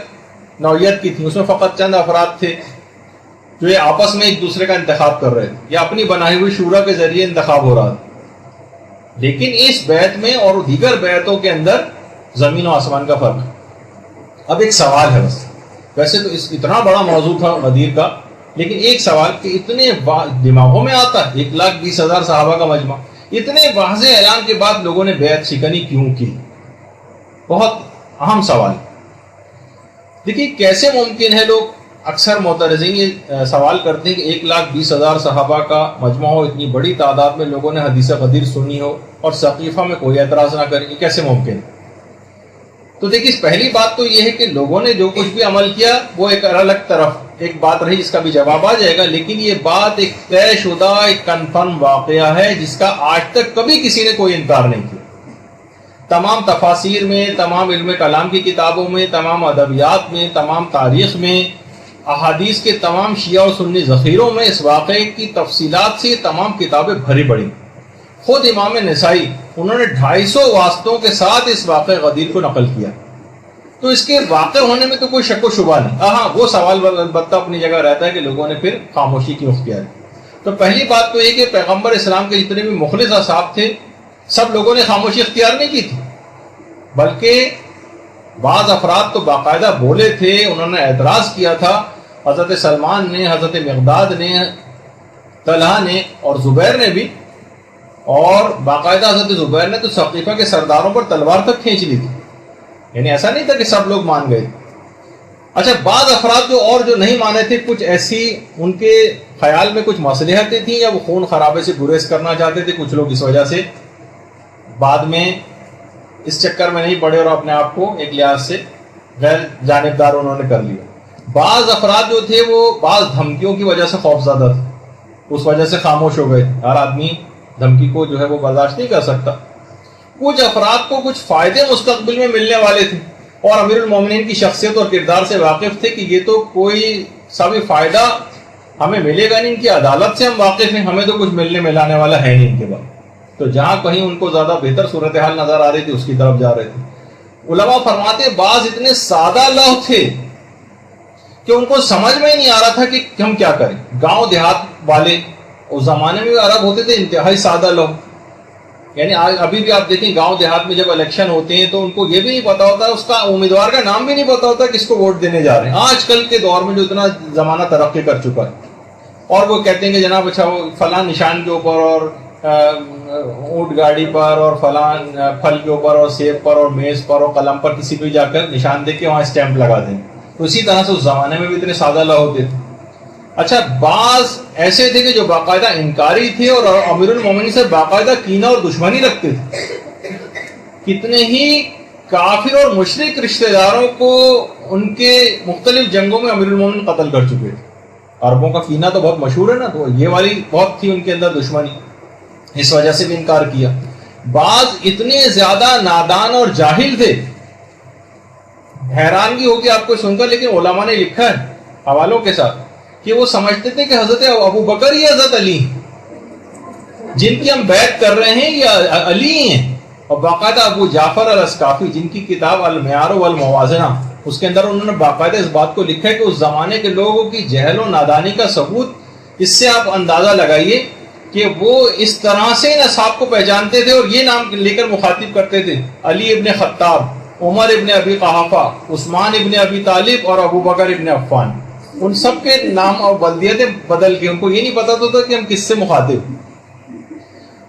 نوعیت کی تھیں، اس میں فقط چند افراد تھے جو یہ آپس میں ایک دوسرے کا انتخاب کر رہے تھے یا اپنی بنائی ہوئی شورا کے ذریعے انتخاب ہو رہا تھا. لیکن اس بیعت میں اور دیگر بیعتوں کے اندر زمین و آسمان کا فرق ہے. اب ایک سوال ہے، بس ویسے تو اتنا بڑا موضوع تھا غدیر کا، لیکن ایک سوال کہ اتنے دماغوں میں آتا ہے 1,20,000 صحابہ کا مجمع، اتنے واضح اعلان کے بعد لوگوں نے بیعت شکنی کیوں کی؟ بہت اہم سوال. دیکھیے کیسے ممکن ہے، لوگ اکثر معترضین یہ سوال کرتے ہیں کہ 1,20,000 صحابہ کا مجمع ہو، اتنی بڑی تعداد میں لوگوں نے حدیث غدیر سنی ہو اور ثقیفہ میں کوئی اعتراض نہ کرے، یہ کیسے ممکن ہے؟ تو دیکھیے پہلی بات تو یہ ہے کہ لوگوں نے جو کچھ بھی عمل کیا وہ ایک الگ طرف ایک بات رہی جس کا بھی جواب آ جائے گا، لیکن یہ بات ایک طے شدہ ایک کنفرم واقعہ ہے جس کا آج تک کبھی کسی نے کوئی انکار نہیں کیا. تمام تفاسیر میں، تمام علم کلام کی کتابوں میں، تمام ادبیات میں، تمام تاریخ میں، احادیث کے تمام شیعہ و سنی ذخیروں میں اس واقعے کی تفصیلات سے یہ تمام کتابیں بھری پڑی. خود امام نسائی انہوں نے 250 واسطوں کے ساتھ اس واقعہ غدیر کو نقل کیا. تو اس کے واقع ہونے میں تو کوئی شک و شبہ نہیں. ہاں وہ سوال البتہ اپنی جگہ رہتا ہے کہ لوگوں نے پھر خاموشی کیوں اختیار کی. تو پہلی بات تو یہ کہ پیغمبر اسلام کے جتنے بھی مخلص اصحاب تھے سب لوگوں نے خاموشی اختیار نہیں کی تھی، بلکہ بعض افراد تو باقاعدہ بولے تھے، انہوں نے اعتراض کیا تھا. حضرت سلمان نے، حضرت مقداد نے، طلحہ نے اور زبیر نے بھی، اور باقاعدہ حضرت زبیر نے تو ثقیفہ کے سرداروں پر تلوار تک کھینچ لی تھی. یعنی ایسا نہیں تھا کہ سب لوگ مان گئے. اچھا بعض افراد جو نہیں مانے تھے، کچھ ایسی ان کے خیال میں کچھ مصلحتیں تھیں یا وہ خون خرابے سے گریز کرنا چاہتے تھے. کچھ لوگ اس وجہ سے بعد میں اس چکر میں نہیں پڑے اور اپنے آپ کو ایک لحاظ سے غیر جانبدار انہوں نے کر لیا. بعض افراد جو تھے وہ بعض دھمکیوں کی وجہ سے خوف زدہ تھے، اس وجہ سے خاموش ہو گئے. ہر آدمی دھمکی کو جو ہے وہ برداشت نہیں کر سکتا. کچھ افراد کو کچھ فائدے مستقبل میں ملنے والے تھے اور امیر المومنین کی شخصیت اور کردار سے واقف تھے کہ یہ تو کوئی سا بھی فائدہ ہمیں ملے گا نہیں، ان کی عدالت سے ہم واقف ہیں، ہمیں تو کچھ ملنے ملانے والا ہے نہیں ان کے بعد. تو جہاں کہیں ان کو زیادہ بہتر صورتحال نظر آ رہی تھی اس کی طرف جا رہے تھے. علماء فرماتے بعض اتنے سادہ لوح تھے کہ ان کو سمجھ میں ہی نہیں آ رہا تھا کہ ہم کیا کریں. گاؤں دیہات والے اس زمانے میں عرب ہوتے تھے انتہائی سادہ لوگ. یعنی ابھی بھی آپ دیکھیں گاؤں دیہات میں جب الیکشن ہوتے ہیں تو ان کو یہ بھی نہیں پتا ہوتا، اس کا امیدوار کا نام بھی نہیں پتا ہوتا کس کو ووٹ دینے جا رہے ہیں. آج کل کے دور میں جو اتنا زمانہ ترقی کر چکا ہے اور وہ کہتے ہیں کہ جناب اچھا وہ فلاں نشان کے اوپر اور اونٹ گاڑی پر اور فلاں پھل کے اوپر اور سیب پر اور میز پر اور قلم پر کسی کو جا کر نشان دے کے وہاں اسٹیمپ لگا دیں. تو اسی طرح سے اس زمانے میں بھی اتنے سادہ لوگ ہوتے تھے. اچھا بعض ایسے تھے کہ جو باقاعدہ انکاری تھے اور امیر المومنین سے باقاعدہ کینہ اور دشمنی رکھتے تھے. کتنے ہی کافر اور مشرک رشتہ داروں کو ان کے مختلف جنگوں میں امیر المومنین قتل کر چکے تھے. عربوں کا کینہ تو بہت مشہور ہے نا، تو یہ والی بہت تھی ان کے اندر دشمنی، اس وجہ سے بھی انکار کیا. بعض اتنے زیادہ نادان اور جاہل تھے، حیرانگی ہوگی آپ کو سن کر، لیکن علماء نے لکھا ہے حوالوں کے ساتھ کہ وہ سمجھتے تھے کہ حضرت ابو بکر یا حضرت علی جن کی ہم بیعت کر رہے ہیں یہ علی ہیں. اور باقاعدہ ابو جعفر الاسقافی جن کی کتاب المعیار والموازنہ، اس کے اندر انہوں نے باقاعدہ اس بات کو لکھا ہے کہ اس زمانے کے لوگوں کی جہل و نادانی کا ثبوت اس سے آپ اندازہ لگائیے کہ وہ اس طرح سے ان اصحاب کو پہچانتے تھے اور یہ نام لے کر مخاطب کرتے تھے: علی ابن خطاب، عمر ابن ابی قحافہ، عثمان ابن ابی طالب اور ابو بکر ابن عفان. ان سب کے نام اور بلدیتیں بدل کے ان کو یہ نہیں پتا تھا کہ ہم کس سے مخاطب.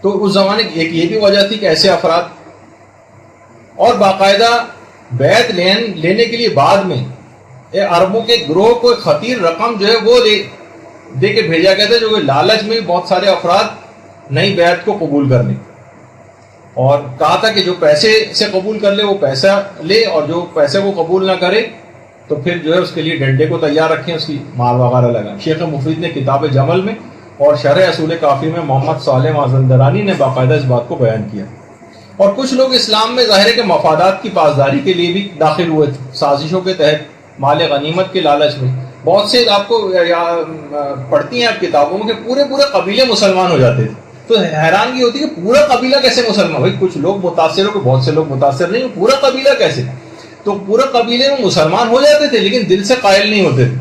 تو اس زمانے کی ایک یہ بھی وجہ تھی کہ ایسے افراد، اور باقاعدہ بیعت لینے کے لیے بعد میں عربوں کے گروہ کو ایک خطیر رقم جو ہے وہ دے کے بھیجا گیا تھا، جو کہ لالچ میں بہت سارے افراد نئی بیعت کو قبول کر لیں، اور کہا تھا کہ جو پیسے سے قبول کر لے وہ پیسہ لے، اور جو پیسے کو قبول نہ کرے تو پھر جو ہے اس کے لیے ڈنڈے کو تیار رکھیں، اس کی مال وغیرہ لگائیں. شیخ مفید نے کتاب جمل میں اور شرح اصول کافی میں محمد صالح مازندرانی نے باقاعدہ اس بات کو بیان کیا. اور کچھ لوگ اسلام میں ظاہر ہے کہ مفادات کی پاسداری کے لیے بھی داخل ہوئے تھے، سازشوں کے تحت مال غنیمت کے لالچ میں. بہت سے آپ کو پڑھتی ہیں آپ کتابوں میں کہ پورے قبیلے مسلمان ہو جاتے تھے. تو حیرانگی ہوتی ہے کہ پورا قبیلہ کیسے مسلمان؟ بھائی کچھ لوگ متاثر ہو کہ بہت سے لوگ متاثر نہیں، پورا قبیلہ کیسے؟ تو پورے قبیلے میں مسلمان ہو جاتے تھے لیکن دل سے قائل نہیں ہوتے تھے،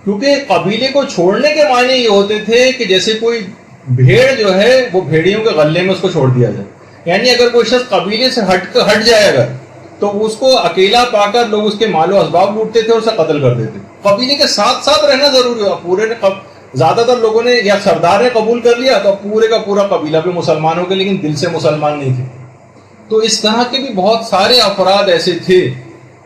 کیونکہ قبیلے کو چھوڑنے کے معنی یہ ہوتے تھے کہ جیسے کوئی بھیڑ جو ہے وہ بھیڑیوں کے غلے میں اس کو چھوڑ دیا جائے. یعنی اگر کوئی شخص قبیلے سے ہٹ جائے اگر تو اس کو اکیلا پا کر لوگ اس کے مال و اسباب لوٹتے تھے اور اسے قتل کر دیتے. قبیلے کے ساتھ رہنا ضروری ہوا. پورے نے زیادہ تر لوگوں نے یا سردار نے قبول کر لیا تو پورے کا پورا قبیلہ بھی مسلمان ہو گیا لیکن دل سے مسلمان نہیں تھے. تو اس طرح کے بھی بہت سارے افراد ایسے تھے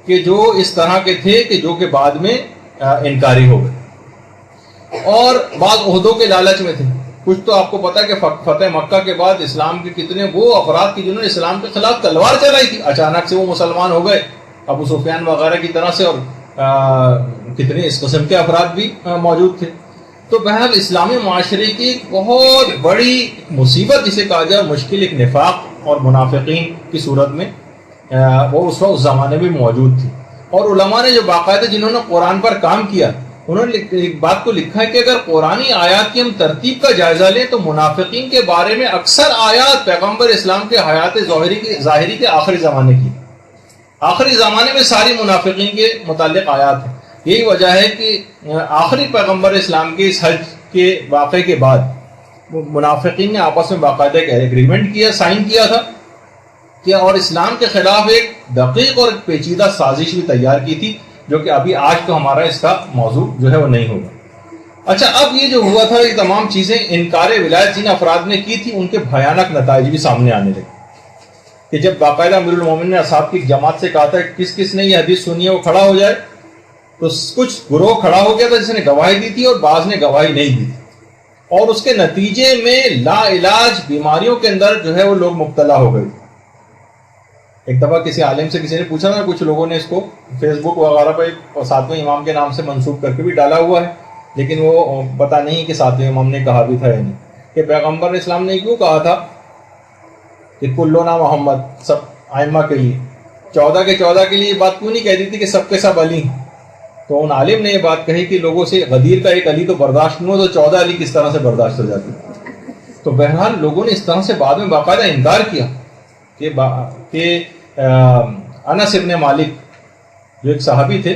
کہ جو اس طرح کے تھے کہ جو کہ بعد میں انکاری ہو گئے، اور بعض عہدوں کے لالچ میں تھے. کچھ تو آپ کو پتا کہ فتح مکہ کے بعد اسلام کے کتنے وہ افراد کی جنہوں نے اسلام کے خلاف تلوار چلائی تھی، اچانک سے وہ مسلمان ہو گئے، ابو سفیان وغیرہ کی طرح سے، اور کتنے اس قسم کے افراد بھی موجود تھے. تو بہرحال اسلامی معاشرے کی ایک بہت بڑی مصیبت جسے کہا جائے، مشکل، ایک نفاق اور منافقین کی صورت میں وہ اس وقت اس زمانے میں موجود تھی. اور علماء نے جو باقاعدہ جنہوں نے قرآن پر کام کیا انہوں نے ایک بات کو لکھا ہے کہ اگر قرآنی آیات کی ہم ترتیب کا جائزہ لیں تو منافقین کے بارے میں اکثر آیات پیغمبر اسلام کے حیات ظاہری کے آخری زمانے کی، آخری زمانے میں ساری منافقین کے متعلق آیات ہیں. یہی وجہ ہے کہ آخری پیغمبر اسلام کے اس حج کے واقعے کے بعد منافقین نے آپس میں باقاعدہ ایک ایگریمنٹ کیا، سائن کیا تھا کہ، اور اسلام کے خلاف ایک دقیق اور پیچیدہ سازش بھی تیار کی تھی، جو کہ ابھی آج تو ہمارا اس کا موضوع جو ہے وہ نہیں ہوگا. اچھا، اب یہ جو ہوا تھا یہ تمام چیزیں انکار ولایت جن افراد نے کی تھی ان کے بھیانک نتائج بھی سامنے آنے لگے. کہ جب باقاعدہ امیر المومنین نے اصحاب کی جماعت سے کہا تھا کس کس نے یہ حدیث سنی ہے وہ کھڑا ہو جائے، تو کچھ گروہ کھڑا ہو گیا تھا جس نے گواہی دی تھی اور بعض نے گواہی نہیں دی تھی، اور اس کے نتیجے میں لا علاج بیماریوں کے اندر جو ہے وہ لوگ مبتلا ہو گئے. ایک دفعہ کسی عالم سے کسی نے پوچھا تھا، کچھ لوگوں نے اس کو فیس بک وغیرہ پہ ساتویں امام کے نام سے منسوب کر کے بھی ڈالا ہوا ہے، لیکن وہ پتہ نہیں کہ ساتویں امام نے کہا بھی تھا یا نہیں، کہ پیغمبر اسلام نے کیوں کہا تھا کہ کلنا محمد، سب ائمہ کے لیے 14 کے 14 کے لیے یہ بات کیوں نہیں کہہ دی تھی کہ سب کے سب علی. تو ان عالم نے یہ بات کہی کہ لوگوں سے غدیر کا ایک علی تو برداشت نہیں ہو تو 14 علی کس طرح سے برداشت ہو جاتی. تو بہرحال لوگوں نے اس طرح سے بعد میں باقاعدہ انکار کیا کہ انس ابن مالک جو ایک صحابی تھے،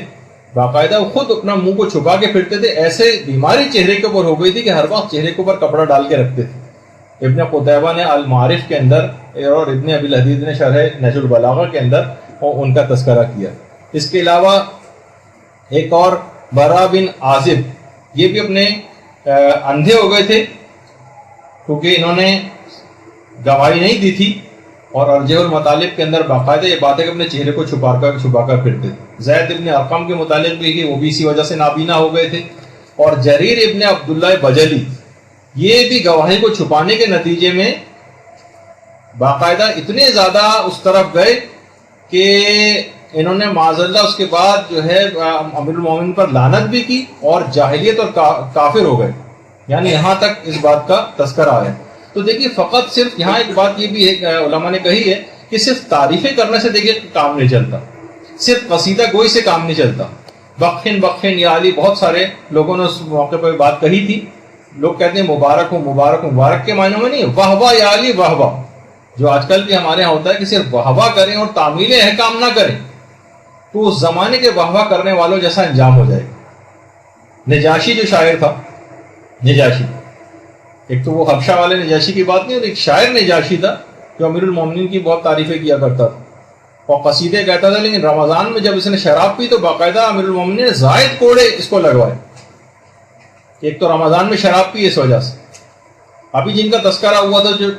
باقاعدہ وہ خود اپنا منہ کو چھپا کے پھرتے تھے، ایسے بیماری چہرے کے اوپر ہو گئی تھی کہ ہر وقت چہرے کے اوپر کپڑا ڈال کے رکھتے تھے. ابن قتیبہ نے المعارف کے اندر اور ابن ابی الحدید نے شرح نہج البلاغہ کے اندر ان کا تذکرہ کیا. اس کے علاوہ ایک اور برا بن عازب، یہ بھی اپنے اندھے ہو گئے تھے کیونکہ انہوں نے گواہی نہیں دی تھی، اور ارجح المطالب کے اندر باقاعدہ یہ بات ہے کہ اپنے چہرے کو چھپا کر پھرتے تھے. زید ابن ارقم کے متعلق بھی وہ بھی اسی وجہ سے نابینا ہو گئے تھے. اور جریر ابن عبداللہ بجلی، یہ بھی گواہی کو چھپانے کے نتیجے میں باقاعدہ اتنے زیادہ اس طرف گئے کہ انہوں نے معاذ اللہ اس کے بعد جو ہے امیر المومنین پر لعنت بھی کی اور جاہلیت اور کافر ہو گئے. یعنی یہاں تک اس بات کا تذکرہ آیا. تو دیکھیے فقط صرف یہاں ایک بات یہ بھی ہے علماء نے کہی ہے کہ صرف تعریفیں کرنے سے دیکھیے کام نہیں چلتا، صرف قصیدہ گوئی سے کام نہیں چلتا. بخن بخن یا علی، بہت سارے لوگوں نے اس موقع پہ بات کہی تھی. لوگ کہتے ہیں مبارک ہو مبارک ہو، مبارک کے معنی میں نہیں، واہ واہ یا علی واہ واہ، جو آج کل بھی ہمارے یہاں ہوتا ہے کہ صرف واہ واہ کریں اور تعمیل احکام نہ کریں، تو اس زمانے کے واہ واہ کرنے والوں جیسا انجام ہو جائے گا. نجاشی جو شاعر تھا، نجاشی، ایک تو وہ حبشہ والے نجاشی کی بات نہیں، اور ایک شاعر نجاشی تھا جو امیر المومنین کی بہت تعریفیں کیا کرتا تھا اور قصیدے کہتا تھا. لیکن رمضان میں جب اس نے شراب پی تو باقاعدہ امیر المومنین نے زائد کوڑے اس کو لگوائے. ایک تو رمضان میں شراب پی اس وجہ سے. ابھی جن کا تذکرہ ہوا تھا جو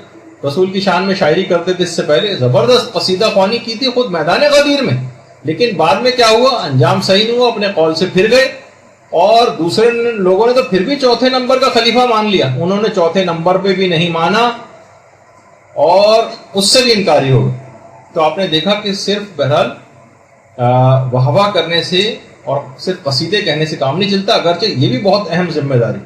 رسول کی شان میں شاعری کرتے تھے، اس سے پہلے زبردست قصیدہ خوانی کی تھی خود میدان غدیر میں، لیکن بعد میں کیا ہوا، انجام صحیح نہیں ہوا، اپنے قول سے پھر گئے. اور دوسرے لوگوں نے تو پھر بھی چوتھے نمبر کا خلیفہ مان لیا، انہوں نے چوتھے نمبر پہ بھی نہیں مانا اور اس سے بھی انکاری ہو گئے. تو آپ نے دیکھا کہ صرف بہرحال واہ واہ کرنے سے اور صرف قصیدے کہنے سے کام نہیں چلتا، اگرچہ یہ بھی بہت اہم ذمہ داری،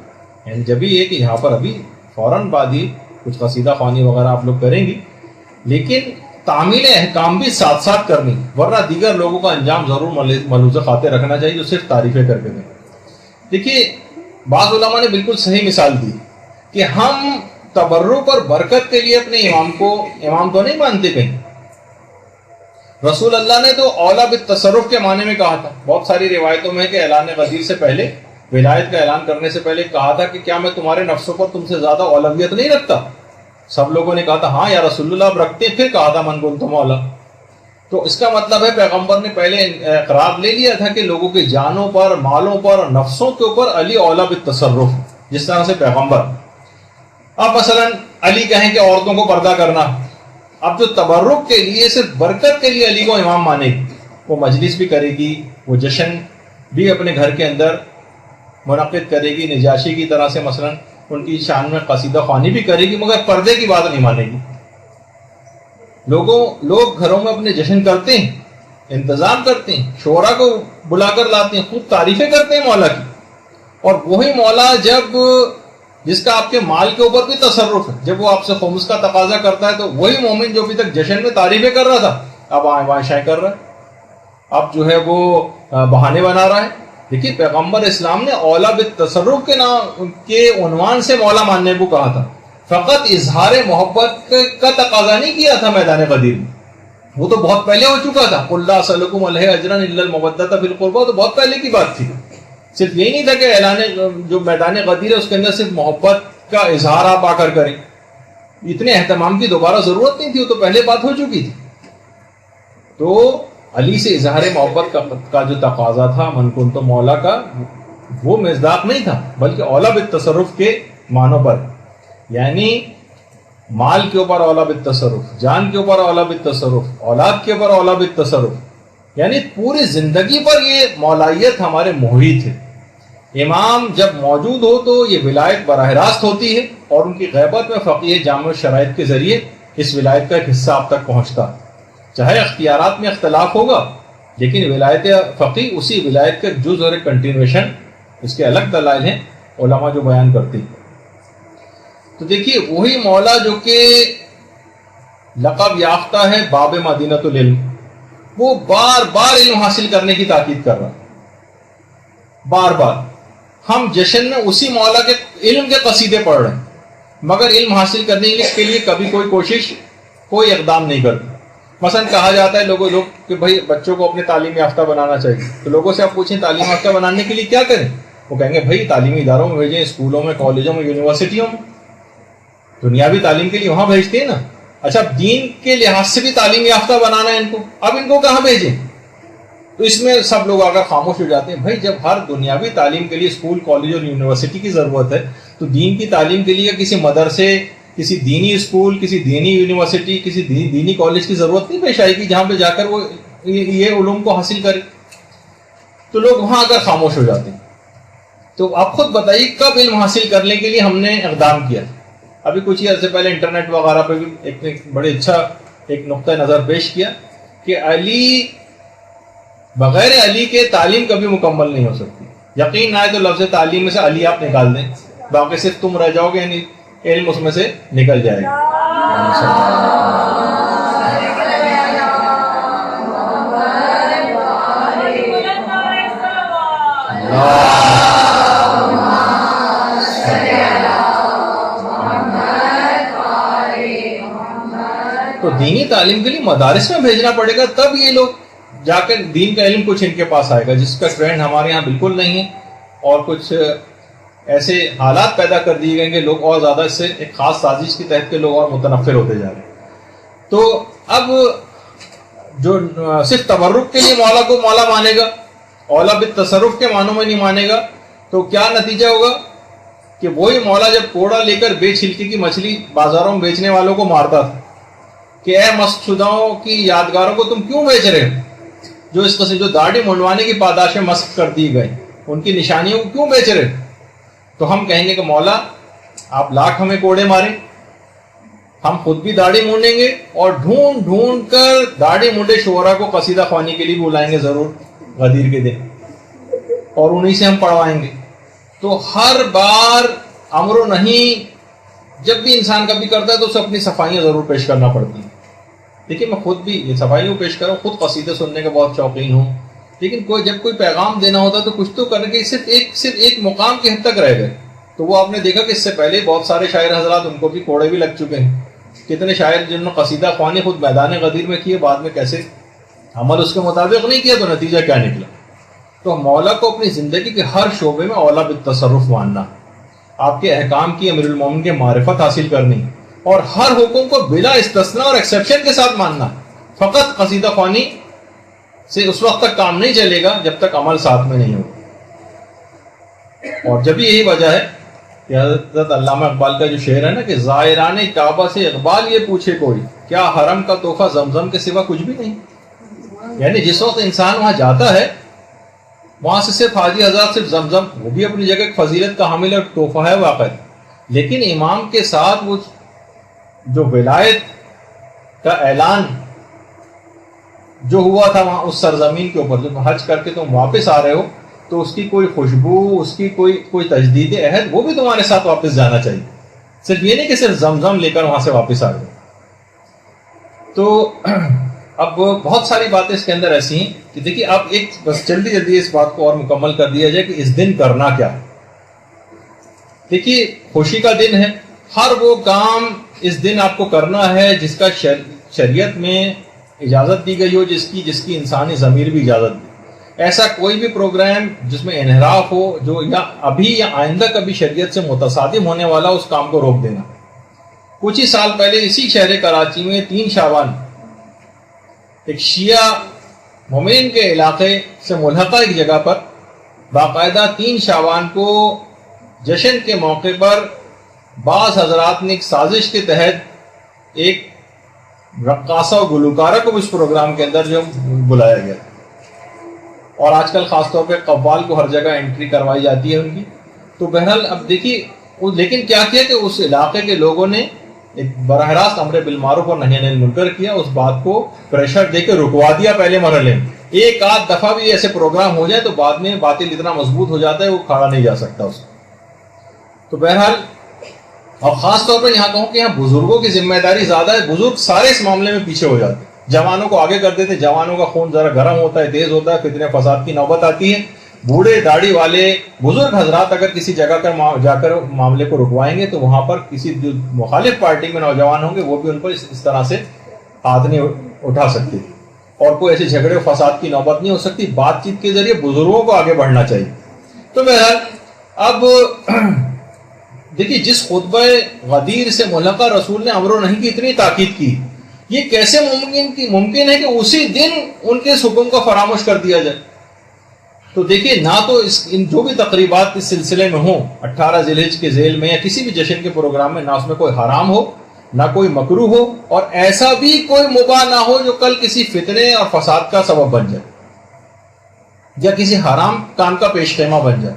یعنی جب یہ کہ یہاں پر ابھی فوراً بعد ہی کچھ قصیدہ خوانی وغیرہ آپ لوگ کریں گی، لیکن تعمیل احکام بھی ساتھ ساتھ کرنی، ورنہ دیگر لوگوں کا انجام ضرور ملوث خاطر رکھنا چاہیے جو صرف تعریفیں کر کے دیں. دیکھیے بعض علماء نے بالکل صحیح مثال دی کہ ہم تبرک اور برکت کے لیے اپنے امام کو امام تو نہیں مانتے کہیں. رسول اللہ نے تو اولا بالتصرف کے معنی میں کہا تھا. بہت ساری روایتوں میں کہ اعلان غدیر سے پہلے، ولایت کا اعلان کرنے سے پہلے کہا تھا کہ کیا میں تمہارے نفسوں پر تم سے زیادہ اولویت نہیں رکھتا؟ سب لوگوں نے کہا تھا ہاں یا رسول اللہ اب رکھتے. پھر کہا تھا من کنت مولا. تو اس کا مطلب ہے پیغمبر نے پہلے اقرار لے لیا تھا کہ لوگوں کی جانوں پر، مالوں پر اور نفسوں کے اوپر علی اولا بالتصرف، جس طرح سے پیغمبر. اب مثلا علی کہیں کہ عورتوں کو پردہ کرنا، اب جو تبرک کے لیے صرف برکت کے لیے علی کو امام مانے گی، وہ مجلس بھی کرے گی، وہ جشن بھی اپنے گھر کے اندر منعقد کرے گی، نجاشی کی طرح سے مثلا ان کی شان میں قصیدہ خوانی بھی کرے گی، مگر پردے کی بات نہیں مانے گی. لوگ گھروں میں اپنے جشن کرتے ہیں، انتظام کرتے ہیں، شعراء کو بلا کر لاتے ہیں، خوب تعریفیں کرتے ہیں مولا کی. اور وہی مولا جس کا آپ کے مال کے اوپر بھی تصرف ہے، جب وہ آپ سے خمس کا تقاضا کرتا ہے تو وہی مومن جو ابھی تک جشن میں تعریفیں کر رہا تھا اب آئیں بائیں شائیں کر رہا ہے، اب جو ہے وہ بہانے بنا رہا ہے. دیکھیے پیغمبر اسلام نے اولا بالتصرف کے عنوان سے مولا ماننے کو کہا تھا، فقط اظہار محبت کا تقاضا نہیں کیا تھا میدان غدیر میں. وہ تو بہت پہلے ہو چکا تھا، قل لا اسألکم علیہ اجرا الا المودۃ فی القربى، تو بہت پہلے کی بات تھی. صرف یہی نہیں تھا کہ اعلان جو میدان غدیر ہے اس کے اندر صرف محبت کا اظہار آپ آ کر کریں، اتنے اہتمام کی دوبارہ ضرورت نہیں تھی، وہ تو پہلے بات ہو چکی تھی. تو علی سے اظہار محبت کا جو تقاضا تھا من کنت مولا کا، وہ مصداق نہیں تھا بلکہ اولا بالتصرف کے معنوں پر، یعنی مال کے اوپر اولا بالتصرف، جان کے اوپر اولا بالتصرف، اولاد کے اوپر اولا بالتصرف، یعنی پوری زندگی پر یہ مولائیت ہمارے محیط ہے. امام جب موجود ہو تو یہ ولایت براہ راست ہوتی ہے، اور ان کی غیبت میں فقیہ جامع شرائط کے ذریعے اس ولایت کا ایک حصہ آپ تک پہنچتا. چاہے اختیارات میں اختلاف ہوگا لیکن ولایت فقیہ اسی ولایت کا جز اور ایک کنٹینویشن، اس کے الگ دلائل ہیں علماء جو بیان کرتے ہیں. تو دیکھیے وہی مولا جو کہ لقب یافتہ ہے باب مدینۃ العلم، وہ بار بار علم حاصل کرنے کی تاکید کر رہا ہے، بار بار. ہم جشن میں اسی مولا کے علم کے قصیدے پڑھ رہے ہیں، مگر علم حاصل کرنے کے لیے کبھی کوئی کوشش، کوئی اقدام نہیں کرتے. مثلا کہا جاتا ہے لوگ کہ بھائی بچوں کو اپنے تعلیم یافتہ بنانا چاہیے، تو لوگوں سے آپ پوچھیں تعلیم یافتہ بنانے کے لیے کیا کریں، وہ کہیں گے بھائی تعلیمی اداروں میں بھیجیں، اسکولوں میں، کالجوں میں، یونیورسٹیوں میں. دنیاوی تعلیم کے لیے وہاں بھیجتے ہیں نا. اچھا دین کے لحاظ سے بھی تعلیم یافتہ بنانا ہے ان کو، اب ان کو کہاں بھیجیں؟ تو اس میں سب لوگ اگر خاموش ہو جاتے ہیں. بھائی جب ہر دنیاوی تعلیم کے لیے اسکول، کالج اور یونیورسٹی کی ضرورت ہے تو دین کی تعلیم کے لیے کسی مدرسے، کسی دینی اسکول، کسی دینی یونیورسٹی، کسی دینی کالج کی ضرورت نہیں پیش آئے گی جہاں پہ جا کر وہ یہ علوم کو حاصل کرے. تو لوگ وہاں اگر خاموش ہو جاتے ہیں. تو آپ خود بتائیے کب علم حاصل کرنے کے لیے ہم نے اقدام کیا؟ ابھی کچھ ہی عرصے پہلے انٹرنیٹ وغیرہ پہ بھی ایک بڑے اچھا ایک نقطہ نظر پیش کیا کہ علی، بغیر علی کے تعلیم کبھی مکمل نہیں ہو سکتی. یقین نہ آئے تو لفظ تعلیم میں سے علی آپ نکال دیں، باقی صرف تم رہ جاؤ گے، یعنی علم اس میں سے نکل جائے گا. تو دینی تعلیم کے لیے مدارس میں بھیجنا پڑے گا، تب یہ لوگ جا کر دین کا علم کچھ ان کے پاس آئے گا، جس کا ٹرینڈ ہمارے یہاں بالکل نہیں ہے. اور کچھ ایسے حالات پیدا کر دیے گئے کہ لوگ اور زیادہ اس سے ایک خاص سازش کے تحت کے لوگ اور متنفر ہوتے جا رہے ہیں. تو اب جو صرف تبرک کے لیے مولا کو مولا مانے گا، اولا بالتصرف کے معنوں میں نہیں مانے گا، تو کیا نتیجہ ہوگا کہ وہی مولا جب کوڑا لے کر بے چھلکے کی مچھلی بازاروں میں بیچنے والوں کو مارتا تھا کہ اے مست شداؤں کی یادگاروں کو تم کیوں بیچ رہے ہو، جو اس قسم جو داڑھی منڈوانے کی پاداشیں مسخ کر دی گئی ان کی نشانیوں کو کیوں بیچ رہے ہو؟ تو ہم کہیں گے کہ مولا آپ لاکھ ہمیں کوڑے مارے، ہم خود بھی داڑھی مونڈیں گے اور ڈھونڈ ڈھونڈ کر داڑھی مونڈے شعرا کو قصیدہ خوانی کے لیے بلائیں گے ضرور غدیر کے دن، اور انہی سے ہم پڑھوائیں گے. تو ہر بار امر و نہیں جب بھی انسان کبھی کرتا ہے تو اسے اپنی صفائیاں ضرور پیش کرنا پڑتی ہیں. دیکھیے میں خود بھی یہ صفائیوں پیش کروں، خود قصیدے سننے کا بہت شوقین ہوں، لیکن جب کوئی پیغام دینا ہوتا تو کچھ تو کرنے کے صرف ایک مقام کی حد تک رہ گئے. تو وہ آپ نے دیکھا کہ اس سے پہلے بہت سارے شاعر حضرات ان کو بھی کوڑے بھی لگ چکے ہیں. کتنے شاعر جنہوں نے قصیدہ خوانی خود میدان غدیر میں کیے، بعد میں کیسے عمل اس کے مطابق نہیں کیا تو نتیجہ کیا نکلا. تو مولا کو اپنی زندگی کے ہر شعبے میں اولا بالتصرف ماننا، آپ کے احکام کی امیر المومن کے معرفت حاصل کرنی، اور ہر حکم کو بلا استثناء اور ایکسیپشن کے ساتھ ماننا. فقط قصیدہ خوانی سے اس وقت تک کام نہیں چلے گا جب تک عمل ساتھ میں نہیں ہوگا. اور جب یہی وجہ ہے کہ حضرت علامہ اقبال کا جو شعر ہے نا کہ زائران کعبہ سے اقبال یہ پوچھے کوئی کیا حرم کا تحفہ زمزم کے سوا کچھ بھی نہیں. یعنی جس وقت انسان وہاں جاتا ہے وہاں سے صرف حاجی حضرات صرف زمزم، وہ بھی اپنی جگہ فضیلت کا حامل اور تحفہ ہے واقع، لیکن امام کے ساتھ وہ جو ولایت کا اعلان جو ہوا تھا وہاں اس سرزمین کے اوپر، جب حج کر کے تم واپس آ رہے ہو تو اس کی کوئی خوشبو، اس کی کوئی تجدید عہد وہ بھی تمہارے ساتھ واپس جانا چاہیے. صرف یہ نہیں کہ صرف زمزم لے کر وہاں سے واپس آ گئے. تو اب بہت ساری باتیں اس کے اندر ایسی ہیں کہ دیکھیے آپ ایک بس جلدی اس بات کو اور مکمل کر دیا جائے کہ اس دن کرنا کیا. دیکھیے خوشی کا دن ہے، ہر وہ کام اس دن آپ کو کرنا ہے جس کا شریعت میں اجازت دی گئی ہو، جس کی انسانی ضمیر بھی اجازت دی. ایسا کوئی بھی پروگرام جس میں انحراف ہو، جو یا ابھی یا آئندہ کبھی شریعت سے متصادم ہونے والا، اس کام کو روک دینا. کچھ ہی سال پہلے اسی شہر کراچی میں 3 شعبان ایک شیعہ مومن کے علاقے سے ملحقہ ایک جگہ پر باقاعدہ 3 شعبان کو جشن کے موقع پر بعض حضرات نے ایک سازش کے تحت ایک رقاصہ و گلوکارہ کو اس پروگرام کے اندر جو بلایا گیا، اور آج کل خاص طور پہ قوال کو ہر جگہ انٹری کروائی جاتی ہے ان کی. تو بہرحال اب دیکھیے لیکن کیا کیا کہ اس علاقے کے لوگوں نے ایک براہ راست امر بالمعروف اور نہی عن المنکر کیا، اس بات کو پریشر دے کے رکوا دیا پہلے مرحلے میں. ایک آدھ دفعہ بھی ایسے پروگرام ہو جائے تو بعد میں باطل اتنا مضبوط ہو جاتا ہے وہ کھڑا نہیں جا سکتا اس کو. تو بہرحال اب خاص طور پر یہاں کہوں کہ یہاں بزرگوں کی ذمہ داری زیادہ ہے. بزرگ سارے اس معاملے میں پیچھے ہو جاتے ہیں، جوانوں کو آگے کر دیتے. جوانوں کا خون ذرا گرم ہوتا ہے، تیز ہوتا ہے، فتنے فساد کی نوبت آتی ہے. بوڑھے داڑھی والے بزرگ حضرات اگر کسی جگہ پر جا کر معاملے کو رکوائیں گے تو وہاں پر کسی جو مخالف پارٹی میں نوجوان ہوں گے وہ بھی ان پر اس طرح سے ہاتھ نہیں اٹھا سکتے، اور کوئی ایسے جھگڑے و فساد کی نوبت نہیں ہو سکتی. بات چیت کے ذریعے بزرگوں کو آگے بڑھنا چاہیے. تو بہرحال اب دیکھیے جس خطبہ غدیر سے ملحقہ رسول نے امر و نہی کی اتنی تاکید کی، یہ کیسے ممکن ہے کہ اسی دن ان کے اس حکم کو فراموش کر دیا جائے. تو دیکھیے نہ تو ان جو بھی تقریبات اس سلسلے میں ہوں 18 ذی الحجہ کے ذیل میں یا کسی بھی جشن کے پروگرام میں، نہ اس میں کوئی حرام ہو نہ کوئی مکروہ ہو، اور ایسا بھی کوئی مباح نہ ہو جو کل کسی فتنے اور فساد کا سبب بن جائے یا کسی حرام کام کا پیش خیمہ بن جائے.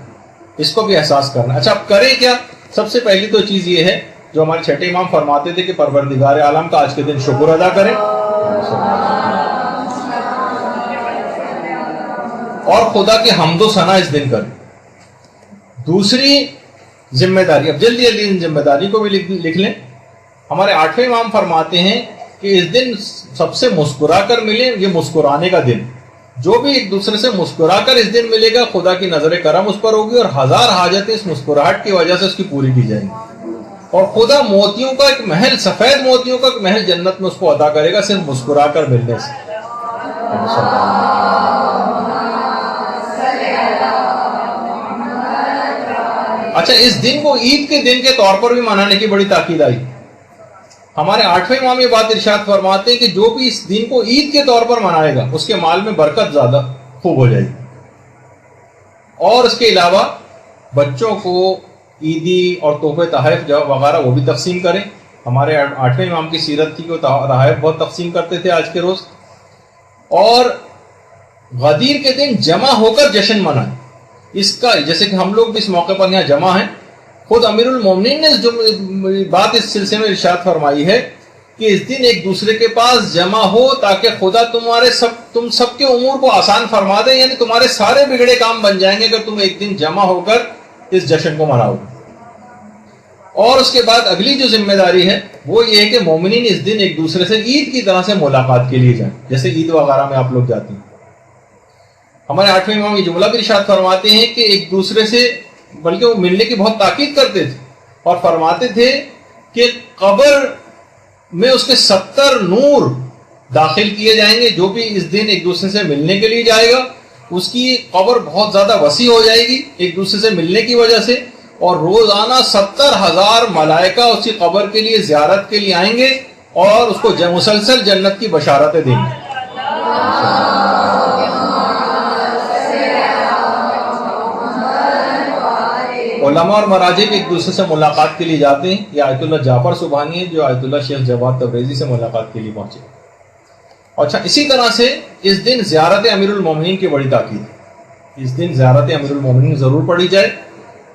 اس کو بھی احساس کرنا. اچھا اب کریں کیا؟ سب سے پہلی تو چیز یہ ہے جو ہمارے چھٹے امام فرماتے تھے کہ پروردگار عالم کا آج کے دن شکر ادا کریں اور خدا کی حمد و ثنا اس دن کریں. دوسری ذمہ داری. اب جلدی جلدی ان ذمہ داری کو بھی لکھ لیں. ہمارے 8ویں امام فرماتے ہیں کہ اس دن سب سے مسکرا کر ملیں, یہ مسکرانے کا دن. جو بھی ایک دوسرے سے مسکرا کر اس دن ملے گا خدا کی نظر کرم اس پر ہوگی اور 1000 حاجتیں اس مسکراہٹ کی وجہ سے اس کی پوری کی جائیں گی. اور خدا موتیوں کا ایک محل, سفید موتیوں کا ایک محل جنت میں اس کو عطا کرے گا صرف مسکرا کر ملنے سے. اچھا, اس دن کو عید کے دن کے طور پر بھی منانے کی بڑی تاکید آئی. ہمارے 8ویں امام یہ بات ارشاد فرماتے ہیں کہ جو بھی اس دن کو عید کے طور پر منائے گا اس کے مال میں برکت زیادہ خوب ہو جائے گی. اور اس کے علاوہ بچوں کو عیدی اور تحفے تحائف وغیرہ وہ بھی تقسیم کریں. ہمارے 8ویں امام کی سیرت تھی کہ وہ تحائف بہت تقسیم کرتے تھے آج کے روز. اور غدیر کے دن جمع ہو کر جشن منائیں. اس کا جیسے کہ ہم لوگ بھی اس موقع پر یہاں جمع ہیں, خود امیر المومنین نے جو بات اس سلسلے میں ارشاد فرمائی ہے کہ اس دن ایک دوسرے کے پاس جمع ہو تاکہ خدا تم سب کے امور کو آسان فرما دے, یعنی تمہارے سارے بگڑے کام بن جائیں گے اگر تم ایک دن جمع ہو کر اس جشن کو مناؤ. اور اس کے بعد اگلی جو ذمہ داری ہے وہ یہ ہے کہ مومنین اس دن ایک دوسرے سے عید کی طرح سے ملاقات کے لیے جائیں, جیسے عید وغیرہ میں آپ لوگ جاتے ہیں. ہمارے 8ویں امام یہ جملہ بھی ارشاد فرماتے ہیں کہ ایک دوسرے سے بلکہ وہ ملنے کی بہت تاکید کرتے تھے اور فرماتے تھے کہ قبر میں اس کے 70 نور داخل کیے جائیں گے. جو بھی اس دن ایک دوسرے سے ملنے کے لیے جائے گا اس کی قبر بہت زیادہ وسیع ہو جائے گی ایک دوسرے سے ملنے کی وجہ سے, اور روزانہ 70,000 ملائکہ اس کی قبر کے لیے زیارت کے لیے آئیں گے اور اس کو مسلسل جنت کی بشارتیں دیں گے. علماء اور مراجع بھی ایک دوسرے سے ملاقات کے لیے جاتے ہیں. یہ آیت اللہ جعفر سبحانی ہے جو آیت اللہ شیخ جواد تبریزی سے ملاقات کے لیے پہنچے. اچھا, اسی طرح سے اس دن زیارت امیر المومنین کی بڑی تاکید ہے. اس دن زیارت امیر المومنین ضرور پڑھی جائے.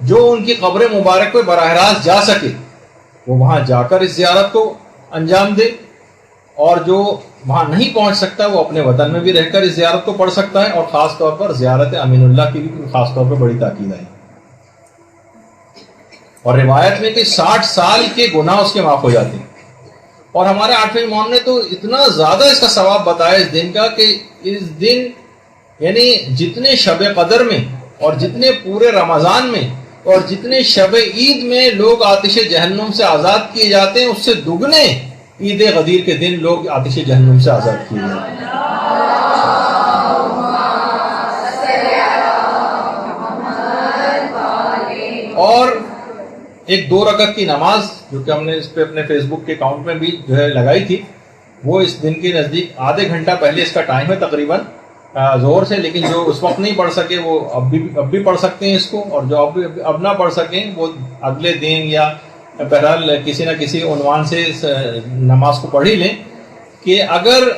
جو ان کی قبر مبارک پہ براہ راست جا سکے وہ وہاں جا کر اس زیارت کو انجام دے, اور جو وہاں نہیں پہنچ سکتا وہ اپنے وطن میں بھی رہ کر اس زیارت کو پڑھ سکتا ہے. اور خاص طور پر زیارت امین اللہ کی بھی خاص طور پر بڑی تاکید آئی. اور روایت میں کہ 60 سال کے گناہ اس کے معاف ہو جاتے ہیں. اور ہمارے 8ویں امام نے تو اتنا زیادہ اس کا ثواب بتایا اس دن کا کہ اس دن یعنی جتنے شب قدر میں اور جتنے پورے رمضان میں اور جتنے شب عید میں لوگ آتش جہنم سے آزاد کیے جاتے ہیں اس سے دگنے عید غدیر کے دن لوگ آتش جہنم سے آزاد کیے جاتے ہیں. اور ایک 2 رکعت کی نماز جو کہ ہم نے اس پہ اپنے فیس بک کے اکاؤنٹ میں بھی جو ہے لگائی تھی, وہ اس دن کے نزدیک آدھے گھنٹہ پہلے اس کا ٹائم ہے تقریباً زور سے, لیکن جو اس وقت نہیں پڑھ سکے وہ اب بھی پڑھ سکتے ہیں اس کو, اور جو اب نہ پڑھ سکیں وہ اگلے دن یا بہرحال کسی نہ کسی عنوان سے اس نماز کو پڑھ ہی لیں. کہ اگر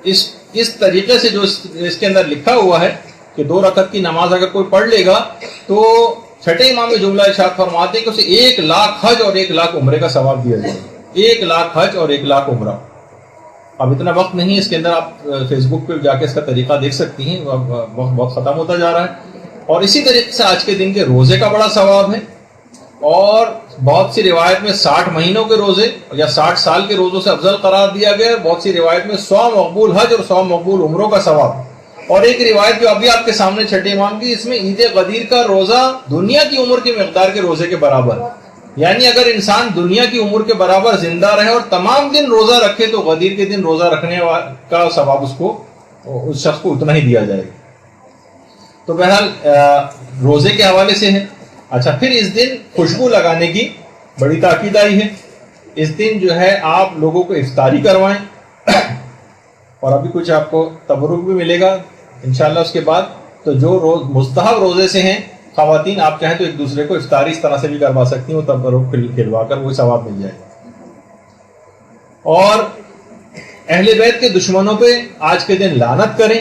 اس طریقے سے جو اس کے اندر لکھا ہوا ہے کہ 2 رکعت کی نماز اگر کوئی پڑھ لے گا تو 6 امام میں جملہ ارشاد فرماتے ہیں کہ اسے 1 لاکھ حج اور 1 لاکھ عمرے کا ثواب دیا جائے. 1 لاکھ حج اور 1 لاکھ عمرہ. اب اتنا وقت نہیں ہے, اس کے اندر آپ فیس بک پہ جا کے اس کا طریقہ دیکھ سکتی ہیں, وقت بہت ختم ہوتا جا رہا ہے. اور اسی طریقے سے آج کے دن کے روزے کا بڑا ثواب ہے, اور بہت سی روایت میں 60 مہینوں کے روزے یا 60 سال کے روزوں سے افضل قرار دیا گیا ہے. بہت سی روایت میں 100 مقبول حج اور 100 مقبول عمروں کا ثواب. اور ایک روایت جو ابھی آپ کے سامنے 6 امام کی, اس میں عید غدیر کا روزہ دنیا کی عمر کی مقدار کے روزے کے برابر, یعنی اگر انسان دنیا کی عمر کے برابر زندہ رہے اور تمام دن روزہ رکھے تو غدیر کے دن روزہ رکھنے کا ثواب اس شخص کو اتنا ہی دیا جائے گا. تو بہرحال روزے کے حوالے سے ہے. اچھا, پھر اس دن خوشبو لگانے کی بڑی تاکید آئی ہے. اس دن جو ہے آپ لوگوں کو افطاری کروائیں, اور ابھی کچھ آپ کو تبرک بھی ملے گا انشاءاللہ اس کے بعد. تو جو مستحب روزے سے ہیں خواتین, آپ چاہیں تو ایک دوسرے کو افطاری اس طرح سے بھی کروا سکتی ہیں, وہ تبرک کھلوا کر وہ ثواب مل جائے گا. اور اہل بیت کے دشمنوں پہ آج کے دن لعنت کریں.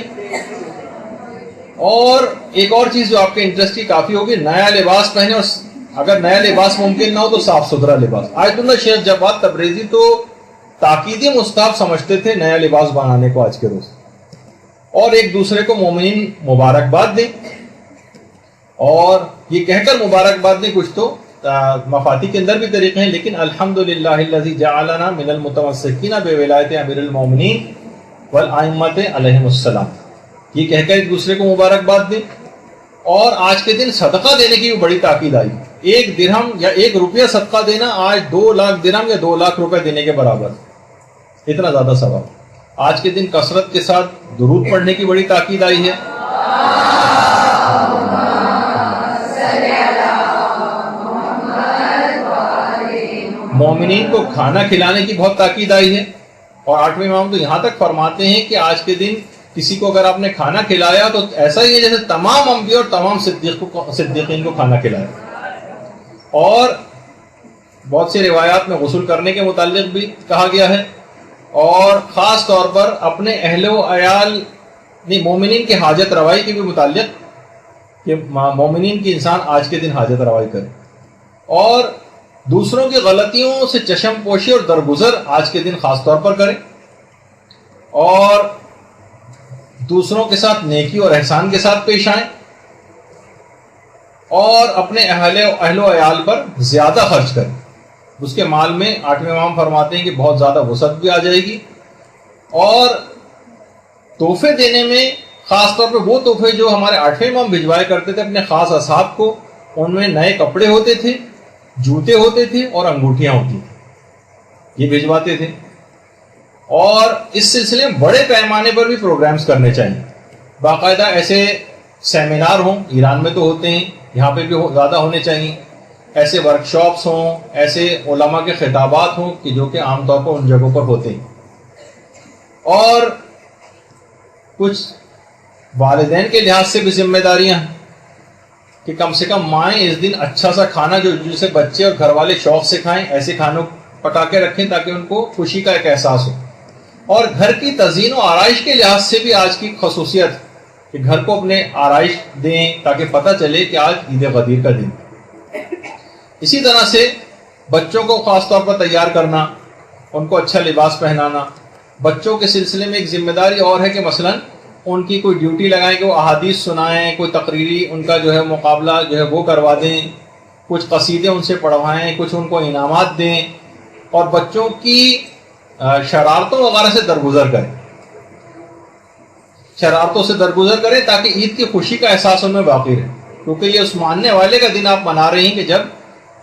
اور ایک اور چیز جو آپ کے انٹرسٹ کی کافی ہوگی, نیا لباس پہنے, اور اگر نیا لباس ممکن نہ ہو تو صاف ستھرا لباس. آیت اللہ شیخ جواد تبریزی تو تاکیدی مستحب سمجھتے تھے نیا لباس بنانے کو آج کے روز, اور ایک دوسرے کو مومنین مبارکباد دیں. اور یہ کہہ کر مبارکباد نہیں، کچھ تو مفاتی کے اندر بھی طریقے ہیں، لیکن الحمدللہ الذی جعلنا من المتمسکین بولایت امیر المومنین والائمۃ علیہم السلام، یہ کہہ کر ایک دوسرے کو مبارکباد دیں۔ اور آج کے دن صدقہ دینے کی بھی بڑی تاکید آئی، 1 درہم یا 1 روپیہ صدقہ دینا آج 2 لاکھ درہم یا 2 لاکھ روپے دینے کے برابر، اتنا زیادہ ثواب۔ آج کے دن کثرت کے ساتھ درود پڑھنے کی بڑی تاکید آئی ہے۔ مومنین کو کھانا کھلانے کی بہت تاکید آئی ہے، اور 8ویں امام تو یہاں تک فرماتے ہیں کہ آج کے دن کسی کو اگر آپ نے کھانا کھلایا تو ایسا ہی ہے جیسے تمام انبیاء اور تمام صدیقین کو کھانا کھلایا۔ اور بہت سی روایات میں غسل کرنے کے متعلق بھی کہا گیا ہے، اور خاص طور پر اپنے اہل و عیال مومنین کی حاجت روائی کے بھی متعلق کہ مومنین کی انسان آج کے دن حاجت روائی کرے، اور دوسروں کی غلطیوں سے چشم پوشی اور درگزر آج کے دن خاص طور پر کرے، اور دوسروں کے ساتھ نیکی اور احسان کے ساتھ پیش آئیں، اور اپنے اہل و عیال پر زیادہ خرچ کریں۔ اس کے مال میں 8ویں امام فرماتے ہیں کہ بہت زیادہ وسعت بھی آ جائے گی۔ اور تحفے دینے میں خاص طور پہ وہ تحفے جو ہمارے 8ویں امام بھجوایا کرتے تھے اپنے خاص اصحاب کو، ان میں نئے کپڑے ہوتے تھے، جوتے ہوتے تھے اور انگوٹھیاں ہوتی تھیں، یہ بھجواتے تھے۔ اور اس سلسلے میں بڑے پیمانے پر بھی پروگرامز کرنے چاہیے، باقاعدہ ایسے سیمینار ہوں، ایران میں تو ہوتے ہیں، یہاں پہ بھی زیادہ ہونے چاہیے، ایسے ورکشاپس ہوں، ایسے علماء کے خطابات ہوں کہ جو کہ عام طور پر ان جگہوں پر ہوتے ہیں۔ اور کچھ والدین کے لحاظ سے بھی ذمہ داریاں ہیں کہ کم سے کم مائیں اس دن اچھا سا کھانا جسے بچے اور گھر والے شوق سے کھائیں، ایسے کھانوں پکا کے رکھیں تاکہ ان کو خوشی کا ایک احساس ہو۔ اور گھر کی تزئین و آرائش کے لحاظ سے بھی آج کی خصوصیت کہ گھر کو اپنے آرائش دیں تاکہ پتہ چلے کہ آج عید غدیر کا دن۔ اسی طرح سے بچوں کو خاص طور پر تیار کرنا، ان کو اچھا لباس پہنانا۔ بچوں کے سلسلے میں ایک ذمہ داری اور ہے کہ مثلاً ان کی کوئی ڈیوٹی لگائیں کہ وہ احادیث سنائیں، کوئی تقریری ان کا جو ہے مقابلہ جو ہے وہ کروا دیں، کچھ قصیدے ان سے پڑھوائیں، کچھ ان کو انعامات دیں، اور بچوں کی شرارتوں وغیرہ سے درگزر کریں تاکہ عید کی خوشی کا احساس ان میں باقی رہے۔ کیونکہ یہ اس ماننے والے کا دن آپ منا رہے ہیں کہ جب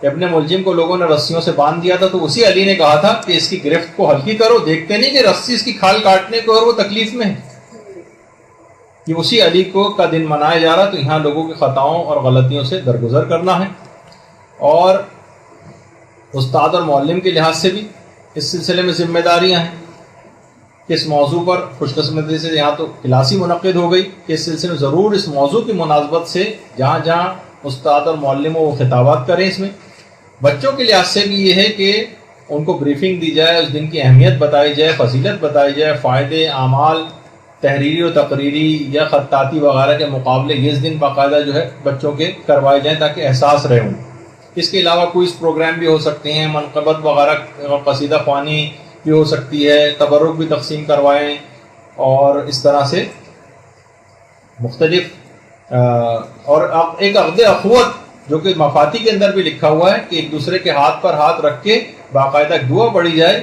ابن ملجم کو لوگوں نے رسیوں سے باندھ دیا تھا تو اسی علی نے کہا تھا کہ اس کی گرفت کو ہلکی کرو، دیکھتے نہیں کہ رسی اس کی کھال کاٹنے کو اور وہ تکلیف میں ہے۔ یہ اسی علی کو کا دن منایا جا رہا، تو یہاں لوگوں کی خطاؤں اور غلطیوں سے درگزر کرنا ہے۔ اور استاد اور معلم کے لحاظ سے بھی اس سلسلے میں ذمہ داریاں ہیں کہ اس موضوع پر خوش قسمتی سے یہاں تو کلاس ہی منعقد ہو گئی کہ اس سلسلے میں ضرور اس موضوع کی مناسبت سے جہاں جہاں استاد اور معلم وہ خطابات کریں۔ اس میں بچوں کے لحاظ سے بھی یہ ہے کہ ان کو بریفنگ دی جائے، اس دن کی اہمیت بتائی جائے، فضیلت بتائی جائے، فائدے، اعمال، تحریری و تقریری یا خطاطی وغیرہ کے مقابلے یہ اس دن باقاعدہ جو ہے بچوں کے کروائے جائیں تاکہ احساس رہے ہوں۔ اس کے علاوہ کوئز پروگرام بھی ہو سکتے ہیں، منقبت وغیرہ قصیدہ خوانی بھی ہو سکتی ہے، تبرک بھی تقسیم کروائیں، اور اس طرح سے مختلف اور ایک عقد اخوت جو کہ مفاتی کے اندر بھی لکھا ہوا ہے کہ ایک دوسرے کے ہاتھ پر ہاتھ رکھ کے باقاعدہ دعا پڑھی جائے،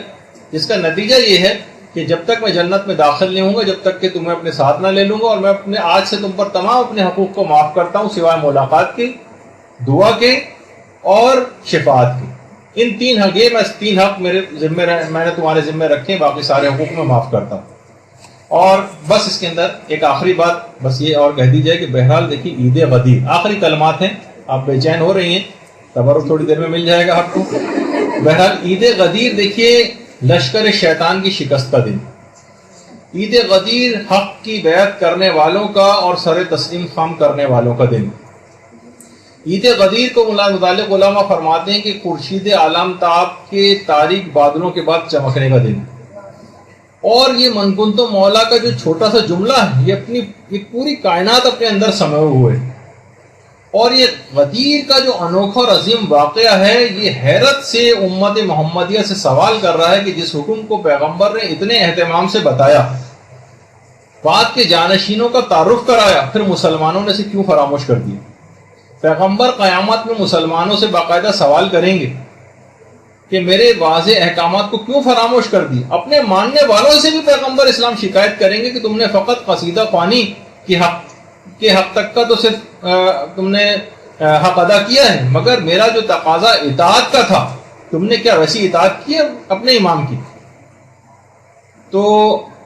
جس کا نتیجہ یہ ہے کہ جب تک میں جنت میں داخل نہیں ہوں گا جب تک کہ تمہیں اپنے ساتھ نہ لے لوں گا، اور میں اپنے آج سے تم پر تمام اپنے حقوق کو معاف کرتا ہوں سوائے ملاقات کے، دعا کے اور شفاعت کے۔ ان 3 حق، یہ بس 3 حق میرے ذمہ میں نے تمہارے ذمہ رکھے، باقی سارے حقوق میں معاف کرتا ہوں۔ اور بس اس کے اندر ایک آخری بات بس یہ اور کہہ دی جائے کہ بہرحال دیکھیے عید غدیر آخری کلمات ہیں، آپ بے چین ہو رہی ہیں، تبرک تھوڑی دیر میں مل جائے گا آپ کو۔ بہرحال عید غدیر دیکھیے لشکر شیطان کی شکست کا دن، عید غدیر حق کی بیعت کرنے والوں کا اور سر تسلیم خم کرنے والوں کا دن۔ عید غدیر کو متعلق علماء فرماتے ہیں کہ خورشید عالم تاب کے تاریک بادلوں کے بعد چمکنے کا دن، اور یہ منگنت مولا کا جو چھوٹا سا جملہ ہے یہ پوری کائنات اپنے اندر سمے ہوئے، اور یہ غدیر کا جو انوکھا اور عظیم واقعہ ہے یہ حیرت سے امت محمدیہ سے سوال کر رہا ہے کہ جس حکم کو پیغمبر نے اتنے اہتمام سے بتایا، بعد کے جانشینوں کا تعارف کرایا، پھر مسلمانوں نے اسے کیوں فراموش کر دیا؟ پیغمبر قیامت میں مسلمانوں سے باقاعدہ سوال کریں گے کہ میرے واضح احکامات کو کیوں فراموش کر دی. اپنے ماننے والوں سے بھی پیغمبر اسلام شکایت کریں گے کہ تم نے فقط قصیدہ خوانی کے حق تک کا تو صرف تم نے حق ادا کیا ہے، مگر میرا جو تقاضا اطاعت کا تھا تم نے کیا ویسی اطاعت کی اپنے امام کی؟ تو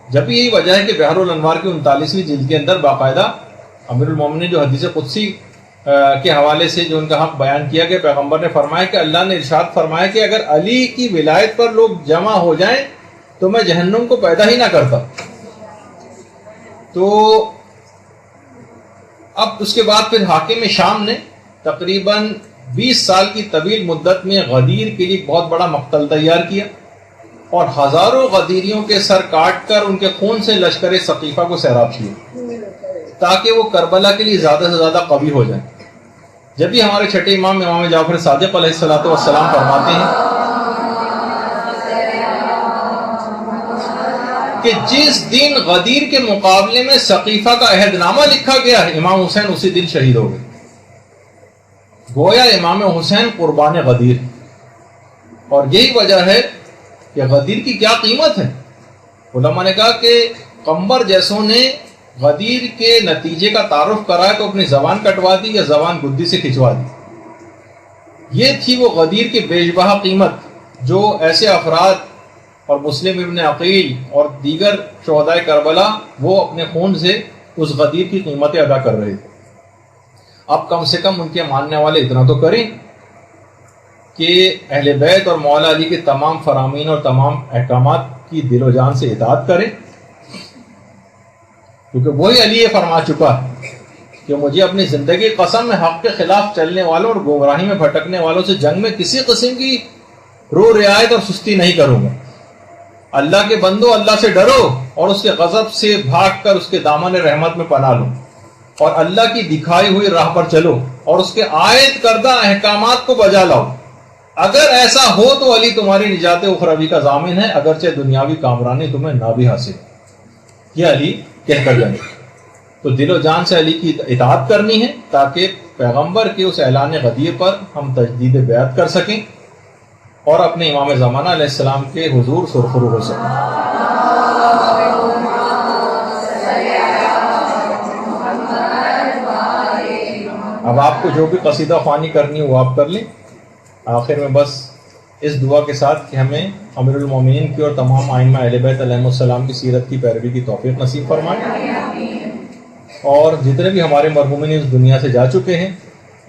جب یہی وجہ ہے کہ بحر الانوار کی 39ویں جلد کے اندر باقاعدہ امیر المومنین جو حدیث قدسی کے حوالے سے جو ان کا حق بیان کیا کہ پیغمبر نے فرمایا کہ اللہ نے ارشاد فرمایا کہ اگر علی کی ولایت پر لوگ جمع ہو جائیں تو میں جہنم کو پیدا ہی نہ کرتا. تو اب اس کے بعد پھر حاکم شام نے تقریباً 20 سال کی طویل مدت میں غدیر کے لیے ایک بہت بڑا مقتل تیار کیا اور ہزاروں غدیریوں کے سر کاٹ کر ان کے خون سے لشکر ثقیفہ کو سیراب کیا تاکہ وہ کربلا کے لیے زیادہ سے زیادہ قوی ہو جائیں. جب بھی ہمارے چھٹے امام جعفر صادق علیہ السلام فرماتے ہیں کہ جس دن غدیر کے مقابلے میں ثقیفہ کا عہد نامہ لکھا گیا ہے امام حسین اسی دن شہید ہو گئے. گویا امام حسین قربان غدیر، اور یہی وجہ ہے کہ غدیر کی کیا قیمت ہے. علماء نے کہا کہ قمبر جیسوں نے غدیر کے نتیجے کا تعارف کرایا تو اپنی زبان کٹوا دی یا زبان گدی سے کھچوا دی. یہ تھی وہ غدیر کی بیش بہا قیمت جو ایسے افراد اور مسلم ابن عقیل اور دیگر شہداء کربلا وہ اپنے خون سے اس غدیر کی قیمتیں ادا کر رہے تھے. اب کم سے کم ان کے ماننے والے اتنا تو کریں کہ اہل بیت اور مولا علی کے تمام فرامین اور تمام احکامات کی دل و جان سے اطاعت کریں، کیونکہ وہی علی یہ فرما چکا ہے کہ مجھے اپنی زندگی قسم میں حق کے خلاف چلنے والوں اور گمراہی میں بھٹکنے والوں سے جنگ میں کسی قسم کی رو رعایت اور سستی نہیں کروں گا. اللہ کے بندو، اللہ سے ڈرو اور اس کے غضب سے بھاگ کر اس کے دامن رحمت میں پناہ لو اور اللہ کی دکھائی ہوئی راہ پر چلو اور اس کے عائد کردہ احکامات کو بجا لاؤ. اگر ایسا ہو تو علی تمہاری نجات اخروی کا ضامن ہے، اگرچہ دنیاوی کامرانی تمہیں نہ بھی حاصل. یہ علی کہہ کر جائے. تو دل و جان سے علی کی اطاعت کرنی ہے تاکہ پیغمبر کے اس اعلان غدیر پر ہم تجدید بیعت کر سکیں اور اپنے امام زمانہ علیہ السلام کے حضور سرخرو ہو سکیں. اب آپ کو جو بھی قصیدہ خوانی کرنی ہے وہ آپ کر لیں. آخر میں بس اس دعا کے ساتھ کہ ہمیں امیر المومنین کی اور تمام ائمہ اہل بیت علیہم السلام کی سیرت کی پیروی کی توفیق نصیب فرمائے، اور جتنے بھی ہمارے مرحومین اس دنیا سے جا چکے ہیں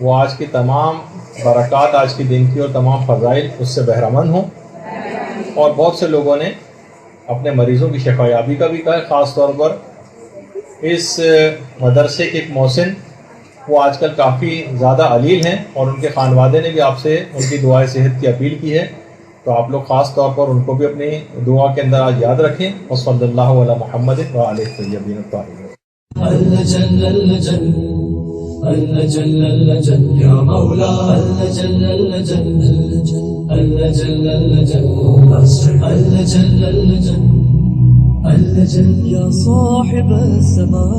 وہ آج کی تمام برکات، آج کے دن کی اور تمام فضائل اس سے بہرمند ہوں. اور بہت سے لوگوں نے اپنے مریضوں کی شفا یابی کا بھی کہا ہے. خاص طور پر اس مدرسے کے ایک محسن وہ آج کل کافی زیادہ علیل ہیں اور ان کے خانوادے نے بھی آپ سے ان کی دعائے صحت کی اپیل کی ہے، تو آپ لوگ خاص طور پر ان کو بھی اپنی دعا کے اندر آج یاد رکھیں. وصلی اللہ علی محمد وآلہ الطیبین الطاہرین. يا مولا يا صاحب السماء